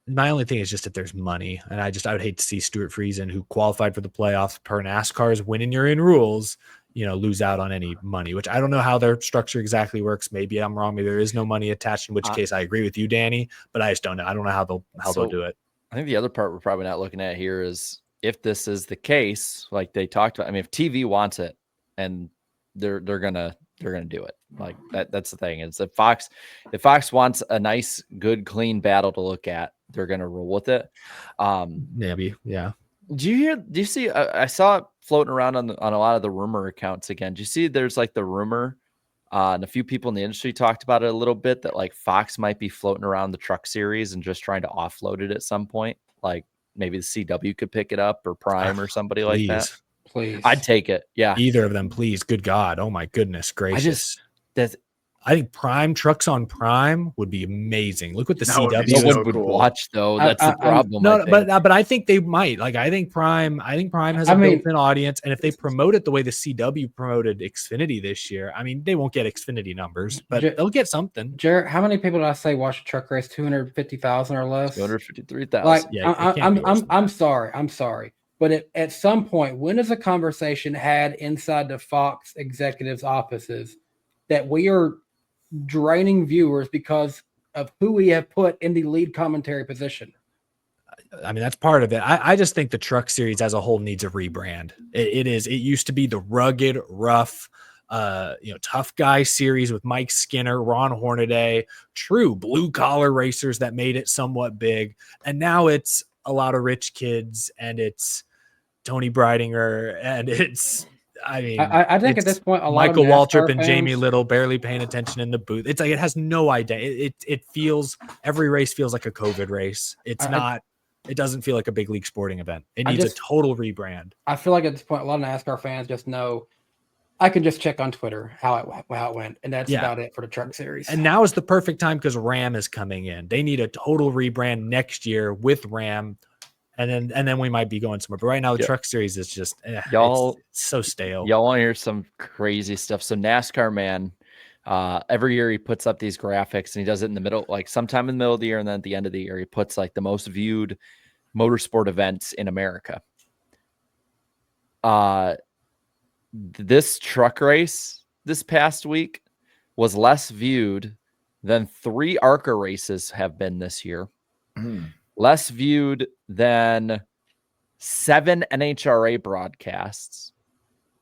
My only thing is just that there's money. And I would hate to see Stuart Friesen, who qualified for the playoffs per NASCAR's winning you're in rules, lose out on any money, which I don't know how their structure exactly works. Maybe I'm wrong. Maybe there is no money attached, in which case I agree with you, Danny, but I just don't know. I don't know how they'll do it. I think the other part we're probably not looking at here is if this is the case, like they talked about. I mean, if TV wants it and they're gonna do it. Like that's the thing. Is if Fox wants a nice, good, clean battle to look at, they're gonna roll with it. Maybe, yeah. Do you see? I saw it floating around on a lot of the rumor accounts again. Do you see? There's the rumor, and a few people in the industry talked about it a little bit, that Fox might be floating around the truck series and just trying to offload it at some point. Like maybe the CW could pick it up, or Prime, or somebody like that. Please, I'd take it. Yeah, either of them, please. Good God! Oh my goodness gracious! I think Prime trucks on Prime would be amazing. Look what the That would be CW so no one would cool. watch though. That's the problem. No, but I think they might. I think Prime has a built-in audience, and if they promote it the way the CW promoted Xfinity this year, I mean, they won't get Xfinity numbers, but they'll get something. Jared, how many people did I say watch a truck race? 250,000 or less. 253,000. Yeah, I'm sorry. But at some point, when is a conversation had inside the Fox executives' offices that we are draining viewers because of who we have put in the lead commentary position? I mean, that's part of it. I just think the truck series as a whole needs a rebrand. It used to be the rugged, rough, tough guy series with Mike Skinner, Ron Hornaday, true blue collar racers that made it somewhat big. And now it's a lot of rich kids, and it's Tony Breidinger, and it's, I mean, I think at this point, a lot Michael of NASCAR Waltrip and fans, Jamie Little barely paying attention in the booth. It's it has no idea. It feels, every race feels like a COVID race. It's not. It doesn't feel like a big league sporting event. It needs a total rebrand. I feel like at this point, a lot of NASCAR fans just know I can just check on Twitter how it went, and that's about it for the truck series. And now is the perfect time because Ram is coming in. They need a total rebrand next year with Ram. and then we might be going somewhere. But right now, the Yeah. Truck Series is just Y'all- it's so stale. Y'all want to hear some crazy stuff? So NASCAR man, every year he puts up these graphics and he does it in the middle, like sometime in the middle of the year, and then at the end of the year he puts like the most viewed motorsport events in America. This truck race this past week was less viewed than 3 ARCA races have been this year. Less viewed than 7 NHRA broadcasts.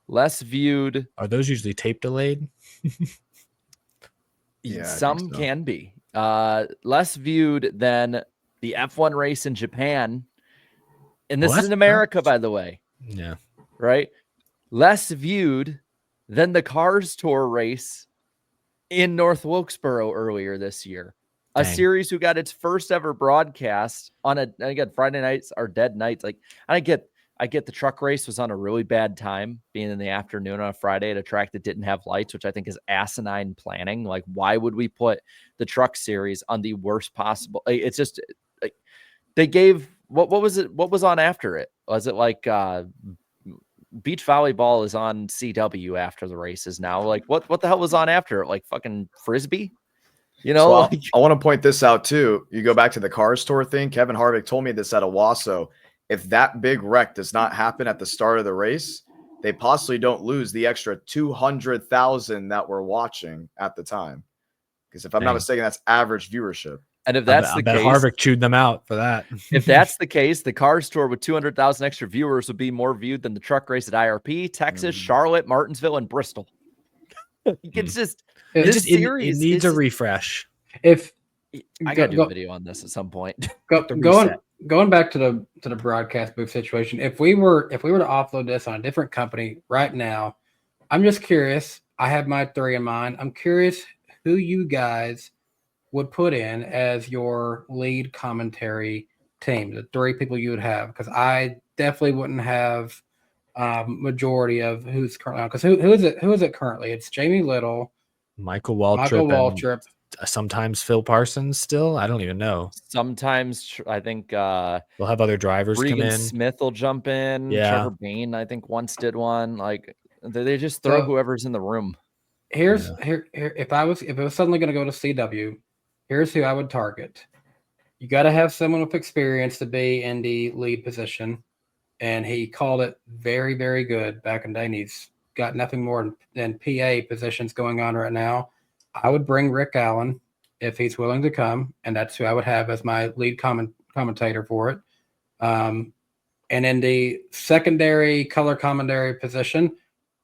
Less viewed. Are those usually tape delayed? Yeah, I Some think so. can be. Less viewed than the F1 race in Japan. And this Well, is in that's- America, by the way. Yeah. Right? Less viewed than the Cars Tour race in North Wilkesboro earlier this year. A Dang. series who got its first ever broadcast on again, Friday nights are dead nights. Like, I get the truck race was on a really bad time, being in the afternoon on a Friday at a track that didn't have lights, which I think is asinine planning. Like, why would we put the truck series on the worst possible? Like, it's just like they gave what was it? What was on after it? Was it like beach volleyball is on CW after the races now? Like, what the hell was on after it? Like fucking frisbee? You know, So like, I want to point this out too. You go back to the Cars Tour thing. Kevin Harvick told me this at Owasso. If that big wreck does not happen at the start of the race, they possibly don't lose the extra 200,000 that we're watching at the time. Because if I'm not Dang. mistaken, that's average viewership. and if that's I the bet case, Harvick chewed them out for that. if that's the case, the Cars Tour with 200,000 extra viewers would be more viewed than the truck race at IRP, Texas, Charlotte, Martinsville, and Bristol. It's just It this it series needs a is- refresh. If I gotta do go- a video on this at some point. going back to the broadcast booth situation, if we were to offload this on a different company right now, I'm just curious. I have my 3 in mind. I'm curious who you guys would put in as your lead commentary team, the 3 people you would have, because I definitely wouldn't have majority of who's currently on. Because who is it currently? It's Jamie Little, Michael Waltrip, and sometimes Phil Parsons still. I don't even know. Sometimes I think We'll have other drivers come Regan in. Smith will jump in. Yeah. Trevor Bain, I think, once did one. Like they just throw So- whoever's in the room. Here if it was suddenly going to go to CW, here's who I would target. You got to have someone with experience to be in the lead position, and he called it very, very good back in the day. And he's got nothing more than PA positions going on right now. I would bring Rick Allen if he's willing to come, and that's who I would have as my lead commentator for it. And in the secondary color commentary position,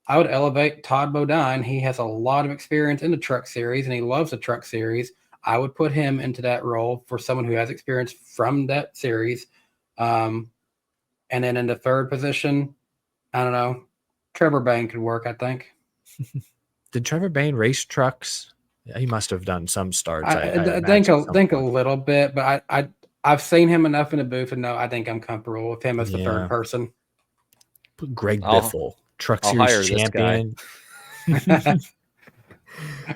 I would elevate Todd Bodine. He has a lot of experience in the truck series, and he loves the truck series. I would put him into that role for someone who has experience from that series. And then in the third position, I don't know, Trevor Bain could work, I think. Did Trevor Bain race trucks? Yeah, he must have done some starts. I imagine think at some a point. little bit, but I've seen him enough in the booth, and no, I think I'm comfortable with him as the Yeah. third person. Put Greg I'll- Biffle, Truck I'll hire Series this guy. champion.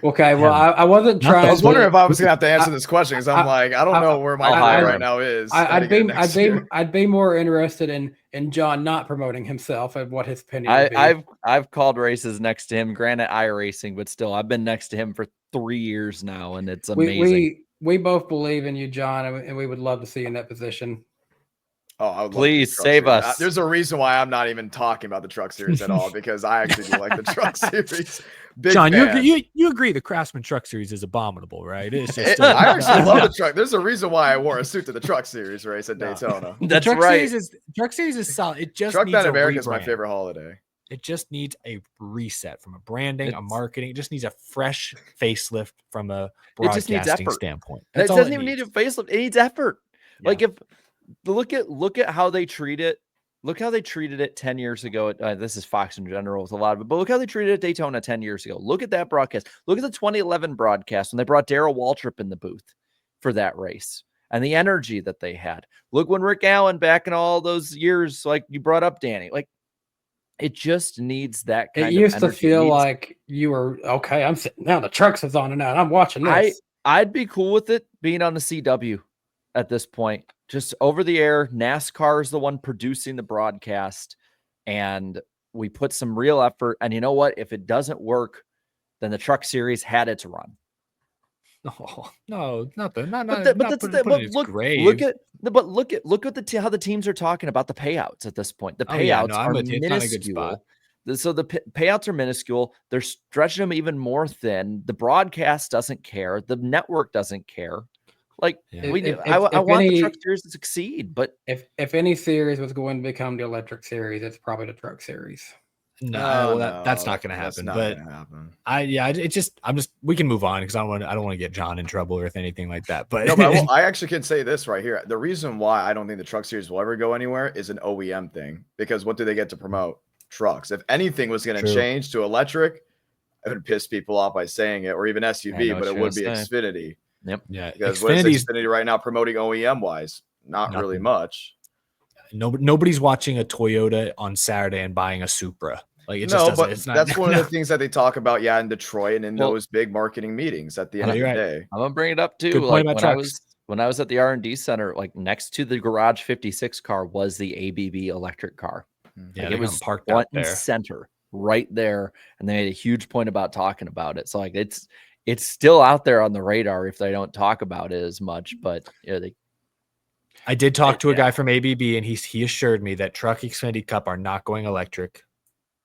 Okay, well, I wasn't Not the- trying. I was wondering to, if I was gonna have to answer this question because I'm I- like, I don't know where my I'll head hire right him. now is. I'd be more interested in John not promoting himself and what his opinion would be. I've called races next to him. Granted, iRacing, but still, I've been next to him for 3 years now, and it's amazing. We both believe in you, John, and we would love to see you in that position. Oh, I would love Please the truck save series. us. There's a reason why I'm not even talking about the truck series at all because I actually do like the truck series. Big John, fan. you agree the Craftsman Truck Series is abominable, right? It's just I actually love the truck. There's a reason why I wore a suit to the truck series race at No. Daytona. That's Truck right. Truck Series is solid. It just Truck needs Band a America is my rebrand. favorite holiday. It just needs a reset from a branding, a It's- marketing. It just needs a fresh facelift from a It just needs broadcasting effort. standpoint. It That's all doesn't it even need needs. a facelift. It needs effort. Yeah. Like if look at how they treat it. Look how they treated it 10 years ago. This is Fox in general with a lot of it, but look how they treated it at Daytona 10 years ago. Look at that broadcast. Look at the 2011 broadcast when they brought Darrell Waltrip in the booth for that race and the energy that they had. Look when Rick Allen back in all those years, like you brought up, Danny, like it just needs that kind It of used to energy. It feel needs- like you were okay. I'm sitting now. The trucks is on and now. And I'm watching this. I'd be cool with it being on the CW at this point. Just over the air. NASCAR is the one producing the broadcast, and we put some real effort. And you know what? If it doesn't work, then the Truck Series had its run. Oh, no, not the not But, not, but not that's put the, it, put but it in its look grave. look at how the teams are talking about the payouts at this point. The Oh, yeah, payouts no, I'm are with you. It's not a good spot. minuscule. So the payouts are minuscule. They're stretching them even more thin. The broadcast doesn't care. The network doesn't care. Like Yeah. I want the any- Truck Series to succeed, but If any series was going to become the electric series, it's probably the Truck Series. No, Oh, well, that's not going to that's happen. not But gonna happen. we can move on because I don't want to get John in trouble or anything like that. But No, but I actually can say this right here. The reason why I don't think the Truck Series will ever go anywhere is an OEM thing. Because what do they get to promote? Trucks. If anything was going to True. change to electric, it would piss people off by saying it, or even SUV, but it would be Xfinity. Yep. Yeah, Because what is Xfinity right now promoting OEM wise? Not Nothing. really much. Nobody's watching a Toyota on Saturday and buying a Supra. Like it just No, doesn't. but It's not, that's one of the things that they talk about, in Detroit and in Well, those big marketing meetings at the end of the you're right. day. I'm gonna bring it up too. Good point Like about trucks. when I was at the R&D center, like next to the Garage 56 car was the ABB electric car. Yeah, Like, they it was parked front out and there. center right there, and they made a huge point about talking about it. So like it's still out there on the radar if they don't talk about it as much. But I did talk to a guy from ABB, and he assured me that Truck Xfinity Cup are not going electric.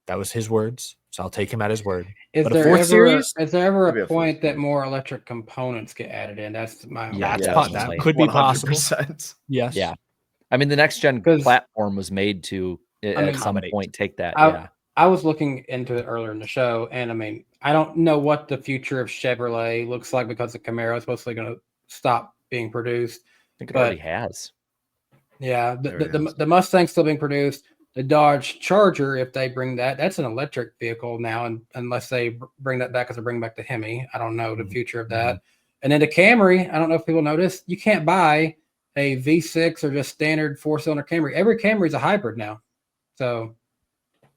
That was his words, so I'll take him at his word. Is But there a fourth ever series, is there ever Maybe a a fourth point that series. more electric components get added in? That's my Yeah, that definitely. could be possible. 100%. Yes. yeah, I mean the next gen 'Cause- platform was made to at mean, some accommodate. point take that. I was looking into it earlier in the show, and I mean, I don't know what the future of Chevrolet looks like because the Camaro is supposedly going to stop being produced. I think it but- already has. Yeah, There it is. the Mustang's still being produced. The Dodge Charger, if they bring that's an electric vehicle now, and unless they bring that back as they bring back the Hemi, I don't know the future of that. And then the Camry, I don't know if people notice, you can't buy a V6 or just standard 4-cylinder Camry. Every Camry is a hybrid now. So,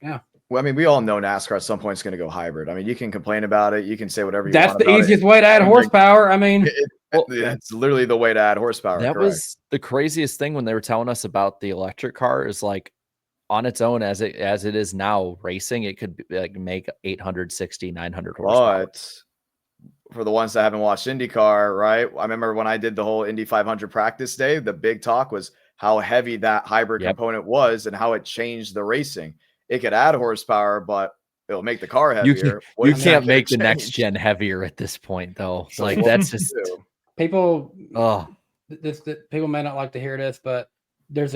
yeah. Well, I mean, we all know NASCAR at some point is going to go hybrid. I mean, you can complain about it. You can say whatever you That's want the about easiest it. way to add horsepower. I mean, That's literally the way to add horsepower. That correct. was the craziest thing when they were telling us about the electric car is like on its own as it is now racing, it could like make 860, 900 horsepower. But for the ones that haven't watched IndyCar, right? I remember when I did the whole Indy 500 practice day, the big talk was how heavy that hybrid component was and how it changed the racing. It could add horsepower, but it'll make the car heavier. You can't make the next gen heavier at this point, though. So Like what that's do you just do? people oh people may not like to hear this, but there's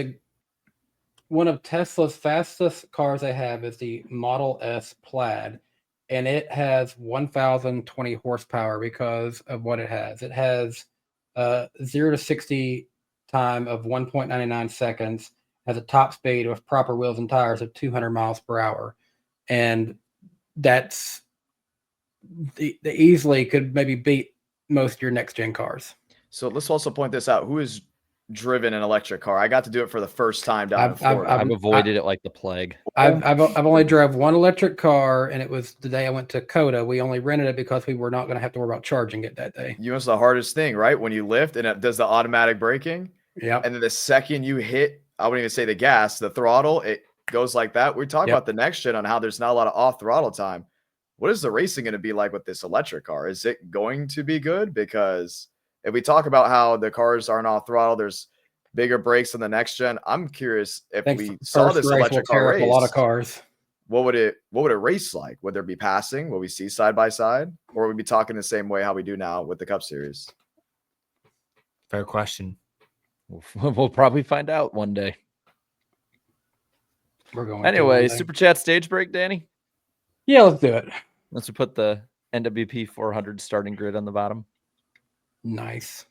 one of Tesla's fastest cars they have is the Model S Plaid, and it has 1,020 horsepower because of what it has. It has 0 to 60 time of 1.99 seconds, has a top speed with proper wheels and tires of 200 miles per hour, and that's the easily could maybe beat most of your next gen cars. So let's also point this out. Who has driven an electric car? I got to do it for the first time down in Florida. I've avoided it like the plague. I've only drove one electric car, and it was the day I went to Coda. We only rented it because we were not going to have to worry about charging it that day. You know, it's the hardest thing, right? When you lift and it does the automatic braking. Yeah. And then the second you hit, I wouldn't even say the gas, the throttle, it goes like that. We talk about the next gen on how there's not a lot of off throttle time. What is the racing going to be like with this electric car? Is it going to be good? Because if we talk about how the cars aren't off throttle, there's bigger brakes on the next gen. I'm curious if we saw this electric car race, a lot of cars. What would it race like? Would there be passing? Will we see side by side, or would we be talking the same way how we do now with the Cup Series? Fair question. We'll probably find out one day. We're going. Anyway, super chat stage break, Danny. Yeah, let's do it. Let's put the NWP 400 starting grid on the bottom. Nice.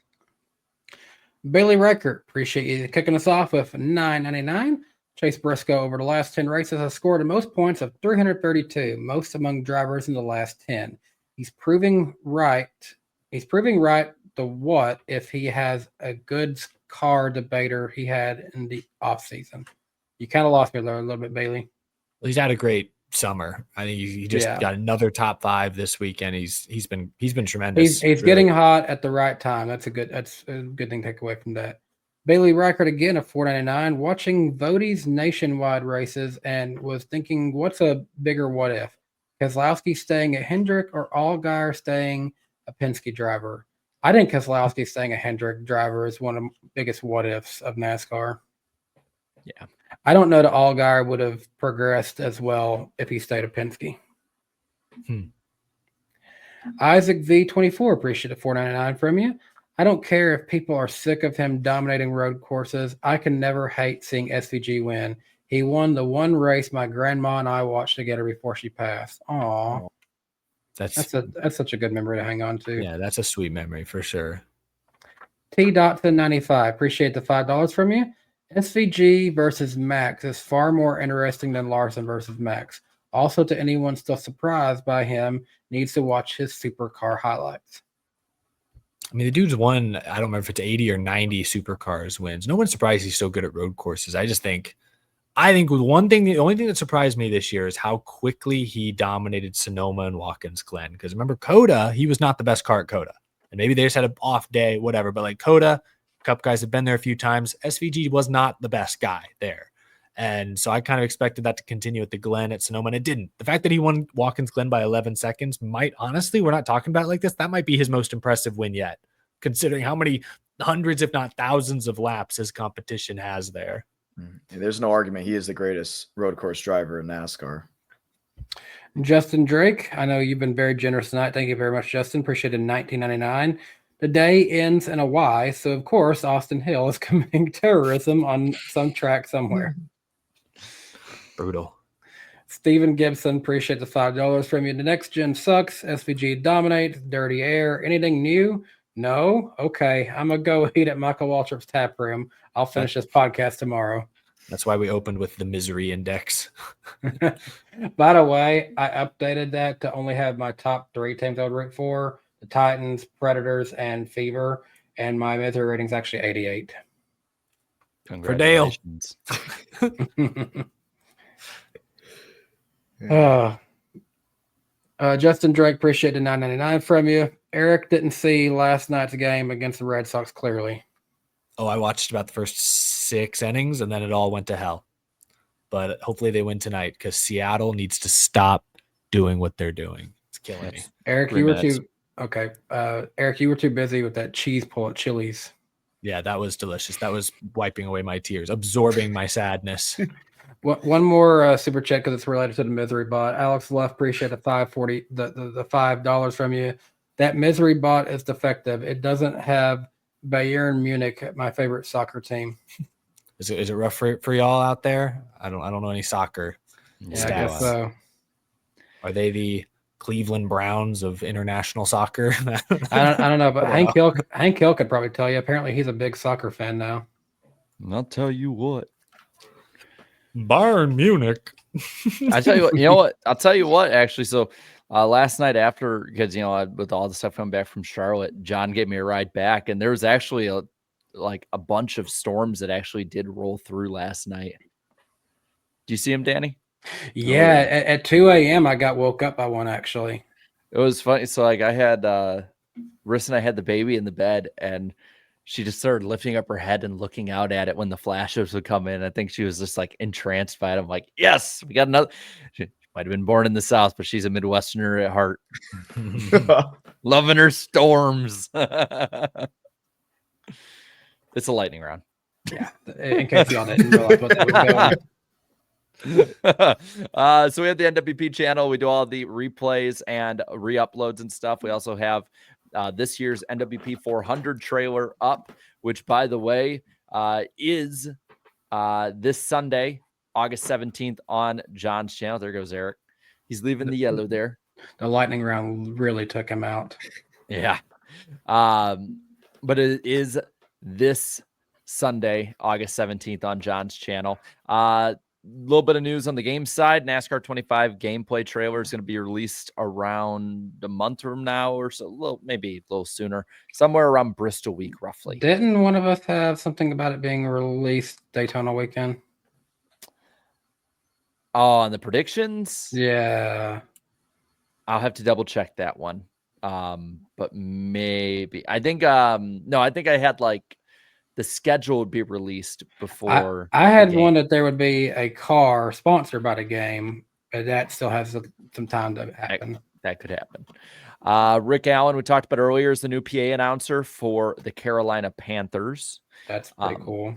Bailey Reichert, appreciate you kicking us off with $9.99. Chase Briscoe over the last 10 races has scored the most points of 332, most among drivers in the last 10. He's proving right. He's proving right the what if he has a good car debater he had in the offseason. You kind of lost me there a little bit, Bailey. Well, he's had a great summer. I think he just Yeah. got another top 5 this weekend. He's been tremendous. He's really. getting hot at the right time. That's a good thing to take away from that. Bailey Reichert again at $4.99, watching Vody's nationwide races and was thinking, what's a bigger what if? Keselowski staying at Hendrick or Allgaier staying a Penske driver? I think Keselowski staying a Hendrick driver is one of the biggest what ifs of NASCAR. Yeah. I don't know that Allgaier would have progressed as well if he stayed at Penske. Isaac V24, appreciate it, $4.99 from you. I don't care if people are sick of him dominating road courses. I can never hate seeing SVG win. He won the one race my grandma and I watched together before she passed. Aw. That's such a good memory to hang on to. Yeah, that's a sweet memory for sure. T.95, appreciate the $5 from you. SVG versus Max is far more interesting than Larson versus Max. Also, to anyone still surprised by him, needs to watch his supercar highlights. I mean, the dude's won, I don't remember if it's 80 or 90 supercars wins. No one's surprised he's so good at road courses. I think with one thing, the only thing that surprised me this year is how quickly he dominated Sonoma and Watkins Glen. Because remember, Coda, he was not the best car at Coda. And maybe they just had an off day, whatever. But like Coda, Cup guys have been there a few times. SVG was not the best guy there. And so I kind of expected that to continue at the Glen at Sonoma, and it didn't. The fact that he won Watkins Glen by 11 seconds might, honestly, we're not talking about it like this, that might be his most impressive win yet, considering how many hundreds, if not thousands of laps his competition has there. There's no argument. He is the greatest road course driver in NASCAR. Justin Drake, I know you've been very generous tonight. Thank you very much, Justin. Appreciate it. $19.99. The day ends in a Y, so of course Austin Hill is committing terrorism on some track somewhere. Brutal. Steven Gibson, appreciate the $5 from you. The next gen sucks. SVG dominates. Dirty air. Anything new? No? Okay. I'm going to go eat at Michael Waltrip's tap room. I'll finish this podcast tomorrow. That's why we opened with the misery index. By the way, I updated that to only have my top 3 teams I would root for: the Titans, Predators, and Fever. And my misery rating is actually 88. Congratulations. For Dale. Justin Drake, appreciate the $9.99 from you. Eric didn't see last night's game against the Red Sox clearly. Oh, I watched about the first 6 innings, and then it all went to hell. But hopefully they win tonight because Seattle needs to stop doing what they're doing. It's killing me. Eric, you were too okay. Eric, you were too busy with that cheese pull at Chili's. Yeah, that was delicious. That was wiping away my tears, absorbing my sadness. One more super chat because it's related to the misery bot. Alex Luff, appreciate the $5 from you. That misery bot is defective. It doesn't have Bayern Munich, my favorite soccer team. Is it rough for y'all out there? I don't know any soccer. Yeah, I guess so. Are they the Cleveland Browns of international soccer? I don't know, but Hank Hill could probably tell you. Apparently, he's a big soccer fan now. And I'll tell you what. Bayern Munich. I tell you what, I'll tell you what, actually. So last night after, because, with all the stuff coming back from Charlotte, John gave me a ride back, and there was actually a bunch of storms that actually did roll through last night. Do you see him, Danny? Yeah, at 2 a.m. I got woke up by one, actually. It was funny. So I had Riss and I had the baby in the bed, and she just started lifting up her head and looking out at it when the flashes would come in. I think she was just entranced by it. I'm like, yes, we got another. She might have been born in the South, but she's a Midwesterner at heart. Loving her storms. It's a lightning round. Yeah, in case y'all didn't realize what that was going. So we have the NWP channel. We do all the replays and re-uploads and stuff. We also have this year's NWP 400 trailer up, which, by the way, is this Sunday, August 17th on John's channel. There goes Eric. He's leaving the yellow there. The lightning round really took him out. Yeah. But it is this Sunday, August 17th on John's channel. Little bit of news on the game side. NASCAR 25 gameplay trailer is going to be released around a month from now or so, maybe a little sooner, somewhere around Bristol week, roughly. Didn't one of us have something about it being released Daytona weekend? Oh, and the predictions? Yeah. I'll have to double check that one. But maybe I think no, I think I had like the schedule would be released before. I the had game. one that there would be a car sponsored by the game, but that still has some time to happen. That could happen. Rick Allen, we talked about earlier, is the new PA announcer for the Carolina Panthers. That's pretty cool.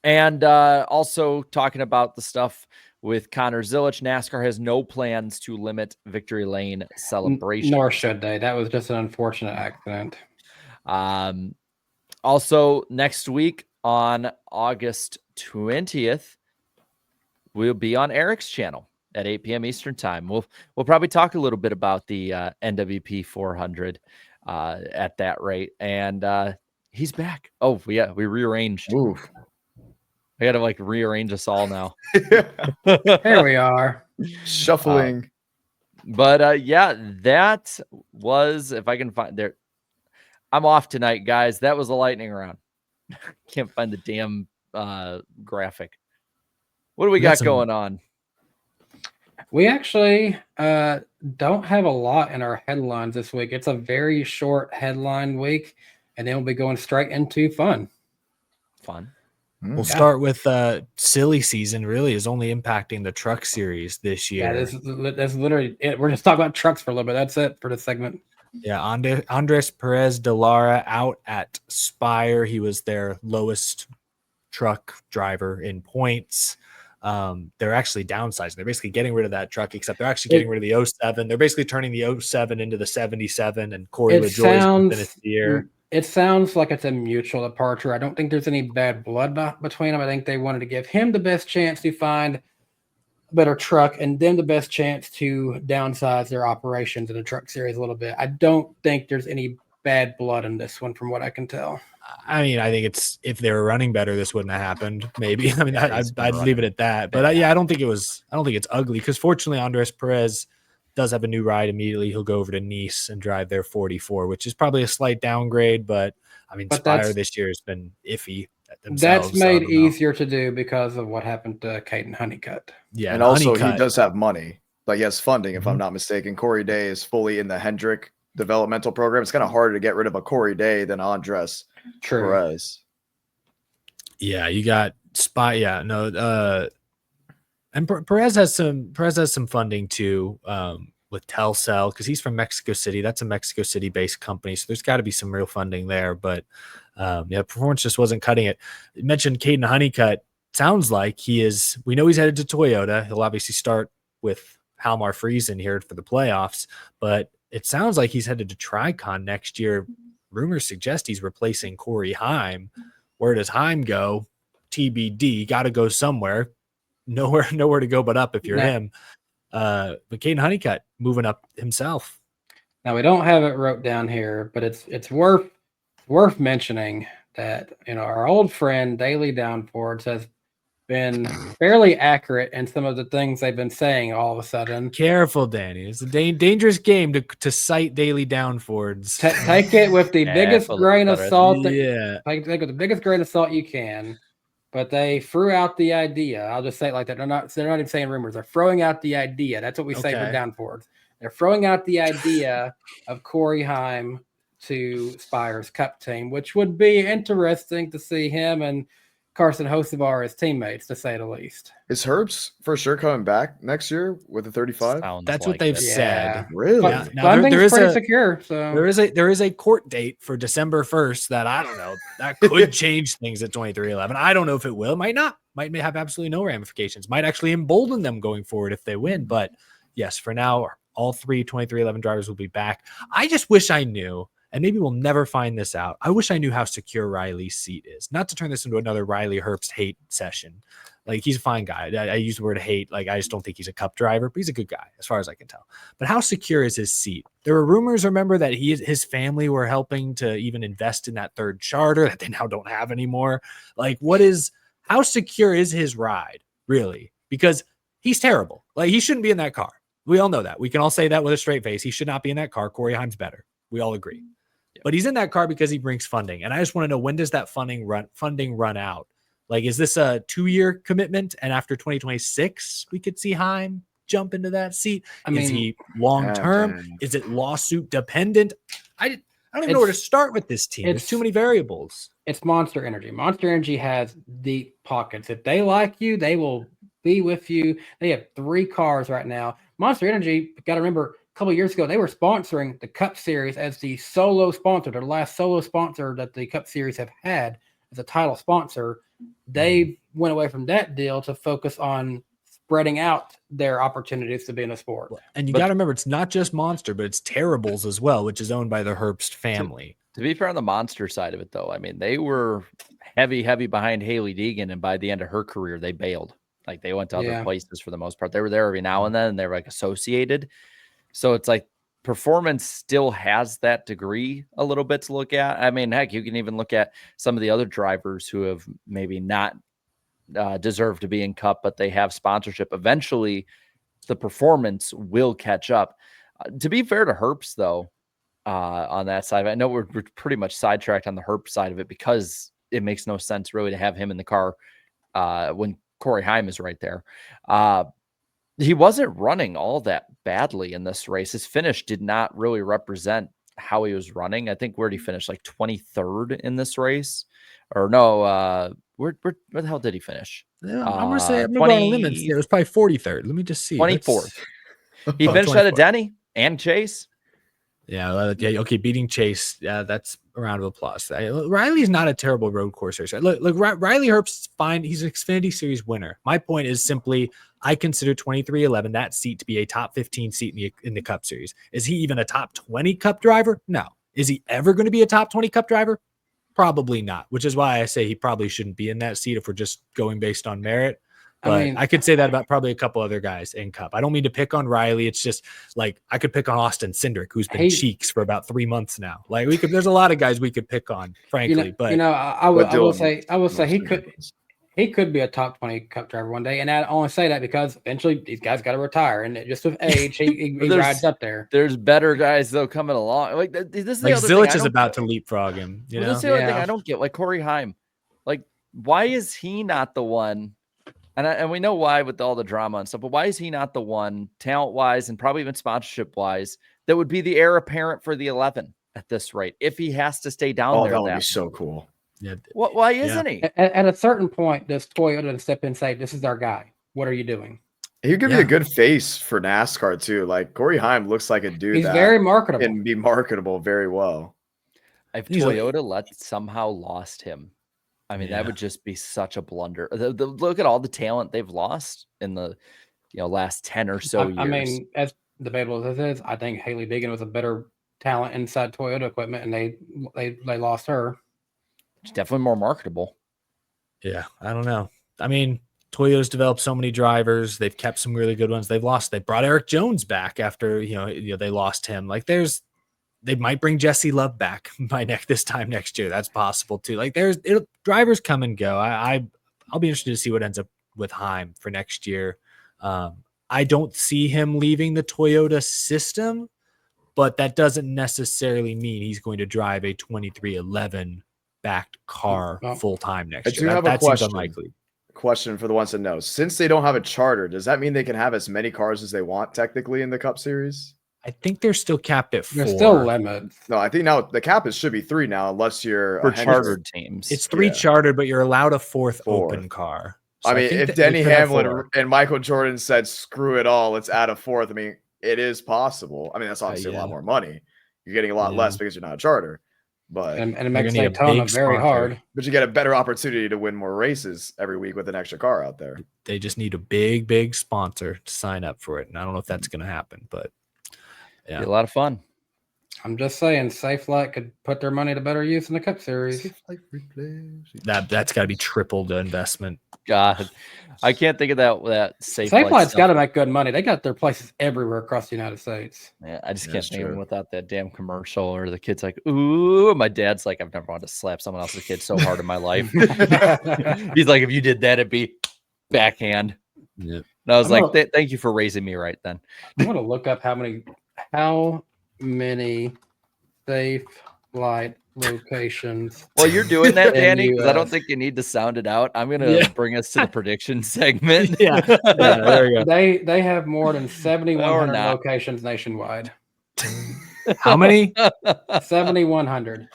And also talking about the stuff with Connor Zilisch, NASCAR has no plans to limit victory lane celebration. Nor should they. That was just an unfortunate accident. Also, next week on August 20th, we'll be on Eric's channel at 8 p.m. Eastern time. We'll probably talk a little bit about the NWP 400 at that rate. And he's back. Oh, yeah, we rearranged. Ooh. I got to like rearrange us all now. There we are. Shuffling. But yeah, that was, if I can find there. I'm off tonight, guys. That was a lightning round. Can't find the damn graphic. What do we got going on? We actually don't have a lot in our headlines this week. It's a very short headline week, and then we'll be going straight into fun. We'll start with silly season. Really is only impacting the truck series this year. Yeah, that's literally it. We're just talking about trucks for a little bit. That's it for this segment. Yeah, Andres Perez de Lara out at Spire. He was their lowest truck driver in points. They're actually downsizing. They're basically getting rid of that truck, except they're actually getting rid of the 07. They're basically turning the 07 into the 77, and Corey LaJoy's finished the year. It sounds like it's a mutual departure. I don't think there's any bad blood between them. I think they wanted to give him the best chance to find a better truck and them the best chance to downsize their operations in the truck series a little bit. I don't think there's any bad blood in this one from what I can tell. I mean, I think it's, if they were running better, this wouldn't have happened. Maybe. I mean, I'd leave it at that. But yeah, I don't think it's ugly, because fortunately Andres Perez does have a new ride immediately. He'll go over to Nice and drive their 44, which is probably a slight downgrade. But I mean, Spire this year has been iffy themselves. That's made easier to do because of what happened to Caden Honeycutt. Yeah, and also he does have money. Like he has funding, if I'm not mistaken. Corey Day is fully in the Hendrick developmental program. It's kind of harder to get rid of a Corey Day than Andres Perez. Yeah, you got Spy. Yeah, no. And Perez has some funding too, with Telcel, because he's from Mexico City. That's a Mexico City based company, so there's got to be some real funding there. But yeah, performance just wasn't cutting it. You mentioned Caden Honeycutt. Sounds like he is. We know he's headed to Toyota. He'll obviously start with Halmar Friesen here for the playoffs, but it sounds like he's headed to Tricon next year. Rumors suggest he's replacing Corey Heim. Where does Heim go? TBD. Got to go somewhere. Nowhere to go but up if you're him. But Caden Honeycutt moving up himself. Now we don't have it wrote down here, but it's worth mentioning that our old friend Daily Downforce has been fairly accurate in some of the things they've been saying all of a sudden. Careful, Danny. It's a dangerous game to cite Daily Downforce. Take it with the biggest grain of salt. Take it with the biggest grain of salt you can. But they threw out the idea. I'll just say it like that. They're not even saying rumors. They're throwing out the idea. That's what we say for Downforce. They're throwing out the idea of Corey Heim to Spire's Cup team, which would be interesting to see him and Carson Hocevar as teammates, to say the least. Is Herbst for sure coming back next year with a 35? That's what they've said. Yeah. Really? Now, there is pretty secure. So there is a court date for December 1st that I don't know. That could change things at 2311. I don't know if it will. Might not. Might have absolutely no ramifications. Might actually embolden them going forward if they win. But yes, for now, all three 2311 drivers will be back. I just wish I knew. And maybe we'll never find this out. I wish I knew how secure Riley's seat is. Not to turn this into another Riley Herbst hate session. Like, he's a fine guy. I use the word hate. Like, I just don't think he's a cup driver, but he's a good guy as far as I can tell. But how secure is his seat? There were rumors, remember, that his family were helping to even invest in that third charter that they now don't have anymore. Like, how secure is his ride, really? Because he's terrible. Like, he shouldn't be in that car. We all know that. We can all say that with a straight face. He should not be in that car. Corey Heim's better. We all agree. But he's in that car because he brings funding. And I just want to know, when does that funding run out? Like, is this a 2-year commitment? And after 2026, we could see Heim jump into that seat. Is he long term? Is it lawsuit dependent? I don't even know where to start with this team. There's too many variables. It's Monster Energy. Monster Energy has deep pockets. If they like you, they will be with you. They have 3 cars right now. Monster Energy, got to remember, a couple of years ago, they were sponsoring the Cup Series as the solo sponsor, their last solo sponsor that the Cup Series have had as a title sponsor. They went away from that deal to focus on spreading out their opportunities to be in a sport. And you got to remember, it's not just Monster, but it's Terribles as well, which is owned by the Herbst family. To be fair, on the Monster side of it, though, I mean, they were heavy behind Haley Deegan, and by the end of her career, they bailed. Like, they went to other places for the most part. They were there every now and then, and they were like associated. So it's like performance still has that degree a little bit to look at. I mean, heck, you can even look at some of the other drivers who have maybe not deserve to be in Cup, but they have sponsorship. Eventually, the performance will catch up. To be fair to Herbst, though, on that side, I know we're pretty much sidetracked on the Herbst side of it because it makes no sense really to have him in the car when Corey Heim is right there. He wasn't running all that badly in this race. His finish did not really represent how he was running. I think where did he finish? Like 23rd in this race, or no? Where the hell did he finish? Yeah, I'm gonna say I'm gonna go on limits. It was probably 43rd. Let me just see. 24th. He finished ahead of Denny and Chase. Yeah, okay, beating Chase. Yeah, that's a round of applause. Riley's not a terrible road course racer. Look, Riley Herbst's fine. He's an Xfinity Series winner. My point is simply, I consider 2311 that seat to be a top 15 seat in the Cup Series. Is he even a top 20 Cup driver? No. Is he ever going to be a top 20 Cup driver? Probably not, which is why I say he probably shouldn't be in that seat if we're just going based on merit. But I could say that about probably a couple other guys in Cup. I don't mean to pick on Riley. It's just like I could pick on Austin Cindric, who's been cheeks for about 3 months now. Like there's a lot of guys we could pick on, frankly. I will say he could be a top 20 Cup driver one day. And I only say that because eventually these guys got to retire, and just with age, he rides up there. There's better guys though coming along. Like this is like Zilisch is about to leapfrog him. You know, this is the other thing I don't get. Like Corey Heim, like why is he not the one? And we know why with all the drama and stuff, but why is he not the one, talent-wise and probably even sponsorship-wise, that would be the heir apparent for the 11 at this rate if he has to stay down there? That would be so cool. Yeah. Why isn't he? At a certain point, does Toyota step in and say, "This is our guy. What are you doing?" He could be a good face for NASCAR too. Like Corey Heim looks like a dude. He's very marketable and be marketable very well. If Toyota somehow lost him, I mean, that would just be such a blunder. Look at all the talent they've lost in the last 10 or so years. I mean, as debatable as this is, I think Haley Deegan was a better talent inside Toyota equipment, and they lost her. She's definitely more marketable. Yeah, I don't know. I mean, Toyota's developed so many drivers. They've kept some really good ones. They brought Eric Jones back after they lost him. Like they might bring Jesse Love back this time next year. That's possible too. Like drivers come and go. I'll be interested to see what ends up with Heim for next year. I don't see him leaving the Toyota system, but that doesn't necessarily mean he's going to drive a 2311 backed car full time next year. That seems unlikely. Question for the ones that know. Since they don't have a charter, does that mean they can have as many cars as they want technically in the Cup Series? I think they're still capped at 4. There's still limits. No, I think now the cap should be 3 now, unless you're for chartered teams. It's 3 chartered, but you're allowed a 4th open car. So I mean, if Denny Hamlin and Michael Jordan said, "Screw it all, let's add a 4th," I mean, it is possible. I mean, that's obviously a lot more money. You're getting a lot less because you're not a charter, but and it makes Daytona very hard. But you get a better opportunity to win more races every week with an extra car out there. They just need a big sponsor to sign up for it, and I don't know if that's going to happen, but. Yeah, be a lot of fun. I'm just saying, Safe Flight could put their money to better use in the Cup Series. That's got to be triple the investment. God, I can't think of that Safe Flight's got to make good money. They got their places everywhere across the United States. Yeah, I just can't think of them without that damn commercial or the kid's like, "Ooh," my dad's like, "I've never wanted to slap someone else's kid so hard in my life." He's like, "If you did that, it'd be backhand." Yeah. And I was like, "Thank you for raising me right then." I'm gonna look up how many Safe Flight locations. Well, you're doing that, in Danny, because I don't US. think you need to sound it out. I'm gonna Yeah. bring us to the prediction segment. Yeah. Yeah, there we go. They have more than 7,100 not. locations nationwide. How many? 7,100.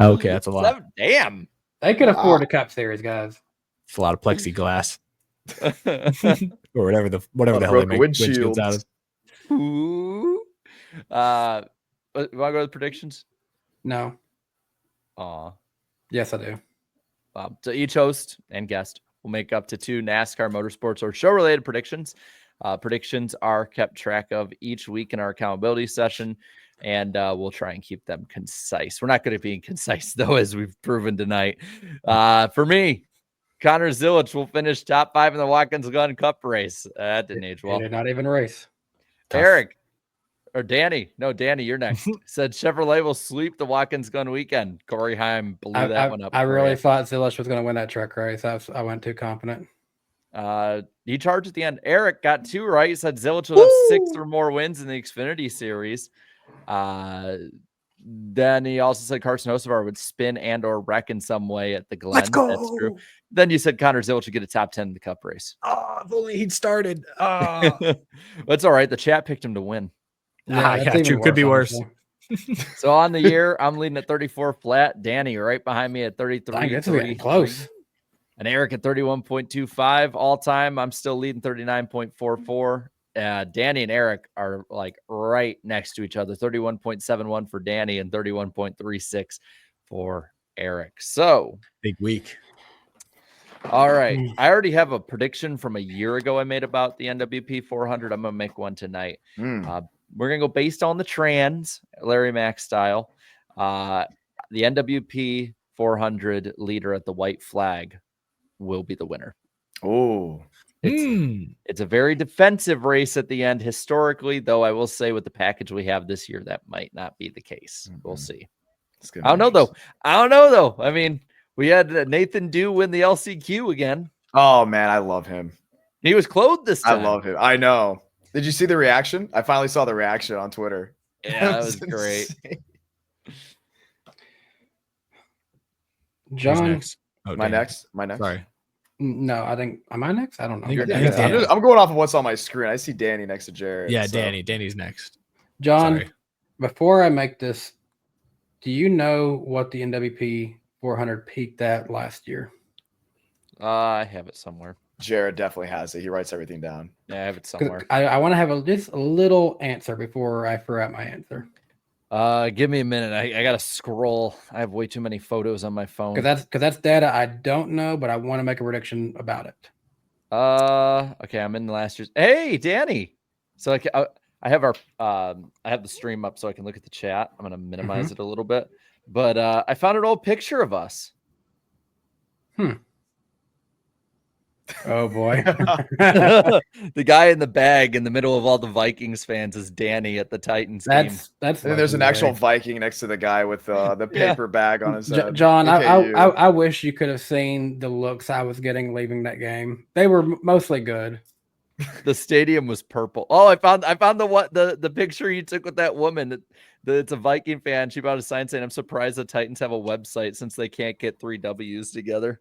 Okay, that's a lot. Damn. They could afford a Cup Series, guys. It's a lot of plexiglass or whatever the hell they make windshields out of. Ooh. You want to go with predictions? No. Aw. Yes, I do. So each host and guest will make up to 2 NASCAR motorsports or show related predictions. Predictions are kept track of each week in our accountability session, and we'll try and keep them concise. We're not good at being concise, though, as we've proven tonight. For me, Connor Zilisch will finish top 5 in the Watkins Gun Cup race. That didn't age well. They did not even race. Tough. Eric or Danny. No, Danny, you're next. Said Chevrolet will sweep the Watkins Gun weekend. Corey Heim blew that one up. I for really you. thought Zilisch was going to win that truck race. I went too confident. He charged at the end. Eric got 2 right. He said Zilisch will have 6 or more wins in the Xfinity Series. Then he also said Carson Hocevar would spin and or wreck in some way at the Glen. Let's go. That's true. Then you said Connor Zilisch would get a top 10 in the Cup race. Oh, if only he'd started. That's all right. The chat picked him to win. that's Yeah, even true. Could be worse. honestly. So on the year, I'm leading at 34 flat. Danny right behind me at 33. Dang, it's getting close. And Eric at 31.25 all time. I'm still leading 39.44. Danny and Eric are like right next to each other. 31.71 for Danny and 31.36 for Eric. So Big week. all right. I already have a prediction from a year ago I made about the NWP 400. I'm going to make one tonight. We're going to go based on the trans, Larry Mack style. The NWP 400 leader at the white flag will be the winner. Oh, It's a very defensive race at the end. Historically, though, I will say with the package we have this year, that might not be the case. We'll see. I don't know, though. I mean, we had Nathan Dew win the LCQ again. Oh, man, I love him. He was clothed this time. I love him. I know. Did you see the reaction? I finally saw the reaction on Twitter. Yeah, that was great. John, next? Oh, My Danny. next. Sorry. no, I think. Am I next? I don't know. You're Yeah, next. Danny. I'm going off of what's on my screen. I see Danny next to Jared. Yeah, so. Danny's next. John, Sorry. before I make this, do you know what the NWP 400 peaked at last year? I have it somewhere. Jared definitely has it. He writes everything down. Yeah, I have it 'Cause somewhere. I want to have just a little answer before I throw out my answer. Give me a minute. I gotta scroll. I have way too many photos on my phone. Because that's data I don't know, but I want to make a prediction about it. Okay, I'm in the last year's. Hey, Danny. So I have our I have the stream up so I can look at the chat. I'm gonna minimize it a little bit, but I found an old picture of us. Oh boy. The guy in the bag in the middle of all the Vikings fans is Danny at the Titans game. That's And then there's an actual legendary. Viking next to the guy with the paper bag on his head. John, AKU. I wish you could have seen the looks I was getting leaving that game. They were mostly good. The stadium was purple. Oh, I found the picture you took with that woman. It's a Viking fan. She brought a sign saying, "I'm surprised the Titans have a website since they can't get 3 W's together."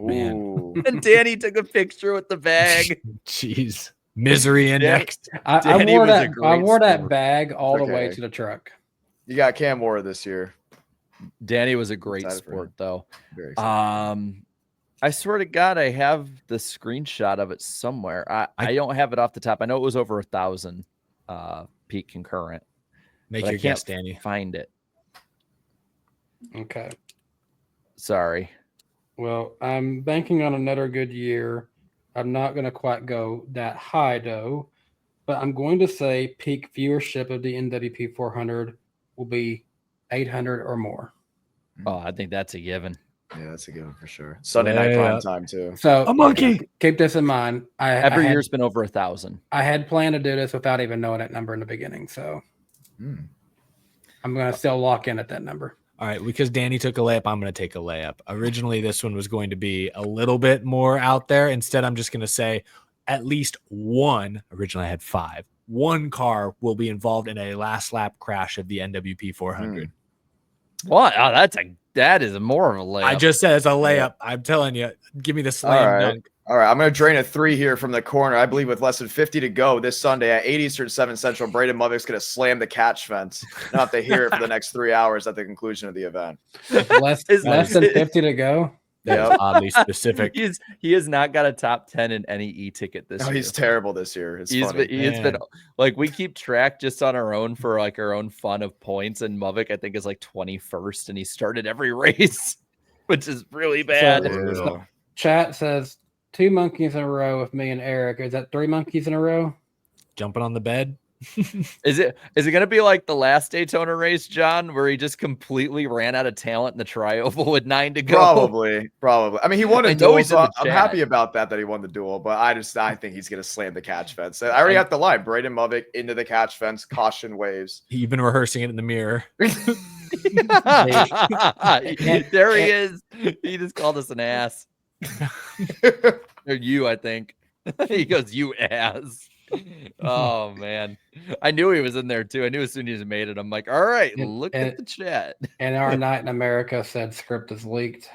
Ooh. And Danny took a picture with the bag. Jeez. Misery index. I Danny wore was a that. I great wore that sport. bag all the way Okay. to the truck. You got Cam Moore this year. Danny was a great Excited for sport, him. though. Very excited. I swear to God, I have the screenshot of it somewhere. I don't have it off the top. I know it was over 1,000 peak concurrent. Make but your I can't guess, Danny. find it. Okay. Sorry. Well, I'm banking on another good year. I'm not going to quite go that high though, but I'm going to say peak viewership of the NWP 400 will be 800 or more. Oh, I think that's a given. Yeah, that's a given for sure. Sunday night Yeah. prime time too. So A monkey. keep this in mind. Every year's been over 1,000. I had planned to do this without even knowing that number in the beginning. So I'm going to still lock in at that number. All right, because Danny took a layup, I'm going to take a layup. Originally, this one was going to be a little bit more out there. Instead, I'm just going to say at least one. Originally, I had 5. One car will be involved in a last lap crash of the NWP 400. What? Oh, that is more of a layup. I just said it's a layup. I'm telling you. Give me the slam dunk. All right, I'm going to drain a 3 here from the corner. I believe with less than 50 to go this Sunday at 8 Eastern, 7 Central, Braden Movik's going to slam the catch fence. I'll have to hear it for the next 3 hours at the conclusion of the event. Less than 50 to go. That's oddly specific. He has not got a top 10 in any e-ticket this year. He's terrible this year. It's He's funny. been like, we keep track just on our own for like our own fun of points, and Movic I think is like 21st, and he started every race, which is really bad. So, chat says 2 monkeys in a row with me and Eric. Is that 3 monkeys in a row? Jumping on the bed. Is it gonna be like the last Daytona race, John, where he just completely ran out of talent in the tri-oval with 9 to go? Probably. I mean, he won a I know duel, he's so in the I'm chat. happy about that he won the duel. But I think he's gonna slam the catch fence. I already have the line. Braden Movic into the catch fence. Caution waves. He been rehearsing it in the mirror. There he is. He just called us an ass. Or you, I think. He goes, "You ass." Oh man, I knew he was in there too. I knew as soon as he made it. I'm like, all right, look at the chat. And our night in America said script is leaked.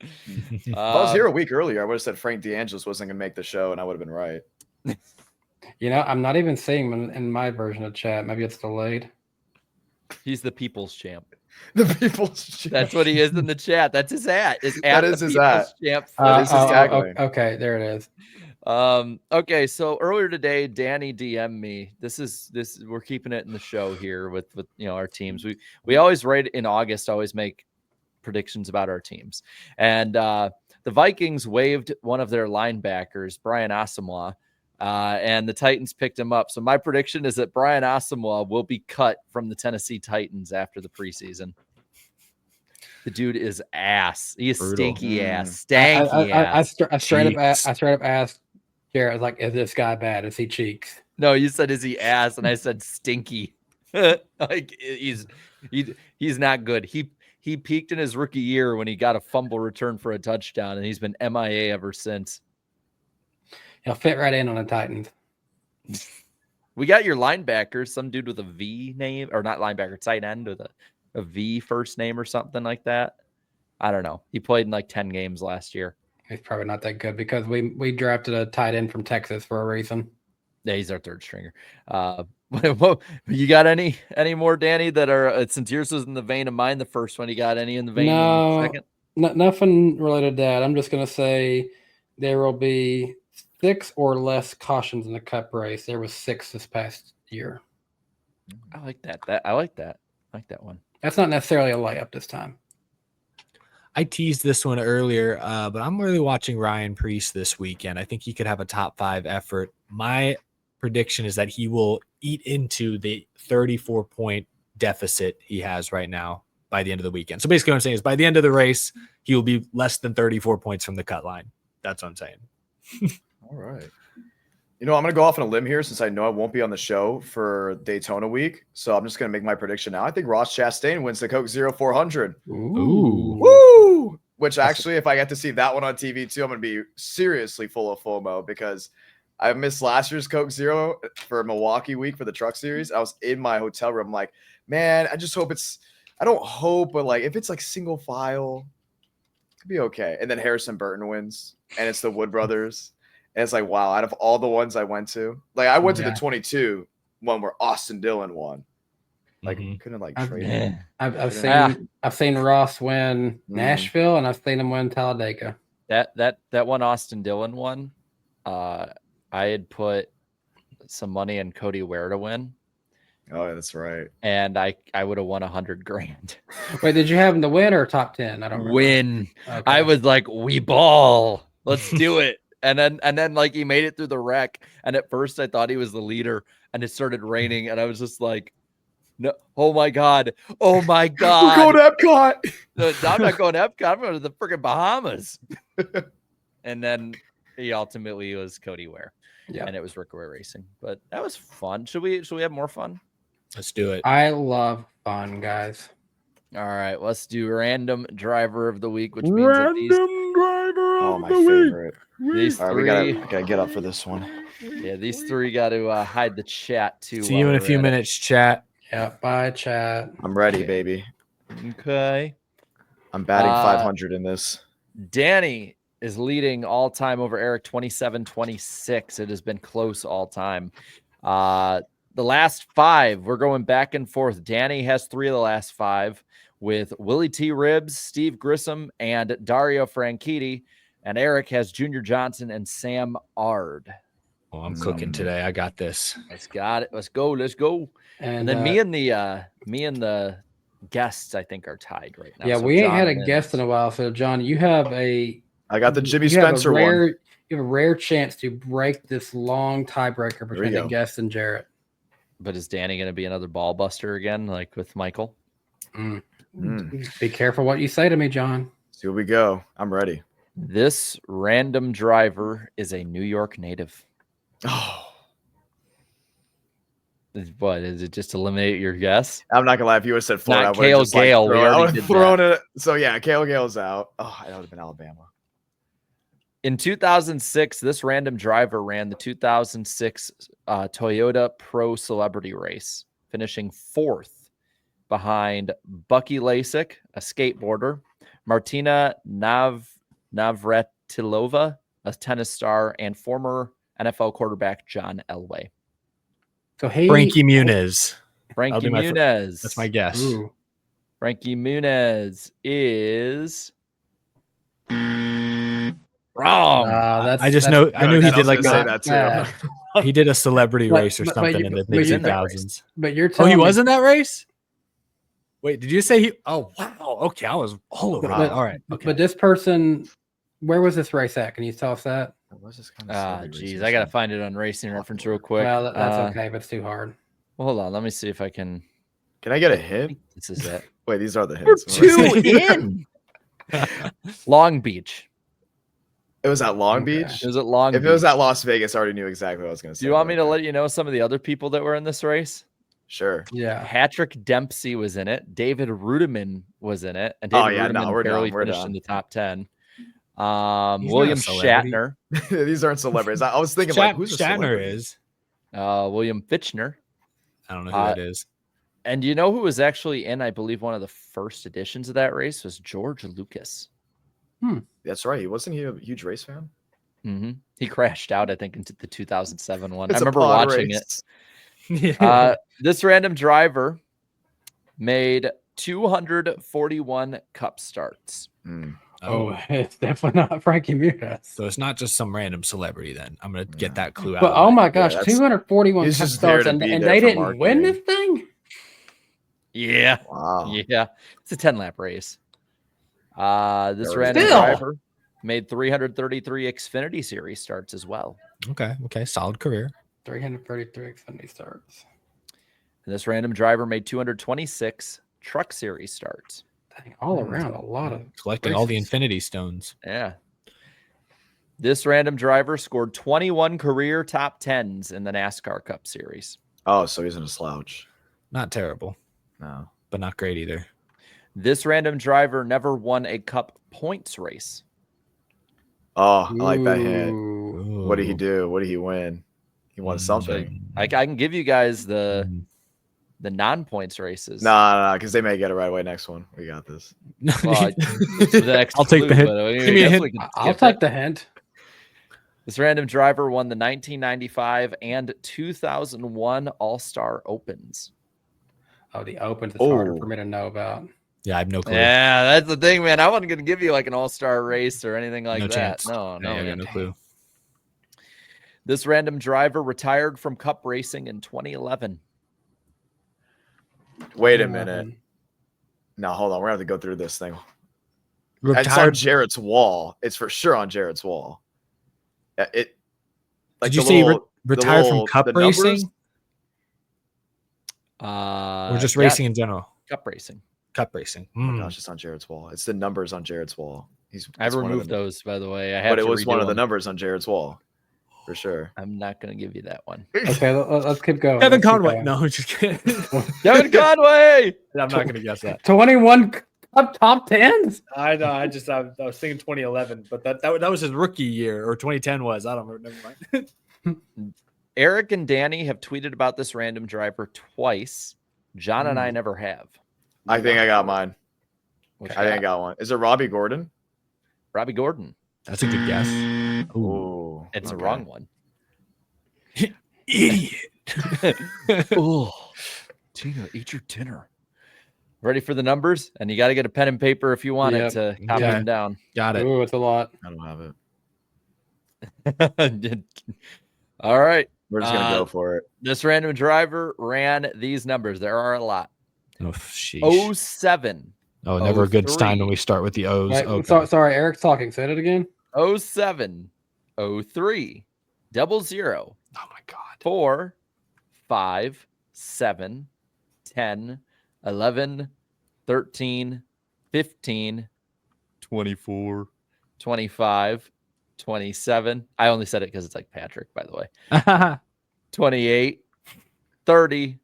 If I was here a week earlier, I would have said Frank DeAngelis wasn't gonna make the show, and I would have been right. You know, I'm not even seeing him in my version of chat. Maybe it's delayed. He's the people's champ. The people's champ. That's what he is in the chat. That's his at. That is his at. Champ. That is his tagline. Okay, there it is. Okay, so earlier today, Danny DM'd me. This we're keeping it in the show here with our teams. We always write in August, always make predictions about our teams. And the Vikings waived one of their linebackers, Brian Asamoah, and the Titans picked him up. So my prediction is that Brian Asamoah will be cut from the Tennessee Titans after the preseason. The dude is ass. He is stinky ass. Stanky ass. I straight up asked Jared, I was like, is this guy bad? Is he cheeks? No, you said, is he ass? And I said stinky. Like he's not good. He peaked in his rookie year when he got a fumble return for a touchdown, and he's been MIA ever since. He'll fit right in on the Titans. We got your linebacker, some dude with a V name, or not linebacker, tight end with a V first name or something like that. I don't know. He played in like 10 games last year. He's probably not that good because we drafted a tight end from Texas for a reason. Yeah, he's our third stringer. You got any more, Danny, that are since yours was in the vein of mine, the first one, you got any in the vein of the second? Nothing related to that. I'm just going to say there will be 6 or less cautions in the Cup race. There was 6 this past year. I like that. I like that. I like that one. That's not necessarily a layup this time. I teased this one earlier, but I'm really watching Ryan Priest this weekend. I think he could have a top 5 effort. My prediction is that he will eat into the 34-point deficit he has right now by the end of the weekend. So basically what I'm saying is by the end of the race, he will be less than 34 points from the cut line. That's what I'm saying. All right. I'm going to go off on a limb here since I know I won't be on the show for Daytona week. So I'm just going to make my prediction now. I think Ross Chastain wins the Coke Zero 400. Ooh. Woo! Which actually, if I get to see that one on TV too, I'm going to be seriously full of FOMO because I missed last year's Coke Zero for Milwaukee week for the Truck Series. I was in my hotel room like, man, I just hope I don't hope, but like if it's like single file, it could be okay. And then Harrison Burton wins and it's the Wood Brothers. And it's like, wow, out of all the ones I went to, like I went to the 22 one where Austin Dillon won. Like couldn't like trade him. I've seen Ross win Nashville and I've seen him win Talladega. That one Austin Dillon one, I had put some money in Cody Ware to win. Oh, yeah, that's right. And I would have won $100,000. Wait, did you have him to win or top 10? I don't remember. Win. Okay. I was like, we ball. Let's do it. And then like he made it through the wreck. And at first I thought he was the leader and it started raining. And I was just like, no, oh my God. Oh my God. We're going to Epcot. No, I'm not going to Epcot. I'm going to the freaking Bahamas. And then he ultimately was Cody Ware. Yeah. And it was Rick Ware Racing. But that was fun. Should we have more fun? Let's do it. I love fun, guys. All right, let's do random driver of the week, which means that oh, my favorite. These all right, we gotta get up for this one. Yeah, these 3 got to hide the chat too. See you in a few minutes, chat. Yeah, bye, chat. I'm ready, baby. Okay. I'm batting Uh, 500 in this. Danny is leading all time over Eric 27-26. It has been close all time. The last 5, we're going back and forth. Danny has 3 of the last 5 with Willie T. Ribbs, Steve Grissom, and Dario Franchitti. And Eric has Junior Johnson and Sam Ard. Oh, I'm cooking today. I got this. Let's got it. Let's go. Let's go. And then me and the guests, I think, are tied right now. Yeah, So we ain't had a John guest in a while. So, John, you have a I got the Jimmy you have a Spencer one. You have a rare chance to break this long tiebreaker between the guest and Jarrett. But is Danny going to be another ball buster again, like with Michael? Be careful what you say to me, John. Here we go. I'm ready. This random driver is a New York native. Oh, What is it? Just eliminate your guess? I'm not gonna lie. If you would have said Florida, Not I would have Cale Gale. We I already would did have thrown it. So yeah, Cale Gale's out. Oh, that would have been Alabama. In 2006, this random driver ran the 2006 Toyota Pro Celebrity Race, finishing 4th behind Bucky Lasik, a skateboarder, Martina Navratilova, a tennis star, and former NFL quarterback John Elway. So Frankie Muniz. Frankie Muniz. That's my guess. Ooh. Frankie Muniz is wrong. I just know. I knew he did like that too. he did a celebrity race or but something you- in the but you- mid 2000s. But you're Oh, telling he me, was in that race. Wait, did you say he? Oh, wow. Okay, I was all over that. All right. Okay. But this person, where was this race at? Can you tell us that? Geez, I gotta find it on Racing Reference real quick. Well, that's okay, but it's too hard. Well, hold on, let me see if I can. Can I get a hint? This is it. Wait, these are the We're hints. 2 in. Long Beach. It was at Long Okay. Beach. It was at Long If Beach. it was at Las Vegas, I already knew exactly what I was going to say. Do you want me to let you know some of the other people that were in this race? Sure. Yeah. Patrick Dempsey was in it. David Rudiman was in it. And Oh, David yeah, no, Rudiman we're barely done, we're finished done. in the top 10. not a William celebrity. Shatner. These aren't celebrities. I was thinking, like, who's a Shatner celebrity? is? William Fitchner. I don't know who that is. And you know who was actually in, I believe, one of the first editions of that race was George Lucas. That's right. Wasn't he a huge race fan? Mm-hmm. He crashed out, I think, into the 2007 one. It's I a remember pod watching race. it. This random driver made 241 cup starts. Oh, it's definitely not Frankie Muniz. So it's not just some random celebrity. Then I'm gonna get that clue out. But oh my gosh, that's- 241 he's cup just there starts, to and be they there for didn't win marketing. this thing. Yeah. Wow. Yeah. It's a 10-lap race. This Still. random driver made 333 Xfinity Series starts as well. Okay, solid career. 333 Xfinity starts. And this random driver made 226 Truck Series starts. Dang, all around a lot of Collecting all the races. Infinity Stones. Yeah. This random driver scored 21 career top 10s in the NASCAR Cup Series. Oh, so he's in a slouch. Not terrible, No. but not great either. This random driver never won a Cup points race. Oh, I like that hint. Ooh. What did he do? What did he win? He won something. I can give you guys the non-points races. No, because they may get it right away. Next one. We got this. Well, I'll take the hint. Give me a hint. I'll take the hint. This random driver won the 1995 and 2001 All-Star Opens. Oh, the Opens is harder Oh. for me to know about. Yeah, I have no clue. Yeah, that's the thing, man. I wasn't going to give you like an All-Star race or anything like No that. chance. No, Yeah, I man. got no clue. This random driver retired from Cup racing in 2011. Wait a minute. No, hold on. We're going to have to go through this thing. It's on Retired. Jarrett's wall. It's for sure on Jarrett's wall. It. Like Did you the say little- retired the from little- cup the numbers? racing or just racing in yes, general? Cup racing. Cup racing. Oh my gosh, it's on Jarrett's wall. It's the numbers on Jarrett's wall. I've it's one of removed the- those, by the way. I had But to it was one redo of the them. numbers on Jarrett's wall. For sure. I'm not going to give you that one. Okay, let's keep going. Kevin Let's keep Conway. going. No, I'm just kidding. Kevin Conway. I'm not going to guess that. 21 Cup top 10s. I know. I was thinking 2011, but that was his rookie year, or 2010 was. I don't remember. Never mind. Eric and Danny have tweeted about this random driver twice. John and I never have. I think I got mine. I didn't got one. Is it Robbie Gordon? Robbie Gordon. That's a good guess. Ooh. Ooh, It's a okay. wrong one. Idiot. Oh, Tina, eat your dinner. Ready for the numbers? And you got to get a pen and paper if you want it to copy Okay. them down. Got it. Ooh, it's a lot. I don't have it. All right. We're just gonna go for it. This random driver ran these numbers. There are a lot. Oh, sheesh. 07. Oh, never a good 03. sign when we start with the O's. Wait, Okay. sorry, Eric's talking. Say that again. 07, 03, 00, Oh my God. 4, 5, 7, 10, 11, 13, 15, 24, 25, 27. I only said it because it's like Patrick, by the way. 28, 30,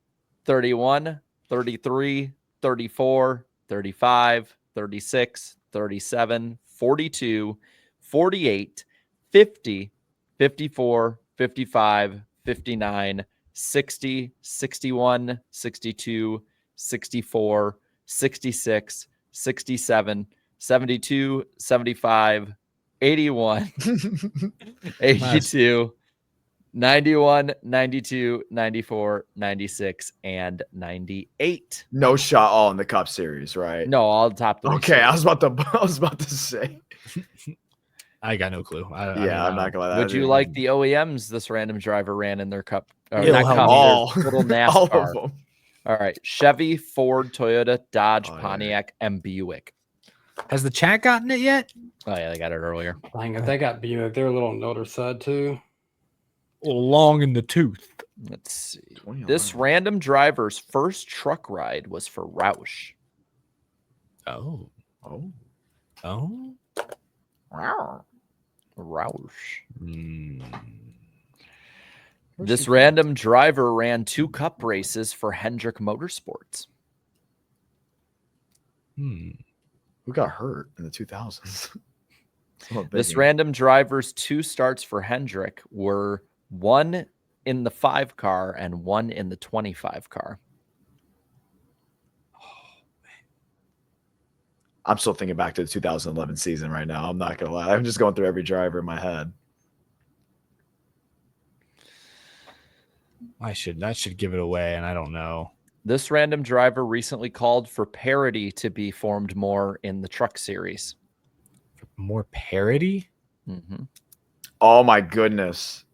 31, 33, 34, 35, 36, 37, 42, 48, 50, 54, 55, 59, 60, 61, 62, 64, 66, 67, 72, 75, 81, 82, 91, 92, 94, 96, and 98. No shot all in the Cup Series, right? No, all top three. Okay, I was about to say. I got no clue. Yeah, I'm not gonna lie. Would you like the OEMs this random driver ran in their cup? It'll Not help cup, me. all, their total NASCAR. all of them. All right. Chevy, Ford, Toyota, Dodge, Oh, yeah. Pontiac, and Buick. Has the chat gotten it yet? Oh, yeah, they got it earlier. Dang it, they got Buick. They're a little on the older side too. Long in the tooth. Let's see. 2011. This random driver's first truck ride was for Roush. Oh. Oh. Oh. Wow. Roush. Hmm. This random driver ran 2 cup races for Hendrick Motorsports. Hmm. Who got hurt in the 2000s? This random driver's 2 starts for Hendrick were 1 in the 5 car and 1 in the 25 car. I'm still thinking back to the 2011 season right now. I'm not gonna lie. I'm just going through every driver in my head. That should give it away, and I don't know. This random driver recently called for parity to be formed more in the truck series. More parody? Mm-hmm. Oh my goodness.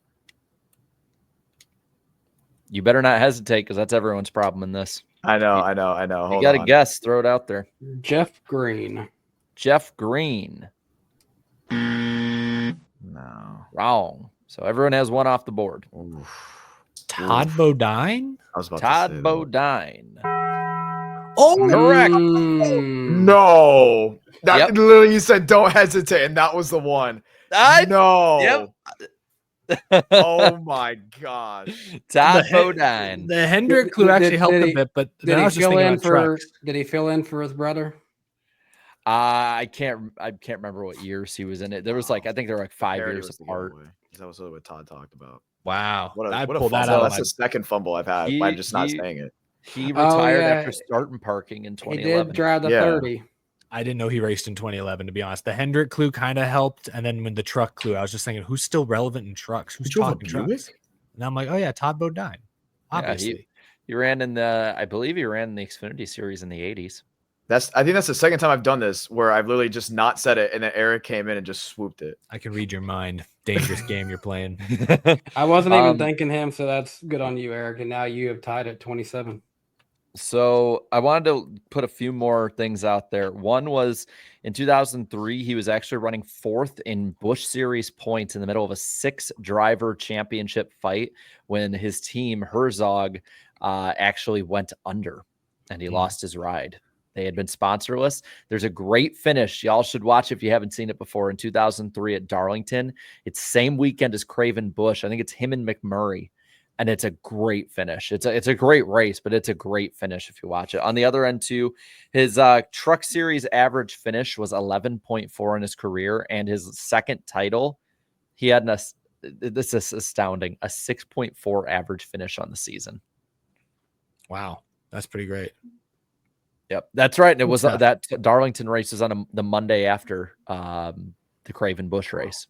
You better not hesitate because that's everyone's problem in this. I know. You Hold got to on. guess. Throw it out there. Jeff Green. Jeff Green. No. Wrong. So everyone has one off the board. Oof. Todd Bodine? I was about Todd to say Bodine. Oh, Correct. Mm. No. That Yep. literally you said don't hesitate, and that was the one. No. Yep. Oh my gosh. Todd The- Bodine. The Hendrick clue actually helped a bit, but then I was just thinking about trucks. Did he fill in for his brother? I can't remember what years he was in it. There was I think they were 5 Parody years was the apart. giveaway. That was what Todd talked about. Wow. What a I what a pulled that fumble. out of That's my the second fumble I've had by just not saying it. He retired yeah. after starting parking in He 2011. did drive the Yeah. 30. I didn't know he raced in 2011, to be honest. The Hendrick clue kind of helped. And then when the truck clue, I was just thinking, who's still relevant in trucks? Who's He drove a talking trucks? Buick? And I'm like, oh, yeah, Todd Bodine. Obviously. He ran in the, I believe he ran in the Xfinity series in the 80s. I think that's the second time I've done this where I've literally just not said it, and then Eric came in and just swooped it. I can read your mind. Dangerous game you're playing. I wasn't even thinking him, so that's good on you, Eric. And now you have tied at 27. So I wanted to put a few more things out there. One was in 2003, he was actually running 4th in Busch Series points in the middle of a 6-driver championship fight when his team, Herzog, actually went under and he lost his ride. They had been sponsorless. There's a great finish. Y'all should watch if you haven't seen it before in 2003 at Darlington. It's same weekend as Craven Busch. I think it's him and McMurray. And it's a great finish. It's a great race, but it's a great finish if you watch it. On the other end, too, his truck series average finish was 11.4 in his career. And his second title, he had this is astounding, a 6.4 average finish on the season. Wow. That's pretty great. Yep, that's right. And it was stuff. that Darlington race is on the Monday after the Craven Bush race.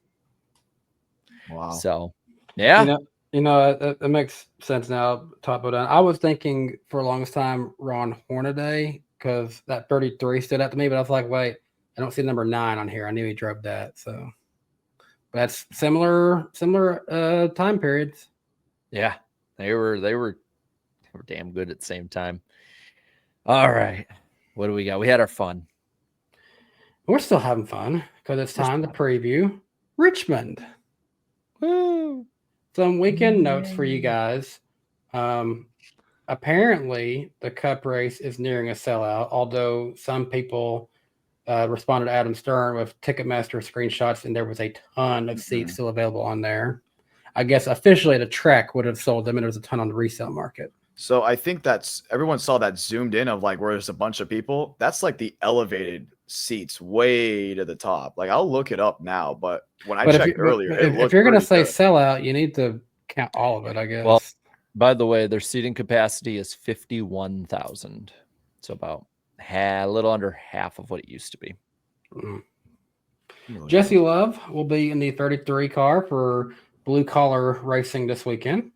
Wow. So, yeah. That makes sense now. Top of down. I was thinking for the longest time Ron Hornaday because that 33 stood out to me, but I was like, wait, I don't see number 9 on here. I knew he drove that. So that's similar time periods. Yeah, they were damn good at the same time. All right, what do we got? We had our fun. We're still having fun because it's time to preview Richmond. Woo! Some weekend notes for you guys. Apparently, the Cup race is nearing a sellout, although some people responded to Adam Stern with Ticketmaster screenshots, and there was a ton of seats still available on there. I guess officially the track would have sold them, and there was a ton on the resale market. So I think that's everyone saw that zoomed in of like where there's a bunch of people. That's like the elevated seats way to the top. Like I'll look it up now, but when I checked earlier, if you're gonna say sellout, you need to count all of it, I guess. Well, by the way, their seating capacity is 51,000. So about a little under half of what it used to be. Jesse Love will be in the 33 car for Blue Collar Racing this weekend.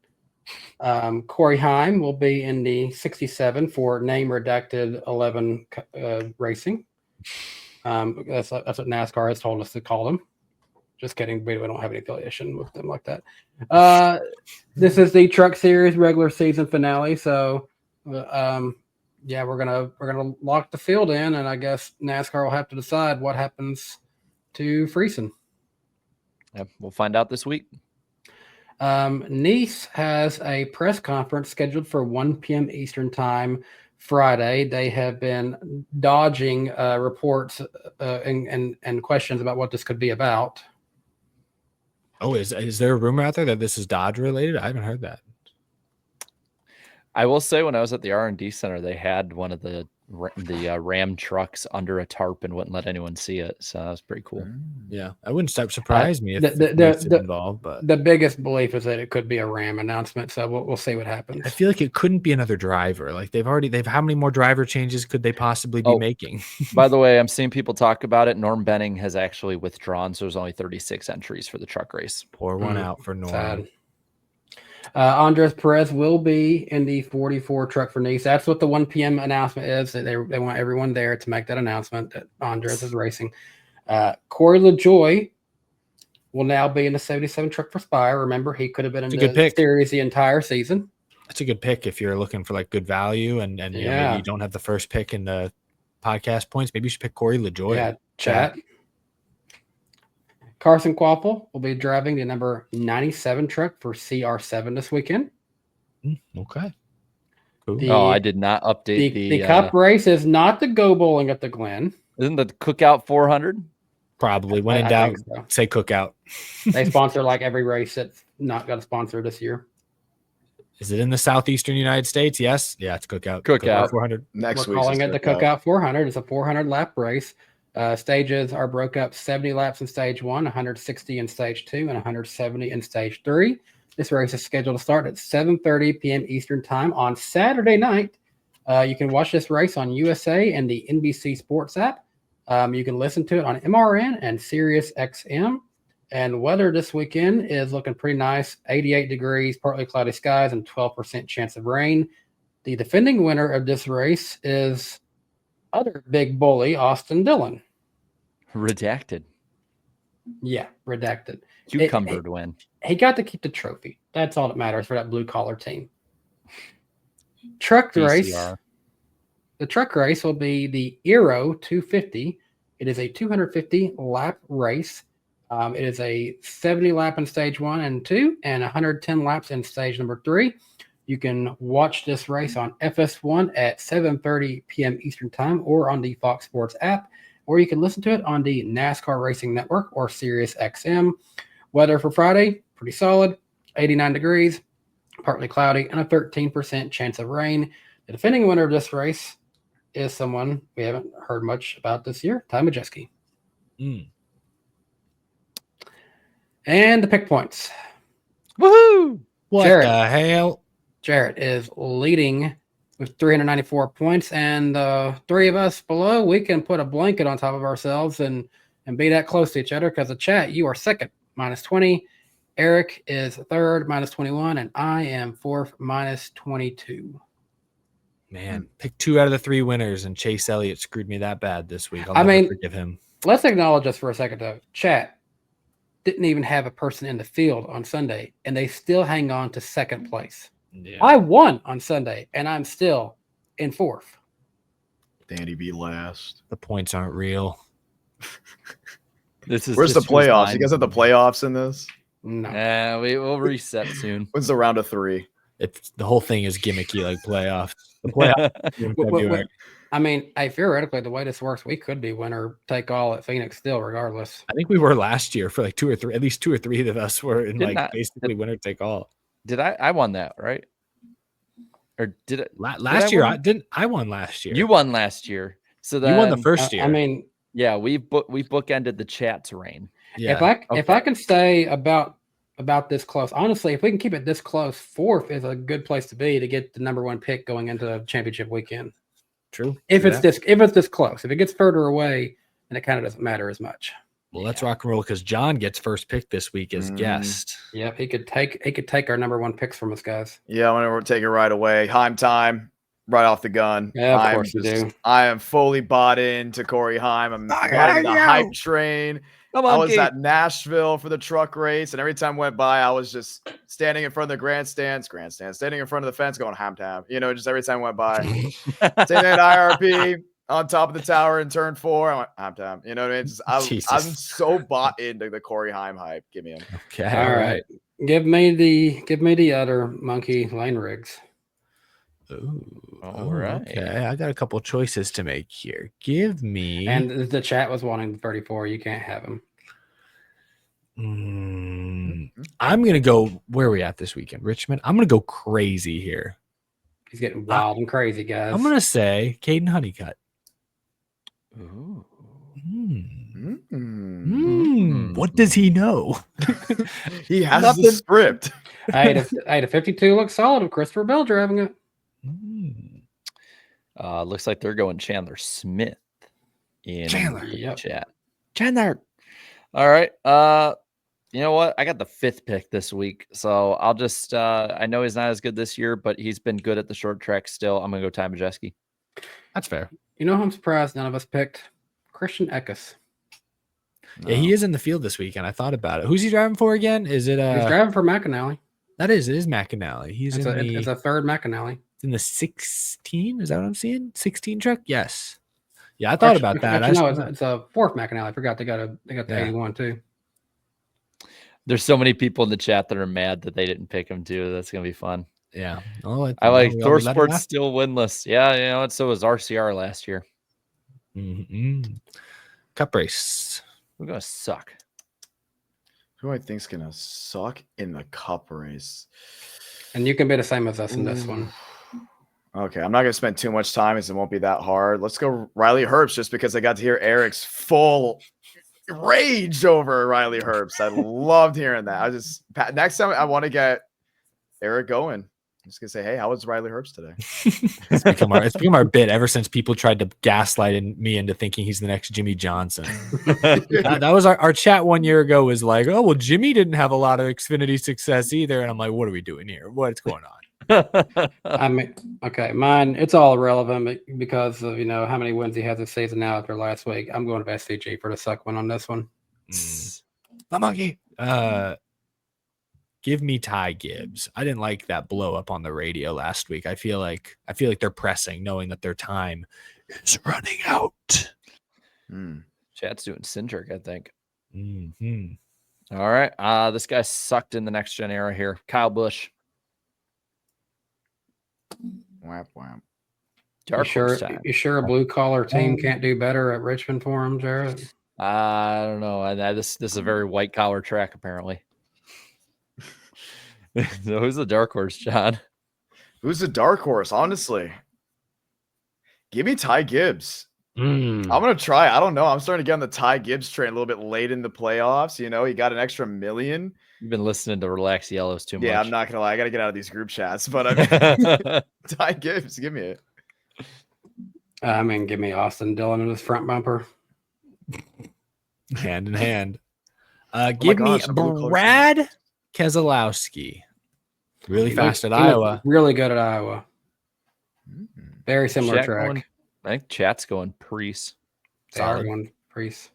Corey Heim will be in the 67 for name redacted 11 racing. That's what NASCAR has told us to call them. Just kidding. We don't have any affiliation with them like that. This is the Truck Series regular season finale. So, yeah, we're gonna lock the field in, and I guess NASCAR will have to decide what happens to Friesen. Yep, we'll find out this week. Nice has a press conference scheduled for 1 p.m. Eastern time Friday. They have been dodging reports and questions about what this could be about. Oh, is there a rumor out there that this is Dodge related? I haven't heard that. I will say when I was at the R&D center, they had one of the Ram trucks under a tarp and wouldn't let anyone see it. So that was pretty cool. Yeah, I wouldn't surprise me if it's involved. But the biggest belief is that it could be a Ram announcement. So we'll see what happens. I feel like it couldn't be another driver. Like they've how many more driver changes could they possibly be making? By the way, I'm seeing people talk about it. Norm Benning has actually withdrawn, so there's only 36 entries for the truck race. Pour one out for Norm. Sad. Andres Perez will be in the 44 truck for Nice. That's what the 1 p.m. announcement is. They want everyone there to make that announcement that Andres is racing. Corey LaJoy will now be in the 77 truck for Spire. Remember, he could have been in the series the entire season. That's a good pick if you're looking for like good value and maybe you don't have the first pick in the podcast points. Maybe you should pick Corey LaJoy. Yeah, chat. Carson Quapple will be driving the number 97 truck for CR7 this weekend. Okay. Cool. I did not update the Cup race is not the Go Bowling at the Glen. Isn't the Cookout 400? Probably. When in doubt, say Cookout. They sponsor like every race that's not got a sponsor this year. Is it in the southeastern United States? Yes. Yeah, it's Cookout. Cookout 400. Next We're week. calling it the Cookout 400. It's a 400 lap race. Stages are broke up 70 laps in stage 1, 160 in stage 2, and 170 in stage 3. This race is scheduled to start at 7:30 p.m. Eastern time on Saturday night. You can watch this race on USA and the NBC Sports app. You can listen to it on MRN and Sirius XM. And weather this weekend is looking pretty nice. 88 degrees, partly cloudy skies, and 12% chance of rain. The defending winner of this race is other big bully, Austin Dillon. Redacted. Yeah, redacted. Cucumbered win. He got to keep the trophy. That's all that matters for that blue collar team. Truck race. The truck race will be the Aero 250. It is a 250 lap race. It is a 70 lap in stage 1 and 2 and 110 laps in stage number 3. You can watch this race on FS1 at 7:30 p.m. Eastern time or on the Fox Sports app, or you can listen to it on the NASCAR Racing Network or Sirius XM. Weather for Friday, pretty solid, 89 degrees, partly cloudy, and a 13% chance of rain. The defending winner of this race is someone we haven't heard much about this year, Ty Majeski. And the pick points. Woohoo! What the hell? Jarrett is leading with 394 points, and three of us below, we can put a blanket on top of ourselves and be that close to each other, because the chat, you are second, minus 20. Eric is third, minus 21, and I am fourth, minus 22. Man, pick 2 out of the 3 winners, and Chase Elliott screwed me that bad this week. I'll I never mean, forgive him. Let's acknowledge this for a second, though. Chat didn't even have a person in the field on Sunday, and they still hang on to second place. Yeah. I won on Sunday, and I'm still in fourth. Danny be last. The points aren't real. This is Where's the just who's playoffs? mine. You guys have the playoffs in this? No. We'll reset soon. When's the round of 3? It's the whole thing is gimmicky, like playoffs. The playoffs in February. I mean, theoretically, the way this works, we could be winner take all at Phoenix still, regardless. I think we were last year for like 2 or 3, at least 2 or 3 of us were in basically winner take all. Did I won that, right? Or did it last year? I won last year. You won last year. So then you won the first year. I mean, yeah, we bookended the chat's reign. Yeah. If I can stay about this close, honestly, if we can keep it this close, fourth is a good place to be to get the number 1 pick going into championship weekend. True. If it's this close, if it gets further away, then it kind of doesn't matter as much. Well, let's rock and roll, because John gets first pick this week as guest. Yep, he could take our number 1 picks from us, guys. Yeah, I'm gonna take it right away. Heim time, right off the gun. Yeah, of course you do. I am fully bought into Corey Heim. I'm riding the hype train. I was at Nashville for the truck race, and every time I went by, I was just standing in front of the grandstands, standing in front of the fence going ham tam. Just every time I went by. Same thing at IRP, on top of the tower in turn 4. I went ham tam. You know what I mean? I'm so bought into the Corey Heim hype. Give me him. Okay. All right. Give me the other monkey lane rigs. Ooh, all right. Okay, I got a couple choices to make here. Give me. And the chat was wanting 34. You can't have them. I'm gonna go. Where are we at this weekend? Richmond. I'm gonna go crazy here. He's getting wild and crazy, guys. I'm gonna say Caden Honeycutt. Ooh. What does he know? He has the script. Hey, the 52 looks solid with Christopher Bell driving it. Looks like they're going Chandler Smith in the chat. Chandler. All right. You know what? I got the 5th pick this week, so I'll just I know he's not as good this year, but he's been good at the short track still. I'm gonna go Ty Majeski. That's fair. You know who I'm surprised none of us picked? Christian Eckes. Yeah, he is in the field this weekend. I thought about it. Who's he driving for again? Is it He's driving for McAnally. It is McAnally. It's a third McAnally. In the 16? Is that what I'm seeing? 16 truck? Yes. Yeah, I thought about that. No, it's a fourth McAnally. I forgot they got the 81 too. There's so many people in the chat that are mad that they didn't pick him too. That's gonna be fun. Yeah. I like Thor Sports still winless. Yeah, so was RCR last year. Cup race. We're gonna suck. Who I think's gonna suck in the cup race? And you can be the same as us in this one. Okay, I'm not gonna spend too much time, as it won't be that hard. Let's go Riley Herbst, just because I got to hear Eric's full rage over Riley Herbst. I loved hearing that. Next time I want to get Eric going. I'm just gonna say, hey, how was Riley Herbst today? It's become our bit ever since people tried to gaslight me into thinking he's the next Jimmy Johnson. That was our chat 1 year ago. Was like, oh well, Jimmy didn't have a lot of Xfinity success either, and I'm like, what are we doing here? What's going on? I mean, okay, mine, it's all irrelevant because of how many wins he has this season now after last week. I'm going to SVG for the suck win on this one. The monkey. Give me Ty Gibbs. I didn't like that blow up on the radio last week. I feel like they're pressing, knowing that their time is running out. Chat's doing Cindric, I think. Mm-hmm. All right. This guy sucked in the next gen era here. Kyle Busch. Whap, whap. You sure a blue collar team can't do better at Richmond for him, Jared? I don't know. This is a very white collar track, apparently. So who's the dark horse, John? Who's the dark horse? Honestly, give me Ty Gibbs. Mm. I'm gonna try. I don't know. I'm starting to get on the Ty Gibbs train a little bit late in the playoffs. You know, he got an extra $1 million. You've been listening to Relax Yellows too much. Yeah, I'm not gonna lie. I gotta get out of these group chats. But I mean, Ty Gibbs, give me it. Give me Austin Dillon in his front bumper. Hand in hand. my Give me gosh, I'm blue color Brad Keselowski. Really fast at He looked Iowa. Really good at Iowa. Very similar Chat track. going- I think chat's going Priest. They are Solid. going Priest.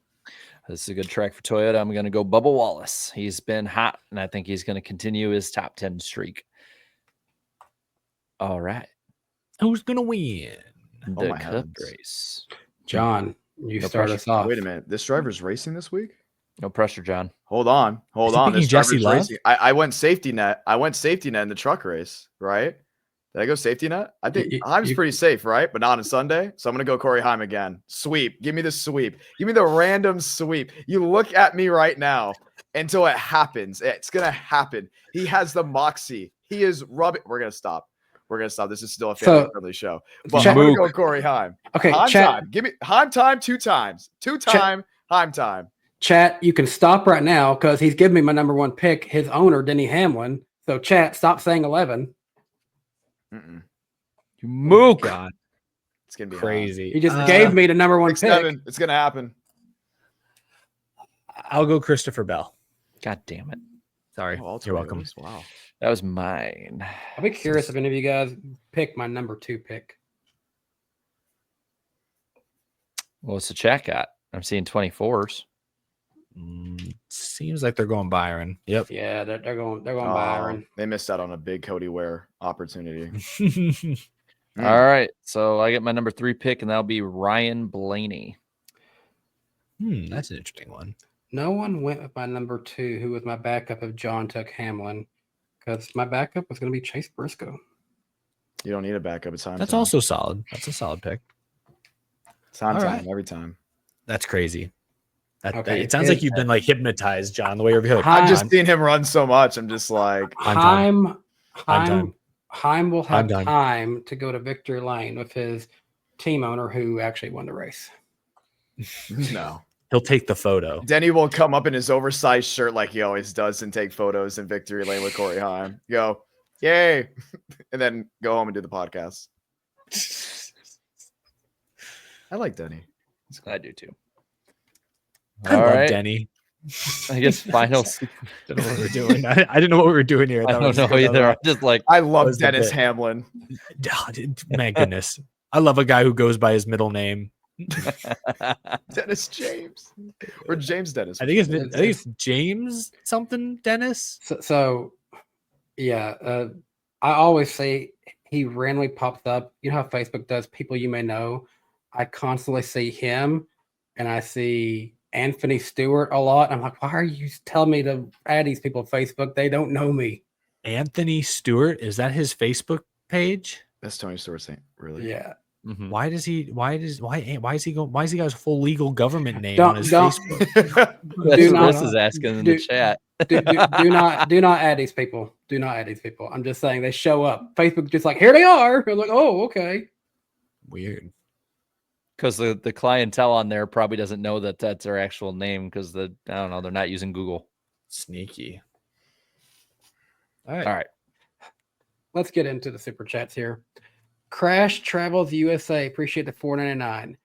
This is a good track for Toyota. I'm going to go Bubba Wallace. He's been hot, and I think he's going to continue his top 10 streak. All right. Who's gonna win? Oh, The my Cup heavens. race. John, you No start pressure. us off. Wait a minute. This driver's racing this week? No pressure, John. Hold on. Is Hold he on. This picking Jesse driver's Love? racing. I went safety net. I went safety net in the truck race, right? Did I go safety net? I think Heim's pretty safe, right? But not on Sunday. So I'm going to go Corey Heim again. Sweep. Give me the sweep. Give me the random sweep. You look at me right now until it happens. It's going to happen. He has the moxie. He is rubbing. We're going to stop. We're going to stop. This is still a family-friendly show. But I'm going to go Corey Heim. Okay, Heim chat, time. Give me Heim time 2 times. 2-time Heim time. chat, you can stop right now because he's giving me my number one pick, his owner, Denny Hamlin. So, chat, stop saying 11. Mm-mm. Mook. God, It's going to be crazy. He just gave me the number one pick. 6-7. It's going to happen. I'll go Christopher Bell. God damn it. Sorry. Oh, all You're welcome. Toyotas. Wow. That was mine. I'll be curious if any of you guys pick my number 2 pick. What's the chat got? I'm seeing 24s. Seems like they're going Byron. Yep. Yeah, they're going Oh, Byron. they missed out on a big Cody Ware opportunity. All right. So I get my number 3 pick, and that'll be Ryan Blaney. That's an interesting one. No one went with my number 2, who was my backup if John took Hamlin, because my backup was going to be Chase Briscoe. You don't need a backup. It's time. That's time. also solid. That's a solid pick. Time all time right. every time. That's crazy. Okay, It sounds like you've been like hypnotized, John. The way you're like, I've just seen him run so much. I'm just like, I'm done. Heim will I'm have done. time to go to victory lane with his team owner who actually won the race. no. He'll take the photo. Denny will come up in his oversized shirt like he always does and take photos in victory lane with Corey Heim. Go, yay, and then go home and do the podcast. I like Denny. I do too. I All love right. Denny. I guess final. Don't know what we're doing. I didn't know what we were doing here. I don't know either. I'm just like, I love was the Dennis bit. Hamlin. My goodness. I love a guy who goes by his middle name. Dennis James or James Dennis. I think it's James something Dennis. So yeah, I always say he randomly pops up. You know how Facebook does people you may know? I constantly see him, and I see Anthony Stewart a lot. I'm like, why are you telling me to add these people to Facebook? They don't know me. Anthony Stewart, is that his Facebook page? That's Tony Stewart saying, really? Yeah. Why is he got his full legal government name Don't- on his don't- Facebook? that's Do what Chris not- is asking in do- the chat. do not add these people. Do not add these people. I'm just saying they show up. Facebook just like, here they are. I'm like, oh, okay. Weird. Because the clientele on there probably doesn't know that that's their actual name because I don't know, they're not using Google. Sneaky. All right. All right. Let's get into the super chats here. Crash Travels USA, appreciate the $4.99.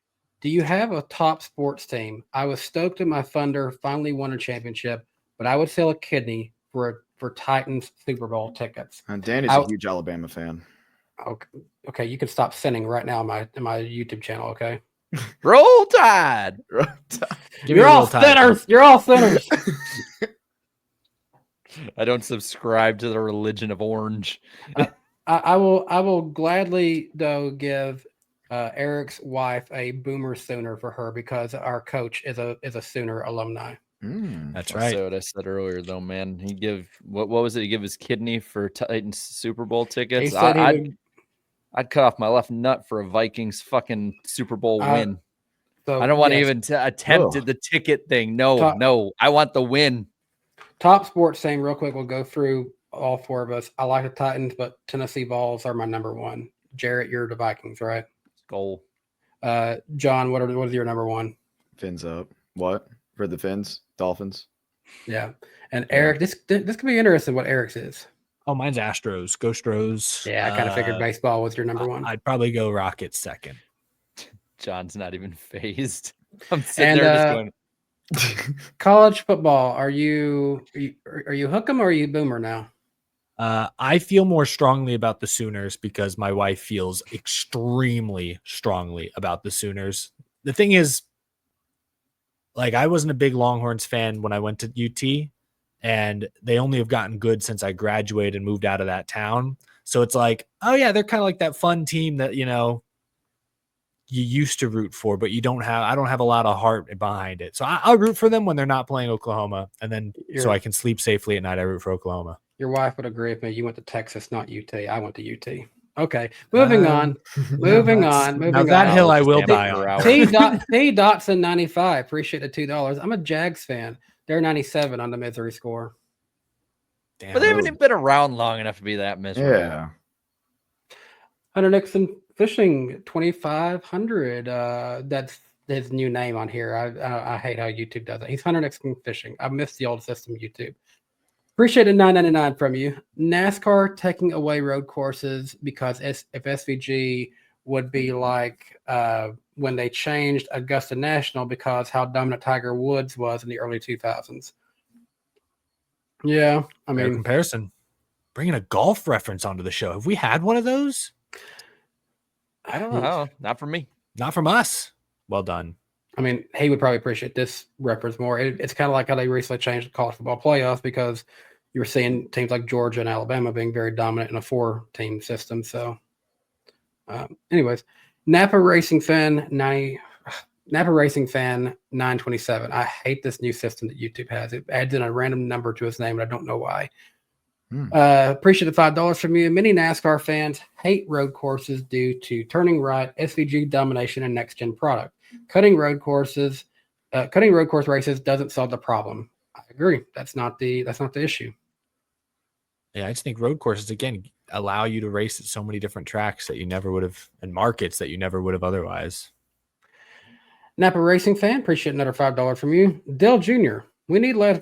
Do you have a top sports team? I was stoked that my Thunder finally won a championship, but I would sell a kidney for Titans Super Bowl tickets. And Danny's a huge Alabama fan. Okay, you can stop sending right now on my YouTube channel. Okay, Roll Tide. you're all sinners. You're all sinners. I don't subscribe to the religion of orange. I will gladly though give Eric's wife a Boomer Sooner for her because our coach is a Sooner alumni. That's I'll right. say what I said earlier, though, man. He give what was it? He give his kidney for Titans Super Bowl tickets. He said I'd cut off my left nut for a Vikings fucking Super Bowl win. So, I don't want to yes, even attempt the ticket thing. No, I want the win. Top sports thing, real quick. We'll go through all 4 of us. I like the Titans, but Tennessee Vols are my number 1. Jarrett, you're the Vikings, right? Goal. John, what is your number one? Fins up. What for the Fins? Dolphins. Yeah, and Eric, this could be interesting. What Eric's is? Oh, mine's Astros. Go Stros. Yeah, I kind of figured baseball was your number one. I'd probably go Rockets second. John's not even phased. I'm sitting there just going. College football. Are you hook'em or are you boomer now? I feel more strongly about the Sooners because my wife feels extremely strongly about the Sooners. The thing is, like, I wasn't a big Longhorns fan when I went to UT, and they only have gotten good since I graduated and moved out of that town. So it's like, oh yeah, they're kind of like that fun team that, you know, you used to root for, but I don't have a lot of heart behind it. So I'll root for them when they're not playing Oklahoma. And then so I can sleep safely at night, I root for Oklahoma. Your wife would agree with me. You went to Texas, not UT. I went to UT. Okay. Moving on. Now that hill I will die on. T. Dotson 95. Appreciate the $2. I'm a Jags fan. They're 97 on the misery score. Damn, But they haven't even been around long enough to be that miserable. Yeah. Hunter Nixon Fishing 2500. That's his new name on here. I hate how YouTube does it. He's Hunter Nixon Fishing. I miss the old system, YouTube. Appreciate it, $9.99 from you. NASCAR taking away road courses because if SVG would be like when they changed Augusta National because how dominant Tiger Woods was in the early 2000s. Yeah, I mean, comparison. Bringing a golf reference onto the show. Have we had one of those? I don't know. Not from me. Not from us. Well done. I mean, he would probably appreciate this reference more. It's kind of like how they recently changed the college football playoffs because you were seeing teams like Georgia and Alabama being very dominant in a 4-team system. So, anyways, Napa Racing Fan 927. I hate this new system that YouTube has. It adds in a random number to his name, and I don't know why. Appreciate the $5 from you. Many NASCAR fans hate road courses due to turning right, SVG domination, and next gen product. Cutting road course races doesn't solve the problem. I agree. That's not the issue. Yeah, I just think road courses again allow you to race at so many different tracks that you never would have, and markets that you never would have otherwise. Napa Racing Fan, appreciate another $5 from you. Dell Jr. We need less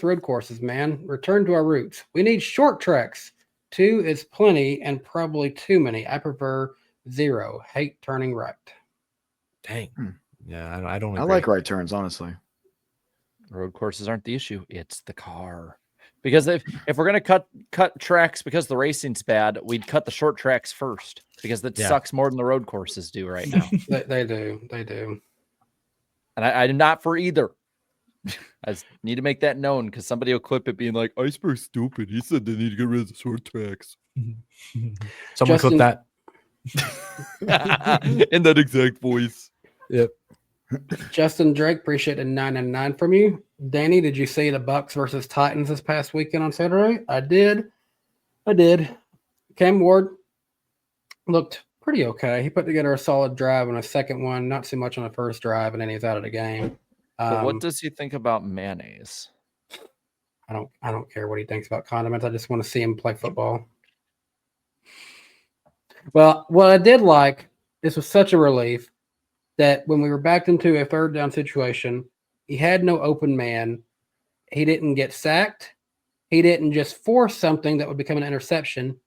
road courses, man. Return to our roots. We need short tracks. 2 is plenty and probably too many. I prefer 0. Hate turning right. Dang. Yeah, I don't agree. I like right turns, honestly. Road courses aren't the issue. It's the car. Because if we're gonna cut tracks because the racing's bad, we'd cut the short tracks first because that sucks more than the road courses do right now. They do. And I'm not for either. I just need to make that known because somebody will clip it being like, Iceberg's stupid. He said they need to get rid of the short tracks. Someone clip that. In that exact voice. Yep. Justin Drake, appreciate a $9.99 from you. Danny, did you see the Bucks versus Titans this past weekend on Saturday? I did. Cam Ward looked pretty okay. He put together a solid drive on a second one, not so much on the first drive, and then he's out of the game. But what does he think about mayonnaise? I don't care what he thinks about condiments. I just want to see him play football. Well, what I did like, this was such a relief that when we were backed into a third down situation, he had no open man. He didn't get sacked. He didn't just force something that would become an interception.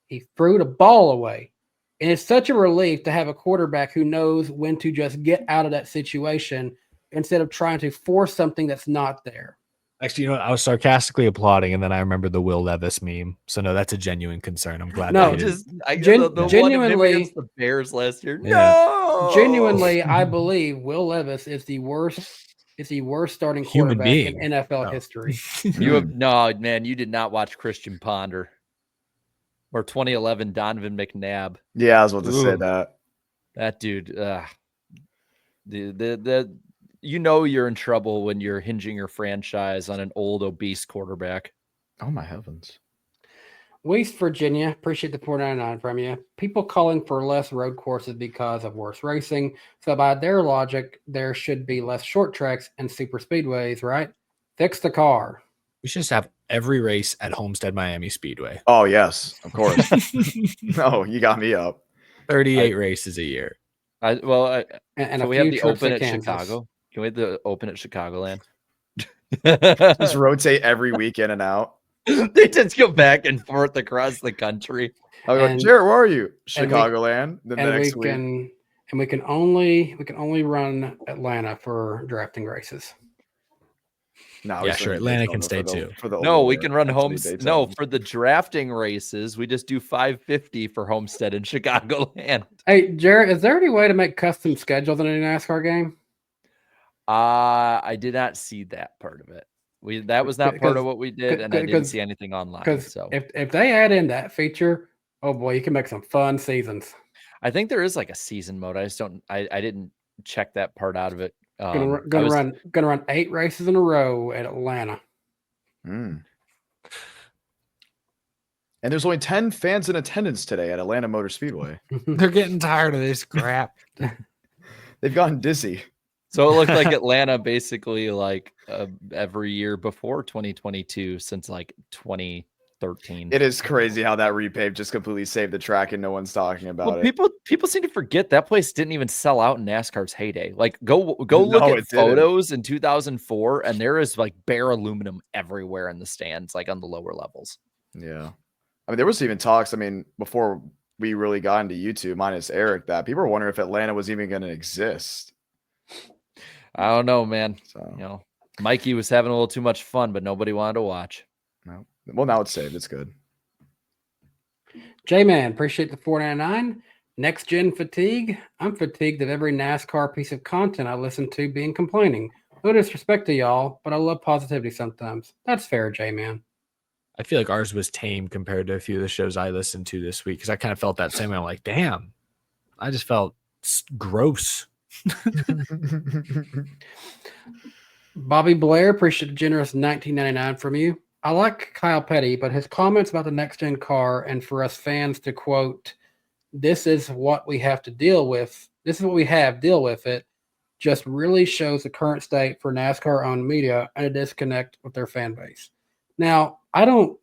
He threw the ball away. And it's such a relief to have a quarterback who knows when to just get out of that situation instead of trying to force something that's not there. Actually, you know, I was sarcastically applauding, and then I remember the Will Levis meme. So no, that's a genuine concern. I'm glad. No, genuinely against the Bears last year. Yeah. No, genuinely, I believe Will Levis is the worst starting Human quarterback being in NFL history. You have man. You did not watch Christian Ponder or 2011 Donovan McNabb. Yeah, I was about to say that. That dude. You know you're in trouble when you're hinging your franchise on an old, obese quarterback. Oh, my heavens. West Virginia, appreciate the $4.99 from you. People calling for less road courses because of worse racing. So by their logic, there should be less short tracks and super speedways, right? Fix the car. We should just have every race at Homestead Miami Speedway. Oh, yes, of course. No, you got me up. 38 races a year. And and can a we few have the trips Open to at Kansas. Chicago? Can we have the Open at Chicagoland? Just rotate every week in and out. They just go back and forth across the country. I'll go, And- Jared, where are you? and we- Chicagoland. The And next we week. can only run Atlanta for drafting races. No, Yeah, sure. Atlanta can stay too. For the No, we award. can run That's home. the Daytona. No, for the drafting races, we just do 550 for Homestead in Chicagoland. Hey, Jared, is there any way to make custom schedules in a NASCAR game? I did not see that part of it. That was not part of what we did, and I didn't see anything online. Because So if they add in that feature, oh boy, you can make some fun seasons. I think there is like a season mode. I just don't. I didn't check that part out of it. Gonna I was- run 8 races in a row at Atlanta. And there's only 10 fans in attendance today at Atlanta Motor Speedway. They're getting tired of this crap. They've gotten dizzy. So it looked like Atlanta basically like every year before 2022 since like 2013. It is crazy how that repave just completely saved the track and no one's talking about Well, it. people seem to forget that place didn't even sell out in NASCAR's heyday. Like go look No, at it didn't. photos in 2004, and there is like bare aluminum everywhere in the stands, like on the lower levels. Yeah. I mean, there was even talks, before we really got into YouTube, minus Eric, that people were wondering if Atlanta was even going to exist. I don't know, man. So, Mikey was having a little too much fun, but nobody wanted to watch. no. Well, now it's saved. It's good. J-Man, appreciate the $4.99. Next gen fatigue. I'm fatigued of every NASCAR piece of content I listen to being complaining. No disrespect to y'all, but I love positivity sometimes. That's fair, J-Man. I feel like ours was tame compared to a few of the shows I listened to this week because I kind of felt that same way. I'm like, damn, I just felt gross. Bobby Blair, appreciate the generous $19.99 from you. I like Kyle Petty, but his comments about the next gen car and for us fans to quote, "This is what we have to deal with. This is what we have. Deal with it." Just really shows the current state for NASCAR owned media and a disconnect with their fan base. Now, I don't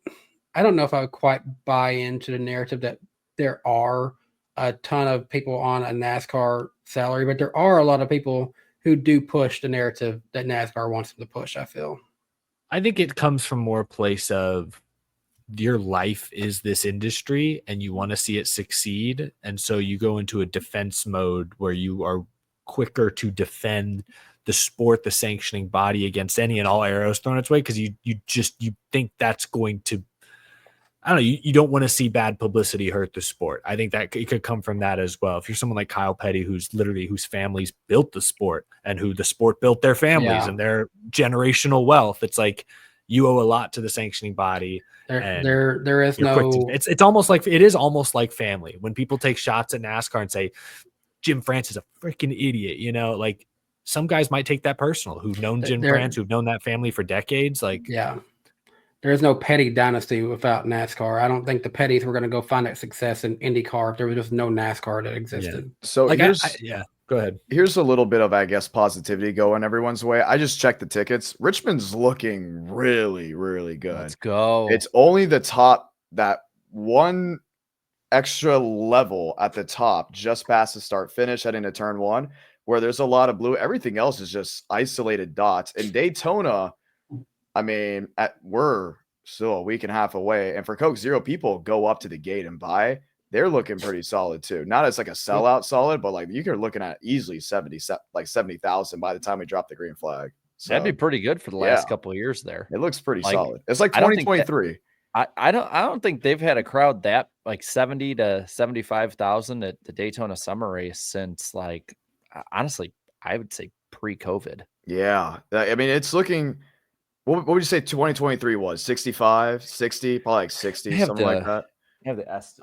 know if I would quite buy into the narrative that there are a ton of people on a NASCAR salary, but there are a lot of people who do push the narrative that NASCAR wants them to push, I feel. I think it comes from more a place of your life is this industry and you want to see it succeed. And so you go into a defense mode where you are quicker to defend the sport, the sanctioning body against any and all arrows thrown its way. Cause you think that's going to, I don't know, you don't want to see bad publicity hurt the sport. I think that it could come from that as well. If you're someone like Kyle Petty, whose families built the sport and who the sport built their families and their generational wealth, it's like you owe a lot to the sanctioning body. There is no. It's almost like it is almost like family when people take shots at NASCAR and say Jim France is a freaking idiot. Like some guys might take that personal who've known Jim France, who've known that family for decades. Like there is no Petty dynasty without NASCAR. I don't think the Pettys were going to go find that success in IndyCar if there was just no NASCAR that existed. Yeah. So like go ahead. Here's a little bit of, I guess, positivity going everyone's way. I just checked the tickets. Richmond's looking really, really good. Let's go. It's only the top, that one extra level at the top, just past the start finish, heading to turn 1, where there's a lot of blue. Everything else is just isolated dots. In Daytona, we're still a week and a half away. And for Coke Zero, people go up to the gate and buy. They're looking pretty solid too. Not as like a sellout solid, but like you're looking at easily 70,000 by the time we drop the green flag. So that'd be pretty good for the last couple of years there. It looks pretty solid. It's like 2023. I don't think they've had a crowd that like 70 to 75,000 at the Daytona Summer Race since like honestly, I would say pre-COVID. Yeah. It's looking. What would you say 2023 was? 65, 60, probably like 60, something like that.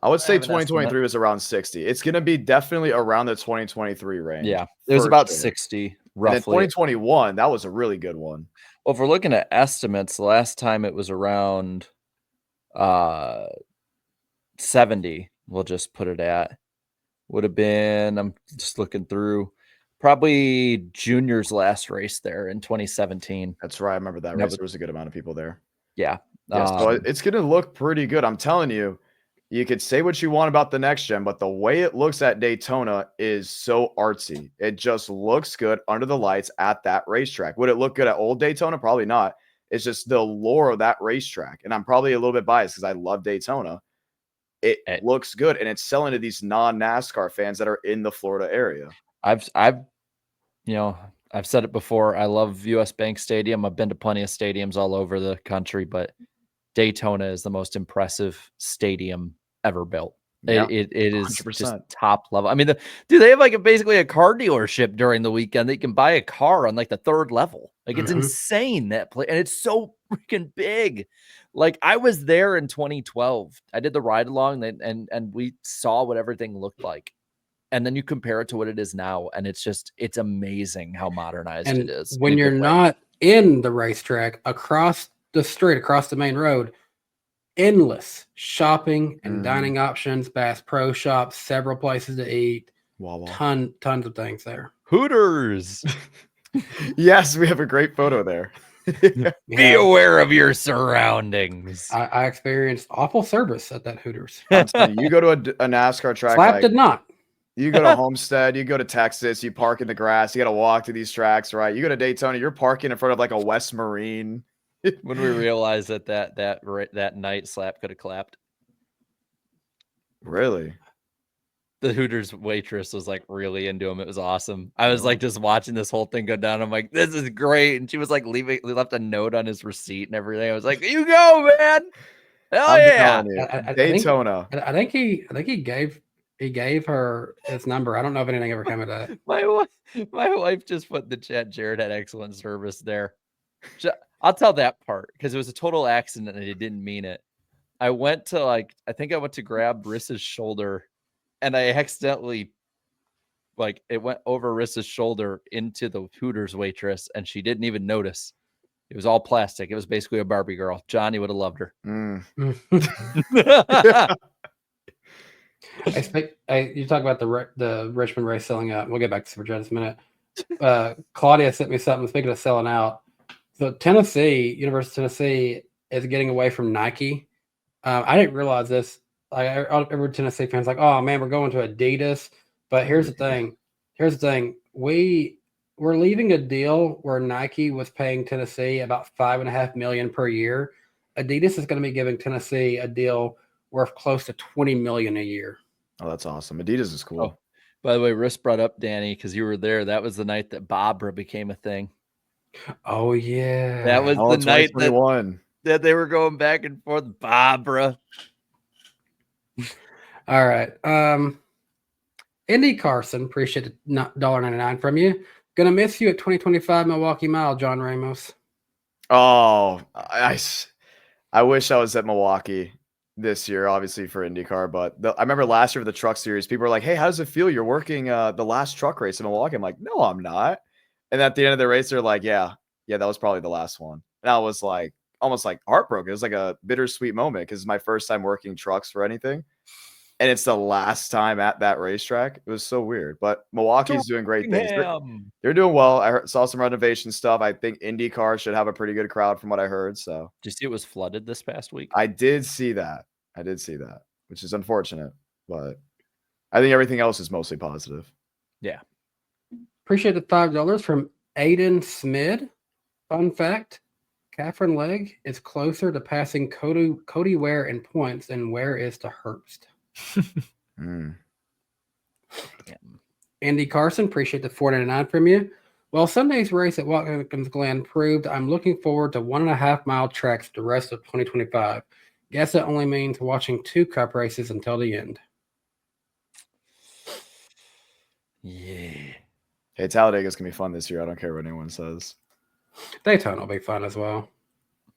I would say 2023 was around 60. It's going to be definitely around the 2023 range. Yeah, it was about 60 roughly. And 2021, that was a really good one. Well, if we're looking at estimates, the last time it was around 70, we'll just put it at, would have been, I'm just looking through, probably Junior's last race there in 2017. That's right. I remember that race. There was a good amount of people there. Yeah. So it's going to look pretty good. I'm telling you, you could say what you want about the next gen, but the way it looks at Daytona is so artsy. It just looks good under the lights at that racetrack. Would it look good at old Daytona? Probably not. It's just the lore of that racetrack. And I'm probably a little bit biased because I love Daytona. It looks good, and it's selling to these non-NASCAR fans that are in the Florida area. I've said it before. I love US Bank Stadium. I've been to plenty of stadiums all over the country, but Daytona is the most impressive stadium ever built. Yeah, it is 100%. just top level. I mean, they have like basically a car dealership during the weekend. They can buy a car on like the third level. Like it's insane that place, and it's so freaking big. Like I was there in 2012. I did the ride along, and we saw what everything looked like. And then you compare it to what it is now, and it's amazing how modernized it is. When you're not in the racetrack, across the street, across the main road, endless shopping and dining options, Bass Pro Shops, several places to eat, tons of things there. Hooters. Yes, we have a great photo there. Be aware of your surroundings. I experienced awful service at that Hooters. You go to a NASCAR track. Slap did not. You go to Homestead, you go to Texas, you park in the grass, you got to walk to these tracks, right? You go to Daytona, you're parking in front of like a West Marine. When we realized that night Slap could have clapped. Really? The Hooters waitress was like really into him. It was awesome. I was like just watching this whole thing go down. I'm like, this is great. And she was like left a note on his receipt and everything. I was like, you go, man. Hell yeah. Daytona. I think he gave her his number. I don't know if anything ever came of that. My wife just put in the chat, Jared had excellent service there. I'll tell that part because it was a total accident and I didn't mean it. I went to grab Rissa's shoulder and I accidentally it went over Rissa's shoulder into the Hooters waitress and she didn't even notice. It was all plastic. It was basically a Barbie girl. Johnny would have loved her. You talk about the Richmond race selling out. We'll get back to Super Chat in a minute. Claudia sent me something. Speaking of selling out, so University of Tennessee is getting away from Nike. I didn't realize this. Every Tennessee fan's like, "Oh man, we're going to Adidas." But here's the thing. We're leaving a deal where Nike was paying Tennessee about $5.5 million per year. Adidas is going to be giving Tennessee a deal worth close to $20 million a year. Oh, that's awesome. Adidas is cool. Oh, by the way, Riss brought up Danny because you were there. That was the night that Barbara became a thing. Oh yeah, that was the night that they were going back and forth. Barbara. All right. Indy Carson, appreciate the $1.99 from you. Gonna miss you at 2025 Milwaukee Mile, John Ramos. Oh, I wish I was at Milwaukee this year, obviously for IndyCar, but I remember last year for the Truck Series, people were like, "Hey, how does it feel? You're working the last truck race in Milwaukee." I'm like, "No, I'm not." And at the end of the race, they're like, "Yeah, that was probably the last one." And I was like, almost like heartbroken. It was like a bittersweet moment because it's my first time working trucks for anything, and it's the last time at that racetrack. It was so weird, but Milwaukee's doing great things. They're doing well. I saw some renovation stuff. I think IndyCar should have a pretty good crowd from what I heard. So, did you see it was flooded this past week? I did see that, which is unfortunate, but I think everything else is mostly positive. Yeah. Appreciate the $5 from Aiden Smid. Fun fact: Catherine Legg is closer to passing Cody Ware in points than Ware is to Herbst. Andy Carson, appreciate the $4.99 from you. Well, Sunday's race at Watkins Glen proved I'm looking forward to 1.5 mile tracks the rest of 2025. Guess that only means watching 2 cup races until the end. Yeah. Hey, Talladega's gonna be fun this year. I don't care what anyone says. Daytona will be fun as well.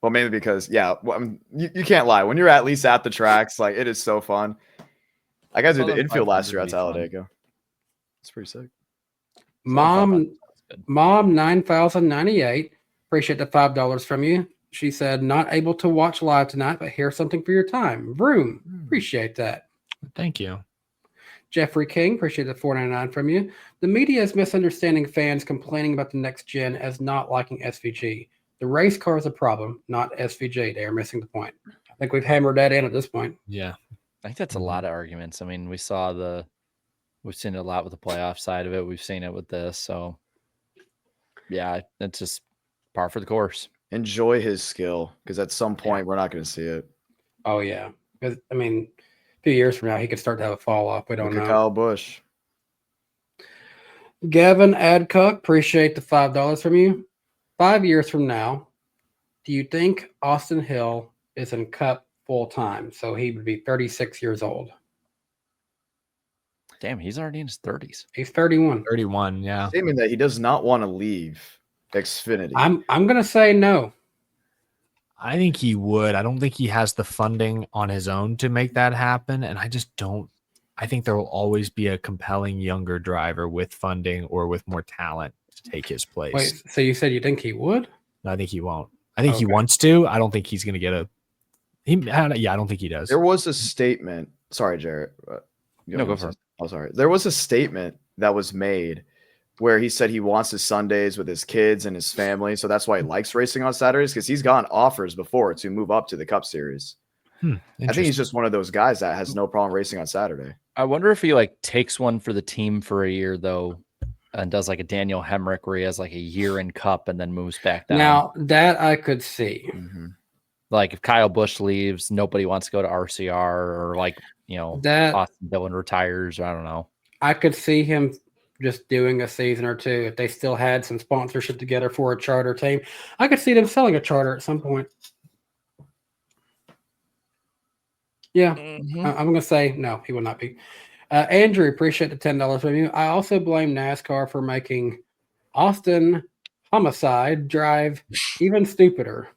Well, mainly because, you can't lie. When you're at least at the tracks, like it is so fun. I got to do the infield last year at Talladega. It's pretty sick. Mom 9098, appreciate the $5 from you. She said, not able to watch live tonight, but here's something for your time. Vroom, appreciate that. Thank you. Jeffrey King, appreciate the $4.99 from you. The media is misunderstanding fans complaining about the next gen as not liking SVG. The race car is a problem, not SVG. They are missing the point. I think we've hammered that in at this point. Yeah. I think that's a lot of arguments. I mean, we've seen it a lot with the playoff side of it. We've seen it with this. So, yeah, that's just par for the course. Enjoy his skill because at some point we're not going to see it. Oh, yeah. Because, I mean, a few years from now, he could start to have a fall off. We don't Look at know. Kyle Busch. Gavin Adcock, appreciate the $5 from you. 5 years from now, do you think Austin Hill is in Cup full time? So he would be 36 years old. Damn, he's already in his 30s. He's 31. 31, yeah. Statement that he does not want to leave Xfinity. I'm gonna say no. I think he would. I don't think he has the funding on his own to make that happen. And I just don't. I think there will always be a compelling younger driver with funding or with more talent to take his place. Wait, so you said you think he would? No, I think he won't. I think he Okay. wants to. I don't think he's going to get a. I don't think he does. There was a statement. Sorry, Jarrett. No, go for it. Oh, sorry. There was a statement that was made where he said he wants his Sundays with his kids and his family. So that's why he likes racing on Saturdays, because he's gotten offers before to move up to the Cup Series. I think he's just one of those guys that has no problem racing on Saturday. I wonder if he like takes one for the team for a year though, and does like a Daniel Hemrick where he has like a year in Cup and then moves back down. Now that I could see. Like if Kyle Busch leaves, nobody wants to go to RCR, or like, you know, That Austin Dillon retires. I don't know. I could see him just doing a season or two if they still had some sponsorship together for a charter team. I could see them selling a charter at some point. Yeah, I'm going to say no, he will not be. Andrew, appreciate the $10 from you. I also blame NASCAR for making Austin Homicide drive even stupider.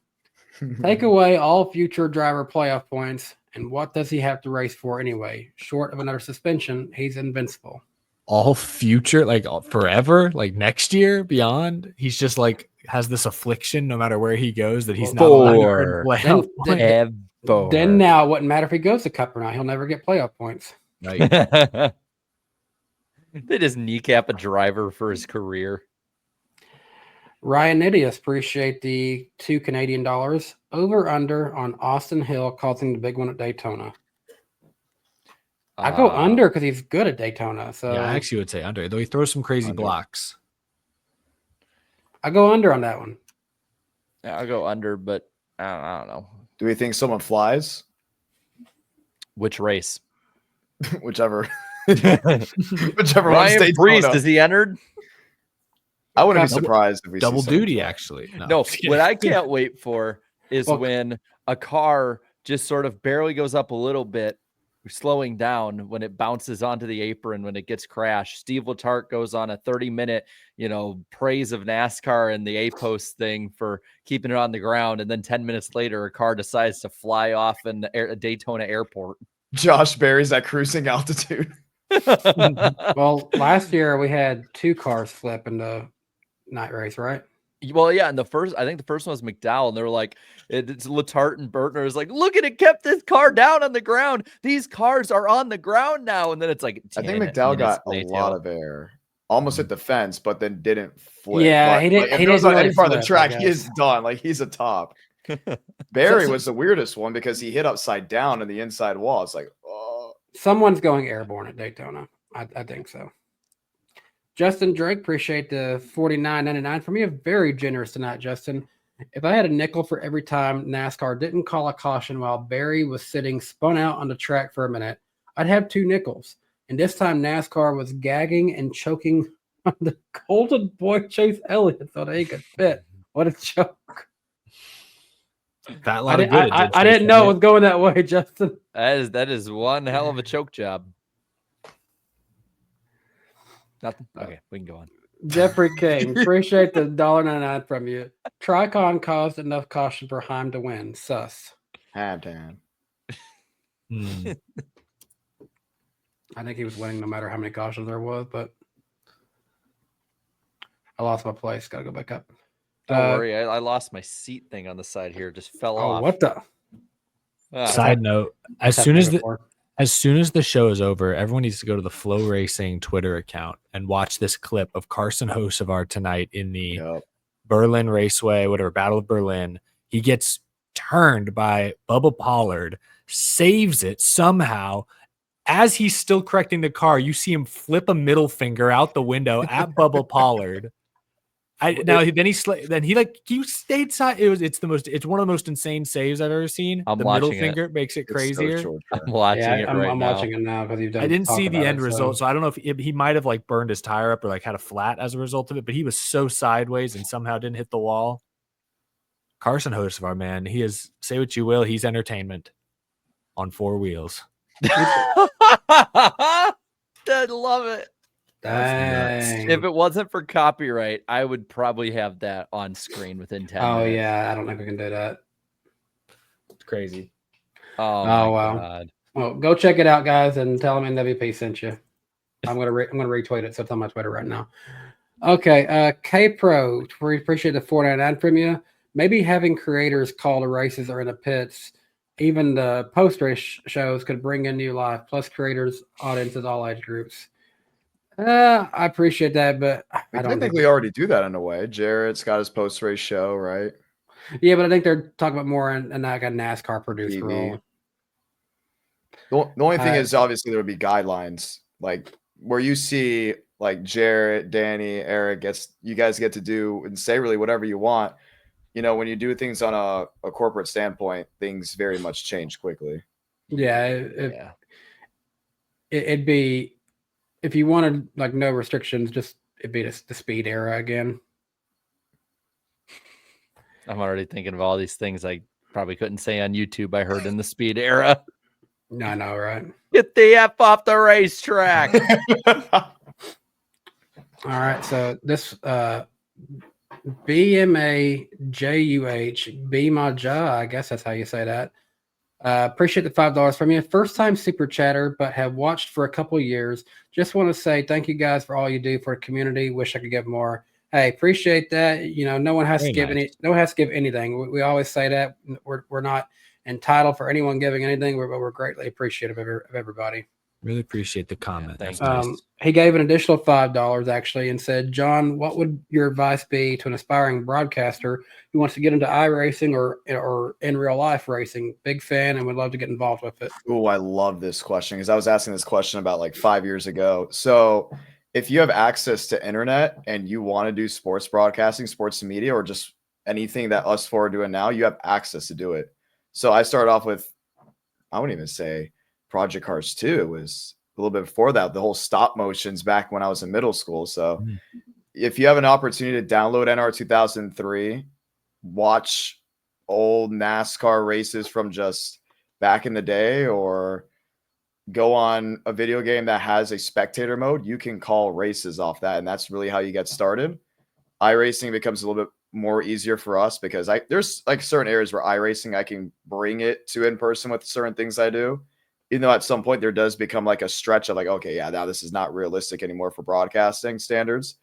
Take away all future driver playoff points, and what does he have to race for anyway? Short of another suspension, he's invincible. All future, like forever, like next year, beyond. He's just like has this affliction no matter where he goes that he's not allowed to earn playoff points. Then now it wouldn't matter if he goes to Cup or not. He'll never get playoff points. Right. They just kneecap a driver for his career. Ryan Nidius, appreciate the $2 Canadian. Over under on Austin Hill causing the big one at Daytona. I go under because he's good at Daytona. So yeah, I actually would say under, though he throws some crazy blocks. I go under on that one. Yeah, I'll go under, but I don't know. Do we think someone flies? Which race? Whichever. Whichever one Ryan stays. Brees, is he entered? I wouldn't be surprised if we double see duty, actually. No, what I can't wait for is when a car just sort of barely goes up a little bit, slowing down when it bounces onto the apron when it gets crashed. Steve Letarte goes on a 30-minute, praise of NASCAR and the A-post thing for keeping it on the ground, and then 10 minutes later, a car decides to fly off in the Daytona airport. Josh Berry's at cruising altitude. Well, last year we had 2 cars flip in the night race, right? Well, yeah, and I think the first one was McDowell, and they were like, it's Letarte and Burtner is like, look at it, kept this car down on the ground. These cars are on the ground now, and then it's like, I think McDowell got a lot of air, almost hit the fence, but then didn't flip. Yeah, he didn't. If He it was didn't on any really part of the flip, I track, he guess. is done. Like he's a top. Barry was the weirdest one because he hit upside down in the inside wall. It's like, oh. Someone's going airborne at Daytona. I think so. Justin Drake, appreciate the $49.99 from you. Very generous tonight, Justin. If I had a nickel for every time NASCAR didn't call a caution while Barry was sitting spun out on the track for a minute, I'd have 2 nickels. And this time NASCAR was gagging and choking on the golden boy Chase Elliott so they could fit. What a choke. I didn't know it was going that way, Justin. That is one hell of a choke job. Nothing. Okay, we can go on. Jeffrey King, appreciate the $1.99 from you. Tricon caused enough caution for Heim to win. Sus. Hamdan. I think he was winning no matter how many cautions there was, but I lost my place. Got to go back up. Don't worry, I lost my seat thing on the side here. Just fell off. What the? Side note: as soon as the show is over, everyone needs to go to the Flow Racing Twitter account and watch this clip of Carson Hocevar tonight in the Berlin Raceway, whatever, Battle of Berlin. He gets turned by Bubba Pollard, saves it somehow. As he's still correcting the car, you see him flip a middle finger out the window at Bubba Pollard. He stayed side. It's one of the most insane saves I've ever seen. I'm the middle watching it. finger makes it crazier. I'm watching it right I'm now. watching it now because you've done. I didn't see the end so. result, so I don't know if he might have like burned his tire up or like had a flat as a result of it. But he was so sideways and somehow didn't hit the wall. Carson Hocevar, man, he is, say what you will, he's entertainment on 4 wheels. I love it. Dang. If it wasn't for copyright, I would probably have that on screen within 10 Oh minutes. yeah, I don't think we can do that. It's crazy. Oh wow. God. Well, go check it out, guys, and tell them NWP sent you. I'm gonna retweet it, so it's on my Twitter right now. Okay, K Pro, we appreciate the $4.99 from you. Maybe having creators call the races or in the pits, even the post-race shows could bring in new life. Plus, creators, audiences, all age groups. I appreciate that, but I don't think we already do that in a way. Jarrett's got his post-race show, right? Yeah, but I think they're talking about more in like a NASCAR producer role. The only thing is, obviously, there would be guidelines, like where you see like Jarrett, Danny, Eric you guys get to do and say really whatever you want. You know, when you do things on a corporate standpoint, things very much change quickly. Yeah, it'd be, if you wanted like no restrictions, it'd be the speed era again. I'm already thinking of all these things I probably couldn't say on YouTube. I heard in the speed era. I know, right? Get the F off the racetrack. All right, so this BMAJUH, Be My Ja, I guess that's how you say that. Appreciate the $5 from you. First time super chatter, but have watched for a couple of years. Just want to say thank you guys for all you do for the community. Wish I could give more. Hey, appreciate that. You know, no one has to give anything. We always say that we're not entitled for anyone giving anything, but we're greatly appreciative of everybody. Really appreciate the comment. Thanks. He gave an additional $5 actually and said, John, what would your advice be to an aspiring broadcaster who wants to get into iRacing or in real life racing? Big fan and would love to get involved with it. Oh, I love this question because I was asking this question about like 5 years ago. So if you have access to internet and you want to do sports broadcasting, sports media, or just anything that us four are doing now, you have access to do it. So I started off with, I wouldn't even say Project Cars 2. It was a little bit before that, the whole stop motions back when I was in middle school. So if you have an opportunity to download NR 2003, watch old NASCAR races from just back in the day, or go on a video game that has a spectator mode, you can call races off that. And that's really how you get started. iRacing becomes a little bit more easier for us because there's like certain areas where iRacing, I can bring it to in person with certain things I do. Even though at some point there does become like a stretch of like, okay, yeah, now this is not realistic anymore for broadcasting standards.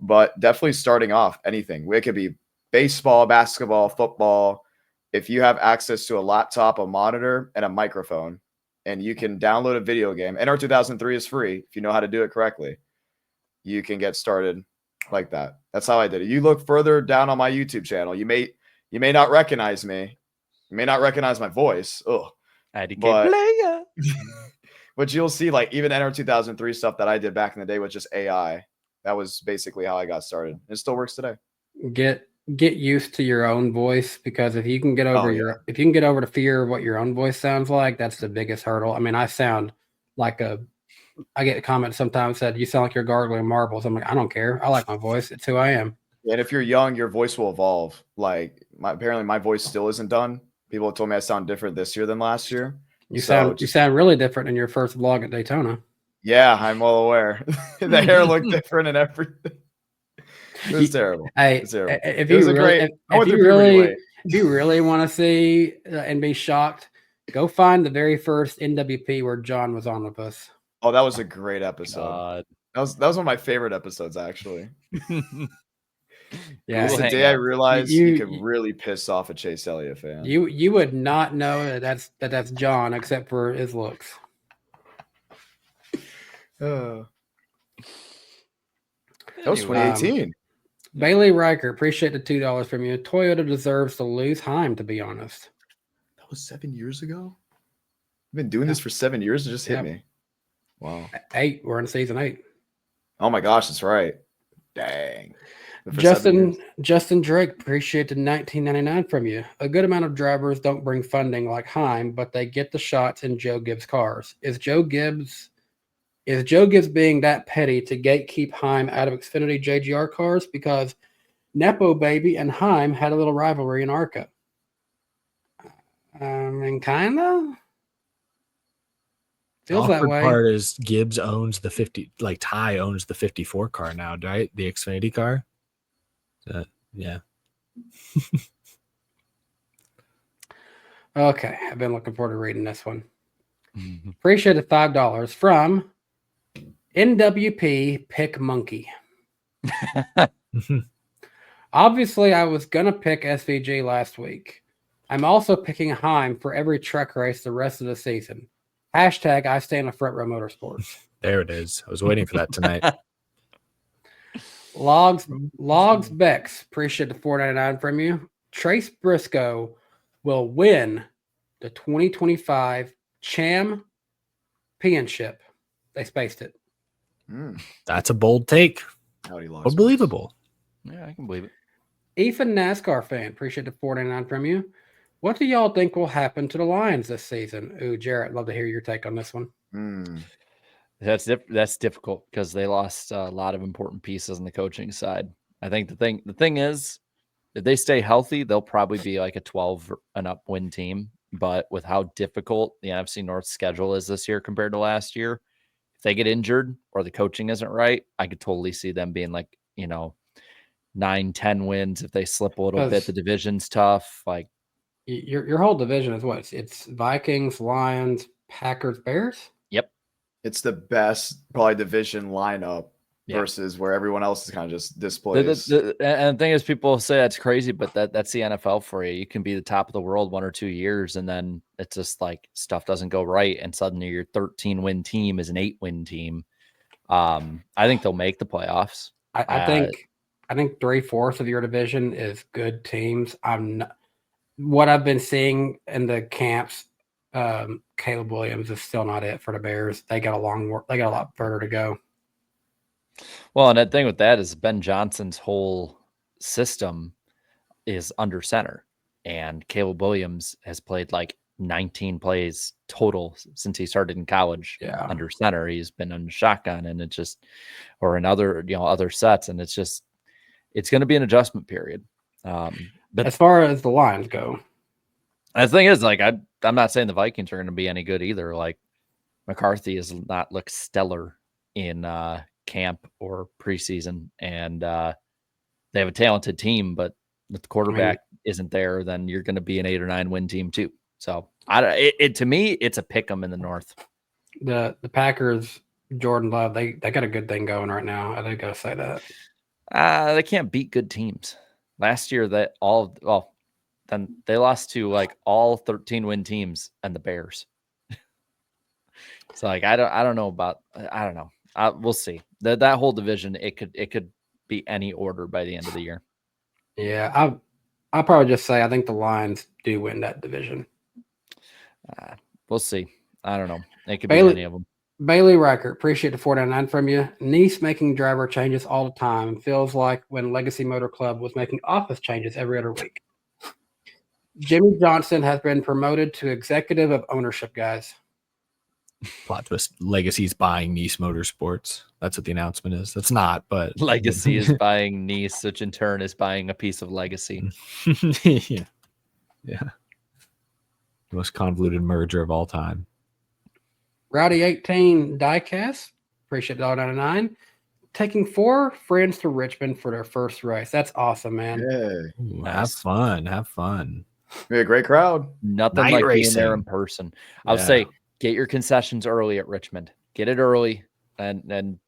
But definitely starting off anything. It could be baseball, basketball, football. If you have access to a laptop, a monitor, and a microphone, and you can download a video game, NR 2003 is free if you know how to do it correctly. You can get started like that. That's how I did it. You look further down on my YouTube channel. You may not recognize me. You may not recognize my voice. But you'll see like even NR 2003 stuff that I did back in the day with just AI. That was basically how I got started. It still works today. Get used to your own voice, because if you can get over if you can get over the fear of what your own voice sounds like, that's the biggest hurdle. I mean, I sound like I get a comment sometimes said, you sound like you're gargling marbles. I'm like, I don't care. I like my voice. It's who I am. And if you're young, your voice will evolve. Like apparently my voice still isn't done. People have told me I sound different this year than last year. You sound really different in your first vlog at Daytona. Yeah, I'm well aware. The hair looked different and everything. It was terrible. If you really want to see and be shocked, go find the very first NWP where John was on with us. Oh, that was a great episode. That was one of my favorite episodes, actually. Yeah, it was the day I realized you could really piss off a Chase Elliott fan. You would not know that's John except for his looks. That was 2018. Bailey Riker, appreciate the $2 from you. Toyota deserves to lose Heim, to be honest. That was 7 years ago. I've been doing this for 7 years. It just hit me. Wow. 8. We're in season 8. Oh my gosh, that's right. Dang. But for 7 years. Justin Drake, appreciate the $19.99 from you. A good amount of drivers don't bring funding like Heim, but they get the shots in Joe Gibbs cars. Is Joe Gibbs being that petty to gatekeep Heim out of Xfinity JGR cars? Because Nepo Baby and Heim had a little rivalry in ARCA. Kind of. Feels that way. Part is Gibbs owns the 50, like Ty owns the 54 car now, right? The Xfinity car. Yeah. Okay, I've been looking forward to reading this one. Appreciate the $5 from NWP Pick Monkey. Obviously, I was gonna pick SVG last week. I'm also picking Heim for every truck race the rest of the season. Hashtag I stand in front row motorsports. There it is. I was waiting for that tonight. Logs Bex, appreciate the $4.99 from you. Trace Briscoe will win the 2025 championship. They spaced it. That's a bold take. Howdy, Logs. But believable. Yeah, I can believe it. Ethan, NASCAR fan, appreciate the $4.99 from you. What do y'all think will happen to the Lions this season? Ooh, Jarrett, love to hear your take on this one. That's difficult because they lost a lot of important pieces on the coaching side. I think the thing is, if they stay healthy, they'll probably be like a 12 and up win team. But with how difficult the NFC North schedule is this year compared to last year, if they get injured or the coaching isn't right, I could totally see them being like, 9-10 wins. If they slip a little bit, the division's tough. Like your whole division is what? It's Vikings, Lions, Packers, Bears. Yep. It's the best probably division lineup versus where everyone else is kind of just displaced. And the thing is, people say that's crazy, but that's the NFL for you. You can be the top of the world 1 or 2 years, and then it's just like stuff doesn't go right, and suddenly your 13-win team is an 8-win team. I think they'll make the playoffs. I think 3/4 of your division is good teams. What I've been seeing in the camps, Caleb Williams is still not it for the Bears. They got a lot further to go. Well, and the thing with that is Ben Johnson's whole system is under center, and Caleb Williams has played like 19 plays total since he started in college under center. He's been on shotgun, and it just, or in other sets, and it's going to be an adjustment period. But as far as the Lions go, the thing is, like, I'm not saying the Vikings are going to be any good either. Like, McCarthy has not looked stellar in camp or preseason, and they have a talented team, but if the quarterback isn't there, then you're going to be an 8 or 9 win team too. So to me, it's a pick 'em in the North. The Packers, Jordan Love, they got a good thing going right now. I think I gotta say that. They can't beat good teams. Last year, then they lost to like all 13-win teams and the Bears. So like I don't know. We'll see. That whole division, it could be any order by the end of the year. Yeah, I'll probably just say I think the Lions do win that division. We'll see. I don't know. It could be any of them. Bailey Riker, appreciate the $4.99 from you. Nice making driver changes all the time. Feels like when Legacy Motor Club was making office changes every other week. Jimmy Johnson has been promoted to executive of ownership, guys. Plot twist: Legacy's buying Nice Motorsports. That's what the announcement is. That's not, but Legacy is buying Nice, which in turn is buying a piece of Legacy. Yeah. Most convoluted merger of all time. Rowdy 18 diecast, appreciate $1.99. Taking 4 friends to Richmond for their first race. That's awesome, man. Yeah. Ooh, have fun. Be a great crowd. Nothing Night like racing. being there in person. I'll say get your concessions early at Richmond. Get it early, and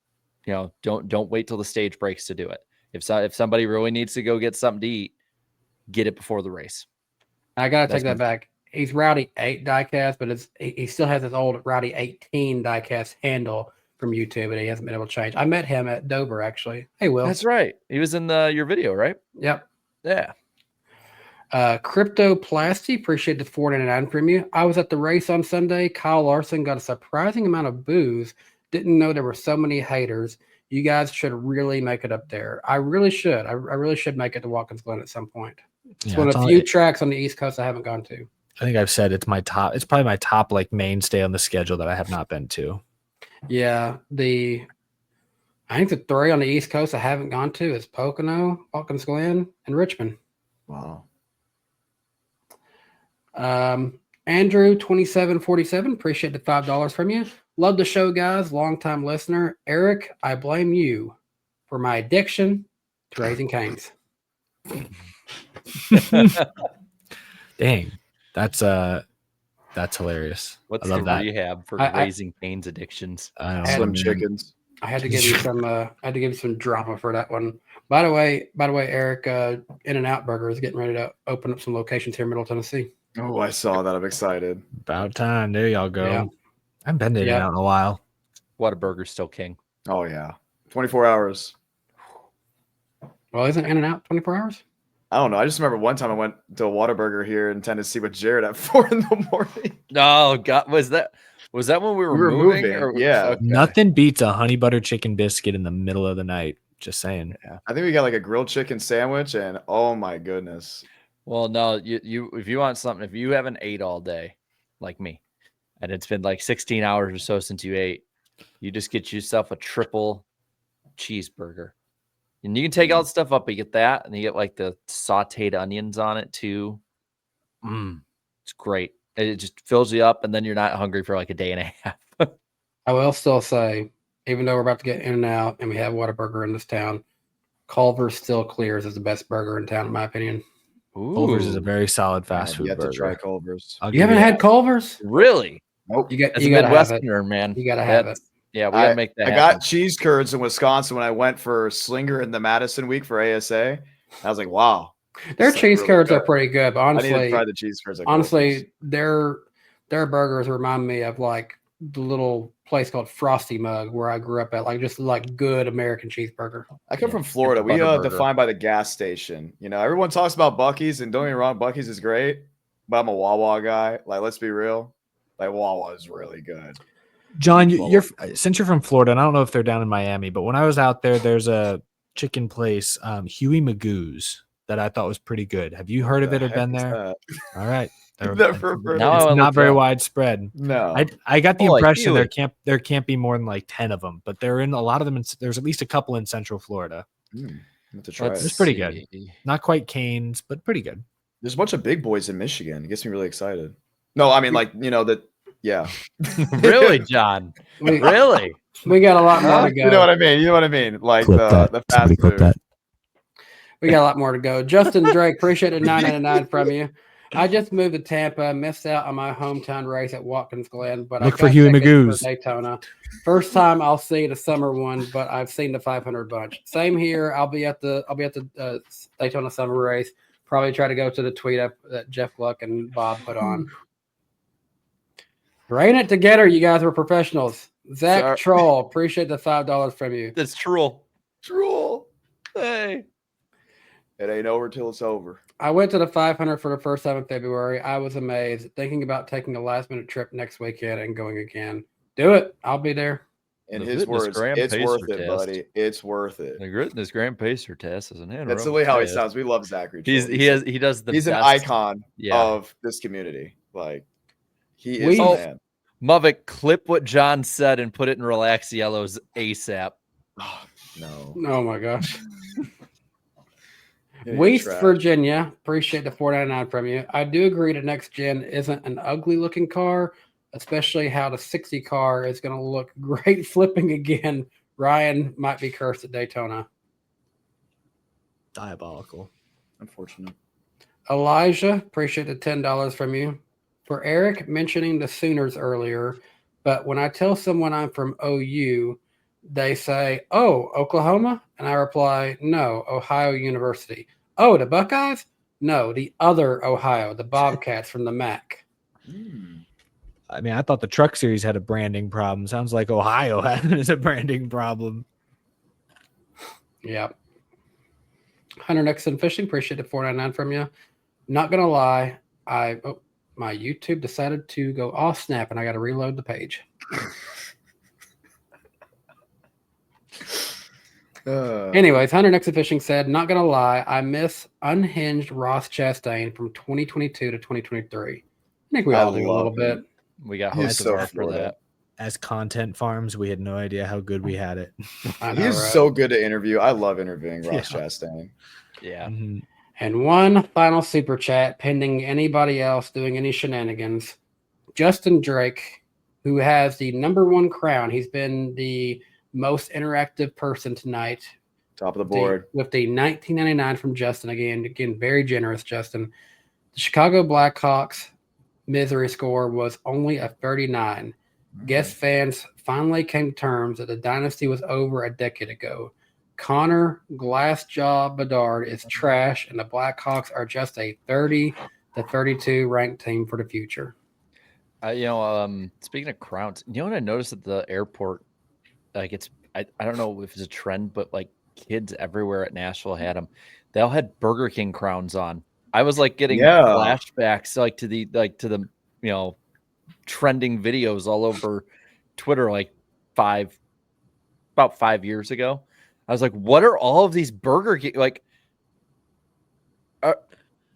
don't wait till the stage breaks to do it. If somebody really needs to go get something to eat, get it before the race. I gotta take that back. He's Rowdy 8 diecast, but he still has his old Rowdy 18 diecast handle. from YouTube, and he hasn't been able to change. I met him at Dover, actually. Hey, Will. That's right. He was in your video, right? Yep. Yeah. Cryptoplasty, appreciate the $4.99 from you. I was at the race on Sunday. Kyle Larson got a surprising amount of boos. Didn't know there were so many haters. You guys should really make it up there. I really should. I really should make it to Watkins Glen at some point. It's one of the few tracks on the East Coast I haven't gone to. I think I've said it's my top. It's probably my top like mainstay on the schedule that I have not been to. Yeah, I think the three on the East Coast I haven't gone to is Pocono, Watkins Glen, and Richmond. Wow. Andrew 2747, appreciate the $5 from you. Love the show, guys. Longtime listener. Eric, I blame you for my addiction to Raising Cane's. Dang, that's hilarious. What's I love the that. rehab for Raising Cane's addictions? Slim chickens. I had to give you some. I had to give you some drama for that one. By the way, Eric, In-N-Out Burger is getting ready to open up some locations here in Middle Tennessee. Oh, I saw that. I'm excited. About time. There y'all go. Yeah. I haven't been to In-N-Out in a while. Whataburger's still king. Oh yeah, 24 hours. Well, isn't In-N-Out 24 hours? I don't know. I just remember one time I went to a Whataburger here in Tennessee with Jared at 4 a.m. Oh God, was that when we were moving? Yeah. Okay. Nothing beats a honey butter chicken biscuit in the middle of the night. Just saying. Yeah. I think we got like a grilled chicken sandwich, and oh my goodness. Well, no, you if you want something, if you haven't ate all day, like me, and it's been like 16 hours or so since you ate, you just get yourself a triple cheeseburger. And you can take all the stuff up, but you get that, and you get like the sauteed onions on it too. It's great. It just fills you up, and then you're not hungry for like a day and a half. I will still say, even though we're about to get In-N-Out and we have Whataburger in this town, Culver's still clears as the best burger in town, in my opinion. Culver's is a very solid fast food burger. To try Culver's. You haven't had Culver's? Really? Nope. You gotta have it, man. You gotta have it. Yeah, we gotta make that. I got cheese curds in Wisconsin when I went for Slinger in the Madison week for ASA. I was like, wow. Their cheese curds are pretty good, but honestly, I need to try the cheese curds. Honestly, their burgers remind me of like the little place called Frosty Mug where I grew up at, like just like good American cheeseburger. I come from Florida. We defined by the gas station. You know, everyone talks about Buc-ee's, and don't get me wrong, Buc-ee's is great, but I'm a Wawa guy. Like, let's be real. Like, Wawa is really good. John, since you're from Florida, and I don't know if they're down in Miami, but when I was out there, there's a chicken place, Huey Magoo's, that I thought was pretty good. Have you heard of it or been there? All right. It's not very widespread. No. I got the impression there can't be more than like 10 of them, but they're in a lot of them. There's at least a couple in Central Florida. It's pretty good. Not quite Cane's, but pretty good. There's a bunch of big boys in Michigan. It gets me really excited. No, I mean, like, you know, that. Yeah. Really, John? Really? We got a lot more to go. You know what I mean? Like the fast food. We got a lot more to go. Justin Drake, appreciate it. $9.99 from you. I just moved to Tampa, missed out on my hometown race at Watkins Glen, but look for Huey Magoo's Daytona. First time I'll see the summer one, but I've seen the 500 bunch. Same here. I'll be at the Daytona summer race. Probably try to go to the tweet up that Jeff Gluck and Bob put on. Rain it together. You guys were professionals. Zach Troll, appreciate the $5 from you. That's Troll. Hey. It ain't over till it's over. I went to the 500 for the first time in February. I was amazed. Thinking about taking a last-minute trip next weekend and going again. Do it. I'll be there. In his words, it's worth it, buddy. It's worth it. The Gritness Grand Pacer test is an anaerobic. That's the way how he sounds. We love Zachary. He does the. He's best. An icon of this community. Like he is. Man. Muvik, clip what John said and put it in Relax Yellow's ASAP. Oh, no. Oh my gosh. West Virginia, appreciate the $4.99 from you. I do agree the next gen isn't an ugly looking car, especially how the 60 car is going to look great flipping again. Ryan might be cursed at Daytona. Diabolical. Unfortunate. Elijah, appreciate the $10 from you. For Eric mentioning the Sooners earlier, but when I tell someone I'm from OU, they say, "Oh, Oklahoma?" And I reply, "No, Ohio University." "Oh, the Buckeyes?" "No, the other Ohio, the Bobcats from the MAC." I mean, I thought the Truck Series had a branding problem. Sounds like Ohio has a branding problem. Yep. Hunter Nixon Fishing, appreciate the $4.99 from you. Not gonna lie, my YouTube decided to go off snap, and I got to reload the page. Anyways, Hunter Nixon Fishing said, not gonna lie, I miss unhinged Ross Chastain from 2022 to 2023. I think we all do a little bit. We got He's host so of our for Florida. that. As content farms, we had no idea how good we had it. I know, He's right? so good to interview. I love interviewing Ross Yeah. Chastain. Yeah. Mhm. And one final super chat, pending anybody else doing any shenanigans. Justin Drake, who has the #1 crown. He's been the most interactive person tonight. Top of the board. With the 1999 from Justin. Again, very generous, Justin. The Chicago Blackhawks misery score was only a 39. Guest fans finally came to terms that the dynasty was over a decade ago. Connor Glassjaw Bedard is trash, and the Blackhawks are just a 30 to 32 ranked team for the future. Speaking of crowns, you know what I noticed at the airport? Like I don't know if it's a trend, but like kids everywhere at Nashville had them. They all had Burger King crowns on. I was like getting flashbacks like to the trending videos all over Twitter like about 5 years ago. I was like, what are all of these Burger King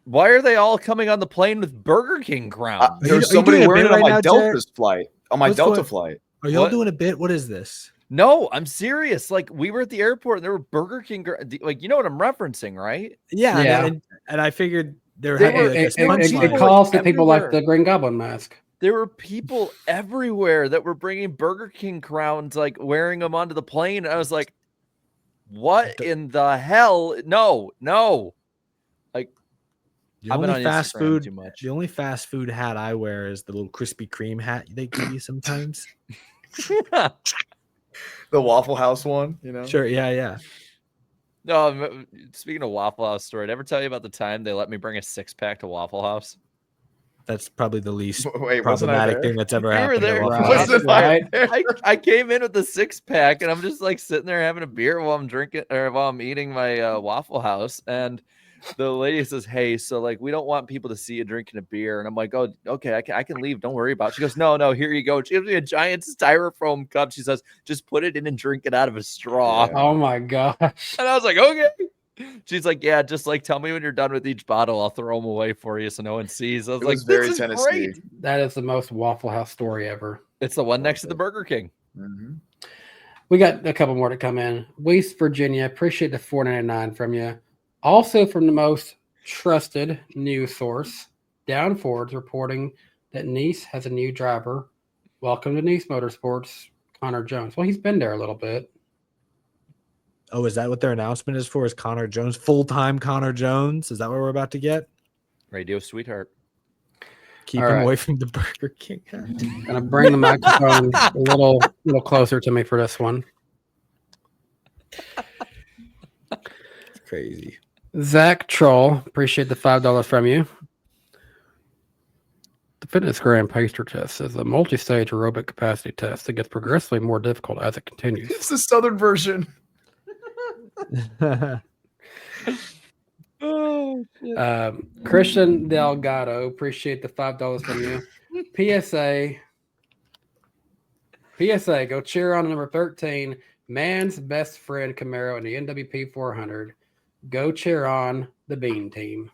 why are they all coming on the plane with Burger King crowns? There's somebody wearing it on my Delta's flight. On my Delta flight. Are y'all doing a bit? What is this? No, I'm serious. Like we were at the airport and there were Burger King, like you know what I'm referencing, right? Yeah. And I figured it calls to people like the Green Goblin mask. There were people everywhere that were bringing Burger King crowns, like wearing them onto the plane. And I was like, what in the hell? No. Like, The only fast food hat I wear is the little Krispy Kreme hat they give you sometimes. The Waffle House one, you know? Sure, yeah. No, speaking of Waffle House story, did I ever tell you about the time they let me bring a 6-pack to Waffle House? That's probably the least Wait, problematic thing that's ever happened. There. I came in with a 6-pack and I'm just like sitting there having a beer while I'm drinking or while I'm eating my Waffle House. And the lady says, hey, so like, we don't want people to see you drinking a beer. And I'm like, oh, okay, I can leave. Don't worry about it. She goes, no, here you go. She gives me a giant styrofoam cup. She says, just put it in and drink it out of a straw. Oh my gosh. And I was like, okay. She's like, yeah, just like tell me when you're done with each bottle. I'll throw them away for you so no one sees. I was like, very this is Tennessee. great. That is the most Waffle House story ever. It's the one next to the Burger King. Mm-hmm. We got a couple more to come in. West Virginia, appreciate the $4.99 from you. Also from the most trusted news source, Downforce, reporting that Nice has a new driver. Welcome to Nice Motorsports, Connor Jones. Well, he's been there a little bit. Oh, is that what their announcement is for? Is Connor Jones full-time Connor Jones? Is that what we're about to get? Radio sweetheart. Keep him away from the Burger King. Gonna bring the microphone a little closer to me for this one. Crazy. Zach Troll, appreciate the $5 from you. The Fitness Grand Pacer test is a multi-stage aerobic capacity test that gets progressively more difficult as it continues. It's the Southern version. Christian Delgado, appreciate the $5 from you. PSA, go cheer on number 13, man's best friend Camaro in the NWP 400. Go cheer on the Bean Team.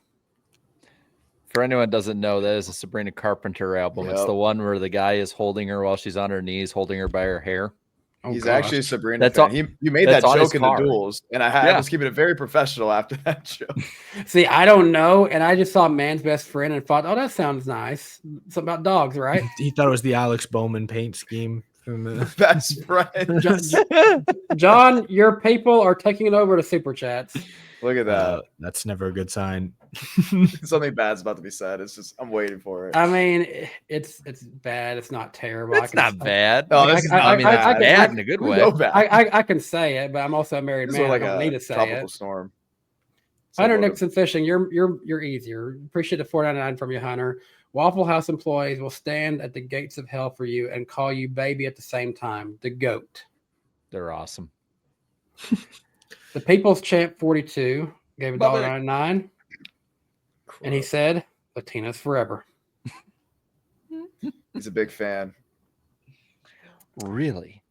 For anyone who doesn't know, that is a Sabrina Carpenter album. Yep. It's the one where the guy is holding her while she's on her knees, holding her by her hair. Oh, he's actually a Sabrina fan. You made that joke in the duels, and I was keeping it very professional after that joke. See, I don't know, and I just saw Man's Best Friend and thought, oh, that sounds nice. Something about dogs, right? He thought it was the Alex Bowman paint scheme. From the best friend. John, your people are taking it over to Super Chats. Look at that. That's never a good sign. Something bad's about to be said. It's just I'm waiting for it. I mean, it's bad. It's not terrible. It's not bad. No, this is not bad in a good way. I can say it, but I'm also a married man. I don't need to say tropical it. Storm. Hunter Nixon Fishing, you're easier. Appreciate the $4.99 from you, Hunter. Waffle House employees will stand at the gates of hell for you and call you baby at the same time. The GOAT. They're awesome. The People's Champ 42 gave Love it. $1.99, and he said, "Latinas forever." He's a big fan. Really?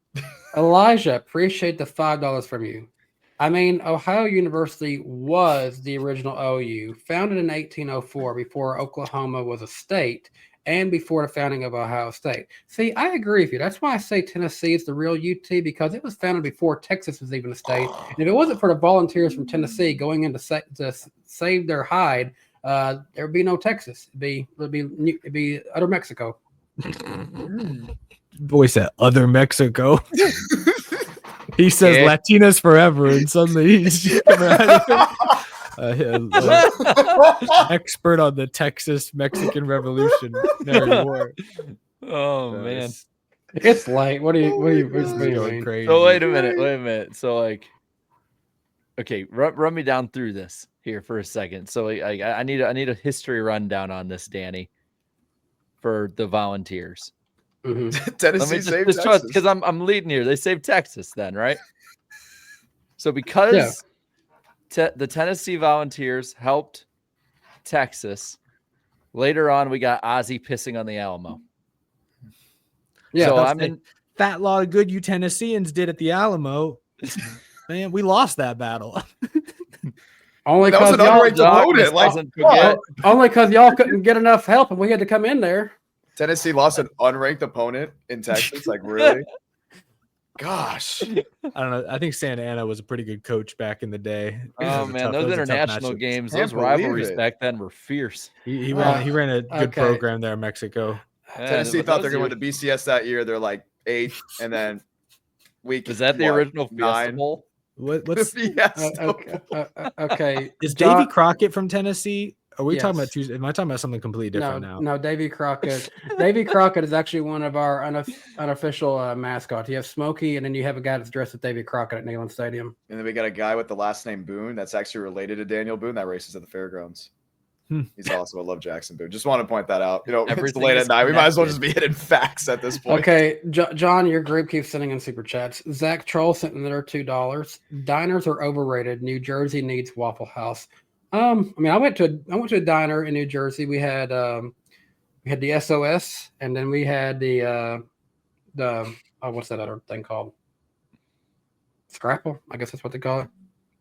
Elijah, appreciate the $5 from you. I mean, Ohio University was the original OU, founded in 1804 before Oklahoma was a state and before the founding of Ohio State. See, I agree with you. That's why I say Tennessee is the real UT, because it was founded before Texas was even a state. And if it wasn't for the volunteers from Tennessee going in to save their hide, there would be no Texas. It'd be utter Mexico. Boy said other Mexico. He says Latinas forever, and suddenly he's just coming out expert on the Texas Mexican Revolutionary War. Oh man, it's late. What do you going crazy? So wait a minute. So like, okay, run me down through this here for a second. So I need a history rundown on this, Danny, for the volunteers. Mm-hmm. Tennessee saved Texas. Because I'm leading here. They saved Texas then, right? So because the Tennessee Volunteers helped Texas, later on we got Ozzie pissing on the Alamo. Yeah, so I'm in fat lot of good you Tennesseans did at the Alamo. Man, we lost that battle. Only that was an unranked opponent. Only because y'all couldn't get enough help and we had to come in there. Tennessee lost an unranked opponent in Texas. Like, really? Gosh. I don't know. I think Santa Ana was a pretty good coach back in the day. Oh, man. Those international games, those rivalries back then were fierce. He ran a good program there in Mexico. Tennessee thought they're going to win the BCS that year. They're like 8th, and then week. Is that the original Fiesta Bowl? What's okay? Is Davy Crockett from Tennessee? Are we talking about Tuesday? Am I talking about something completely different now? No, Davy Crockett. Davy Crockett is actually one of our unofficial mascots. You have Smokey, and then you have a guy that's dressed as Davy Crockett at Neyland Stadium. And then we got a guy with the last name Boone that's actually related to Daniel Boone that races at the fairgrounds. He's also a Love Jackson Boone. Just want to point that out. You know, it's late at night. We might as well just be hitting facts at this point. Okay, John, your group keeps sending in super chats. Zach Troll sent in their $2. Diners are overrated. New Jersey needs Waffle House. I mean, I went to a diner in New Jersey. We had the SOS, and then we had the what's that other thing called? Scrapple, I guess that's what they call it.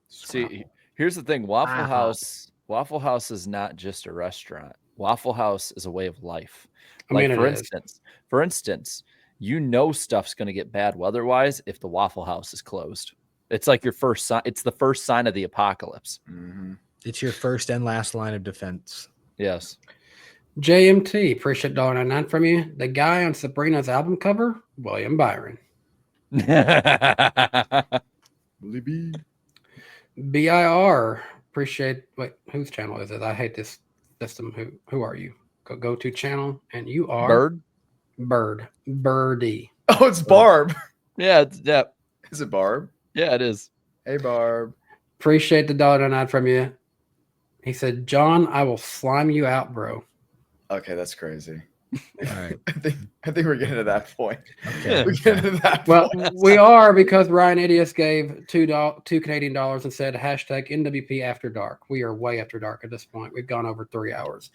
See, here's the thing: Waffle House is not just a restaurant. Waffle House is a way of life. Like, for instance, you know stuff's going to get bad weather-wise if the Waffle House is closed. It's like your first sign. It's the first sign of the apocalypse. Mm-hmm. It's your first and last line of defense. Yes. JMT, appreciate $1.99 from you. The guy on Sabrina's album cover, William Byron. BIR, appreciate. Wait, whose channel is it? I hate this system. Who are you? Go to channel, and you are Birdie. Oh, it's Barb. Yeah. Is it Barb? Yeah, it is. Hey, Barb. Appreciate the $1.99 from you. He said, John, I will slime you out, bro. Okay, that's crazy. All right. I think we're getting to that point. Okay. We're getting to that Well, point. we are, because Ryan Idios gave $2 Canadian and said hashtag NWP after dark. We are way after dark at this point. We've gone over 3 hours.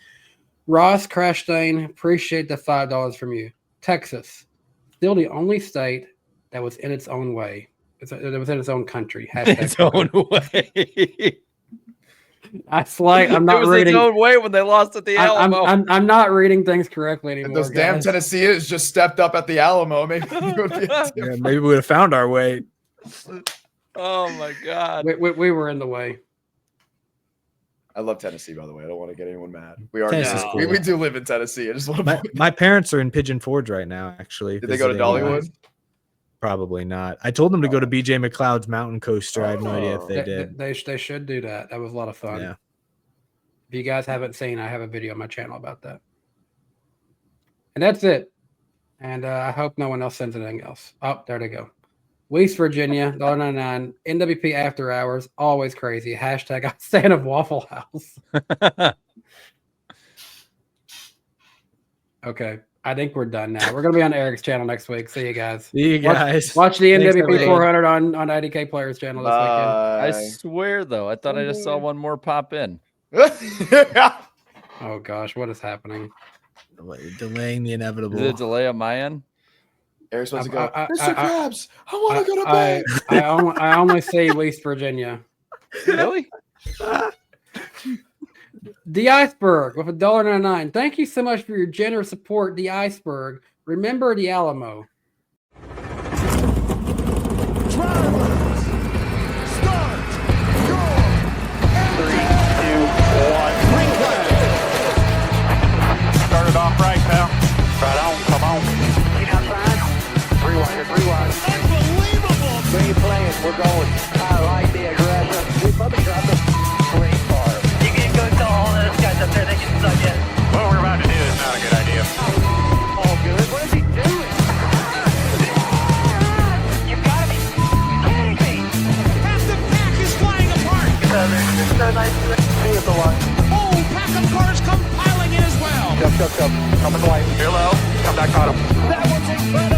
Ross Crashstain, appreciate the $5 from you. Texas, still the only state that was in its own way. It was in its own country. Hashtag Its own way. I'm not it was reading. its own way when they lost at the Alamo. I'm not reading things correctly anymore. If those damn guys. Tennesseans just stepped up at the Alamo, maybe we would be Maybe we would have found our way. Oh my God. We were in the way. I love Tennessee, by the way. I don't want to get anyone mad. We are. Tennessee's cool. We do live in Tennessee. I just want to. My parents are in Pigeon Forge right now, actually. Did they go to Dollywood? Probably not. I told them to go to BJ McLeod's Mountain Coaster. I have no idea if they did. They should do that. That was a lot of fun. Yeah. If you guys haven't seen, I have a video on my channel about that. And that's it. And I hope no one else sends anything else. Oh, there they go. West Virginia, $1.99. NWP After Hours, always crazy. Hashtag I'm a fan of Waffle House. Okay. I think we're done now. We're going to be on Eric's channel next week. See you guys. See you guys. Watch the Thanks, NWP everybody. 400 on IDK Players channel this weekend. I swear, though, I thought I just saw one more pop in. Oh, gosh. What is happening? Delaying the inevitable. Is it a delay on my end? Eric's supposed to go. I- Mr. Krabs, I want to go to bed. I only see West Virginia. Really? The Iceberg with $1.99. Thank you so much for your generous support, The Iceberg. Remember the Alamo. Started off right, pal. Right on, come on. Get outside. Rewind. Unbelievable. Great playing. We're going. I like the aggression. We probably dropped a great bar. You can go tell all those guys up there they can suck it. What we're about to do is not a good idea. All good. What is he doing? You've got to be kidding me. Half the pack is flying apart. They're so nice to See you at the line. Oh, pack of cars come piling in as well. Come. Coming light. Hello. Come back, caught him. That was incredible.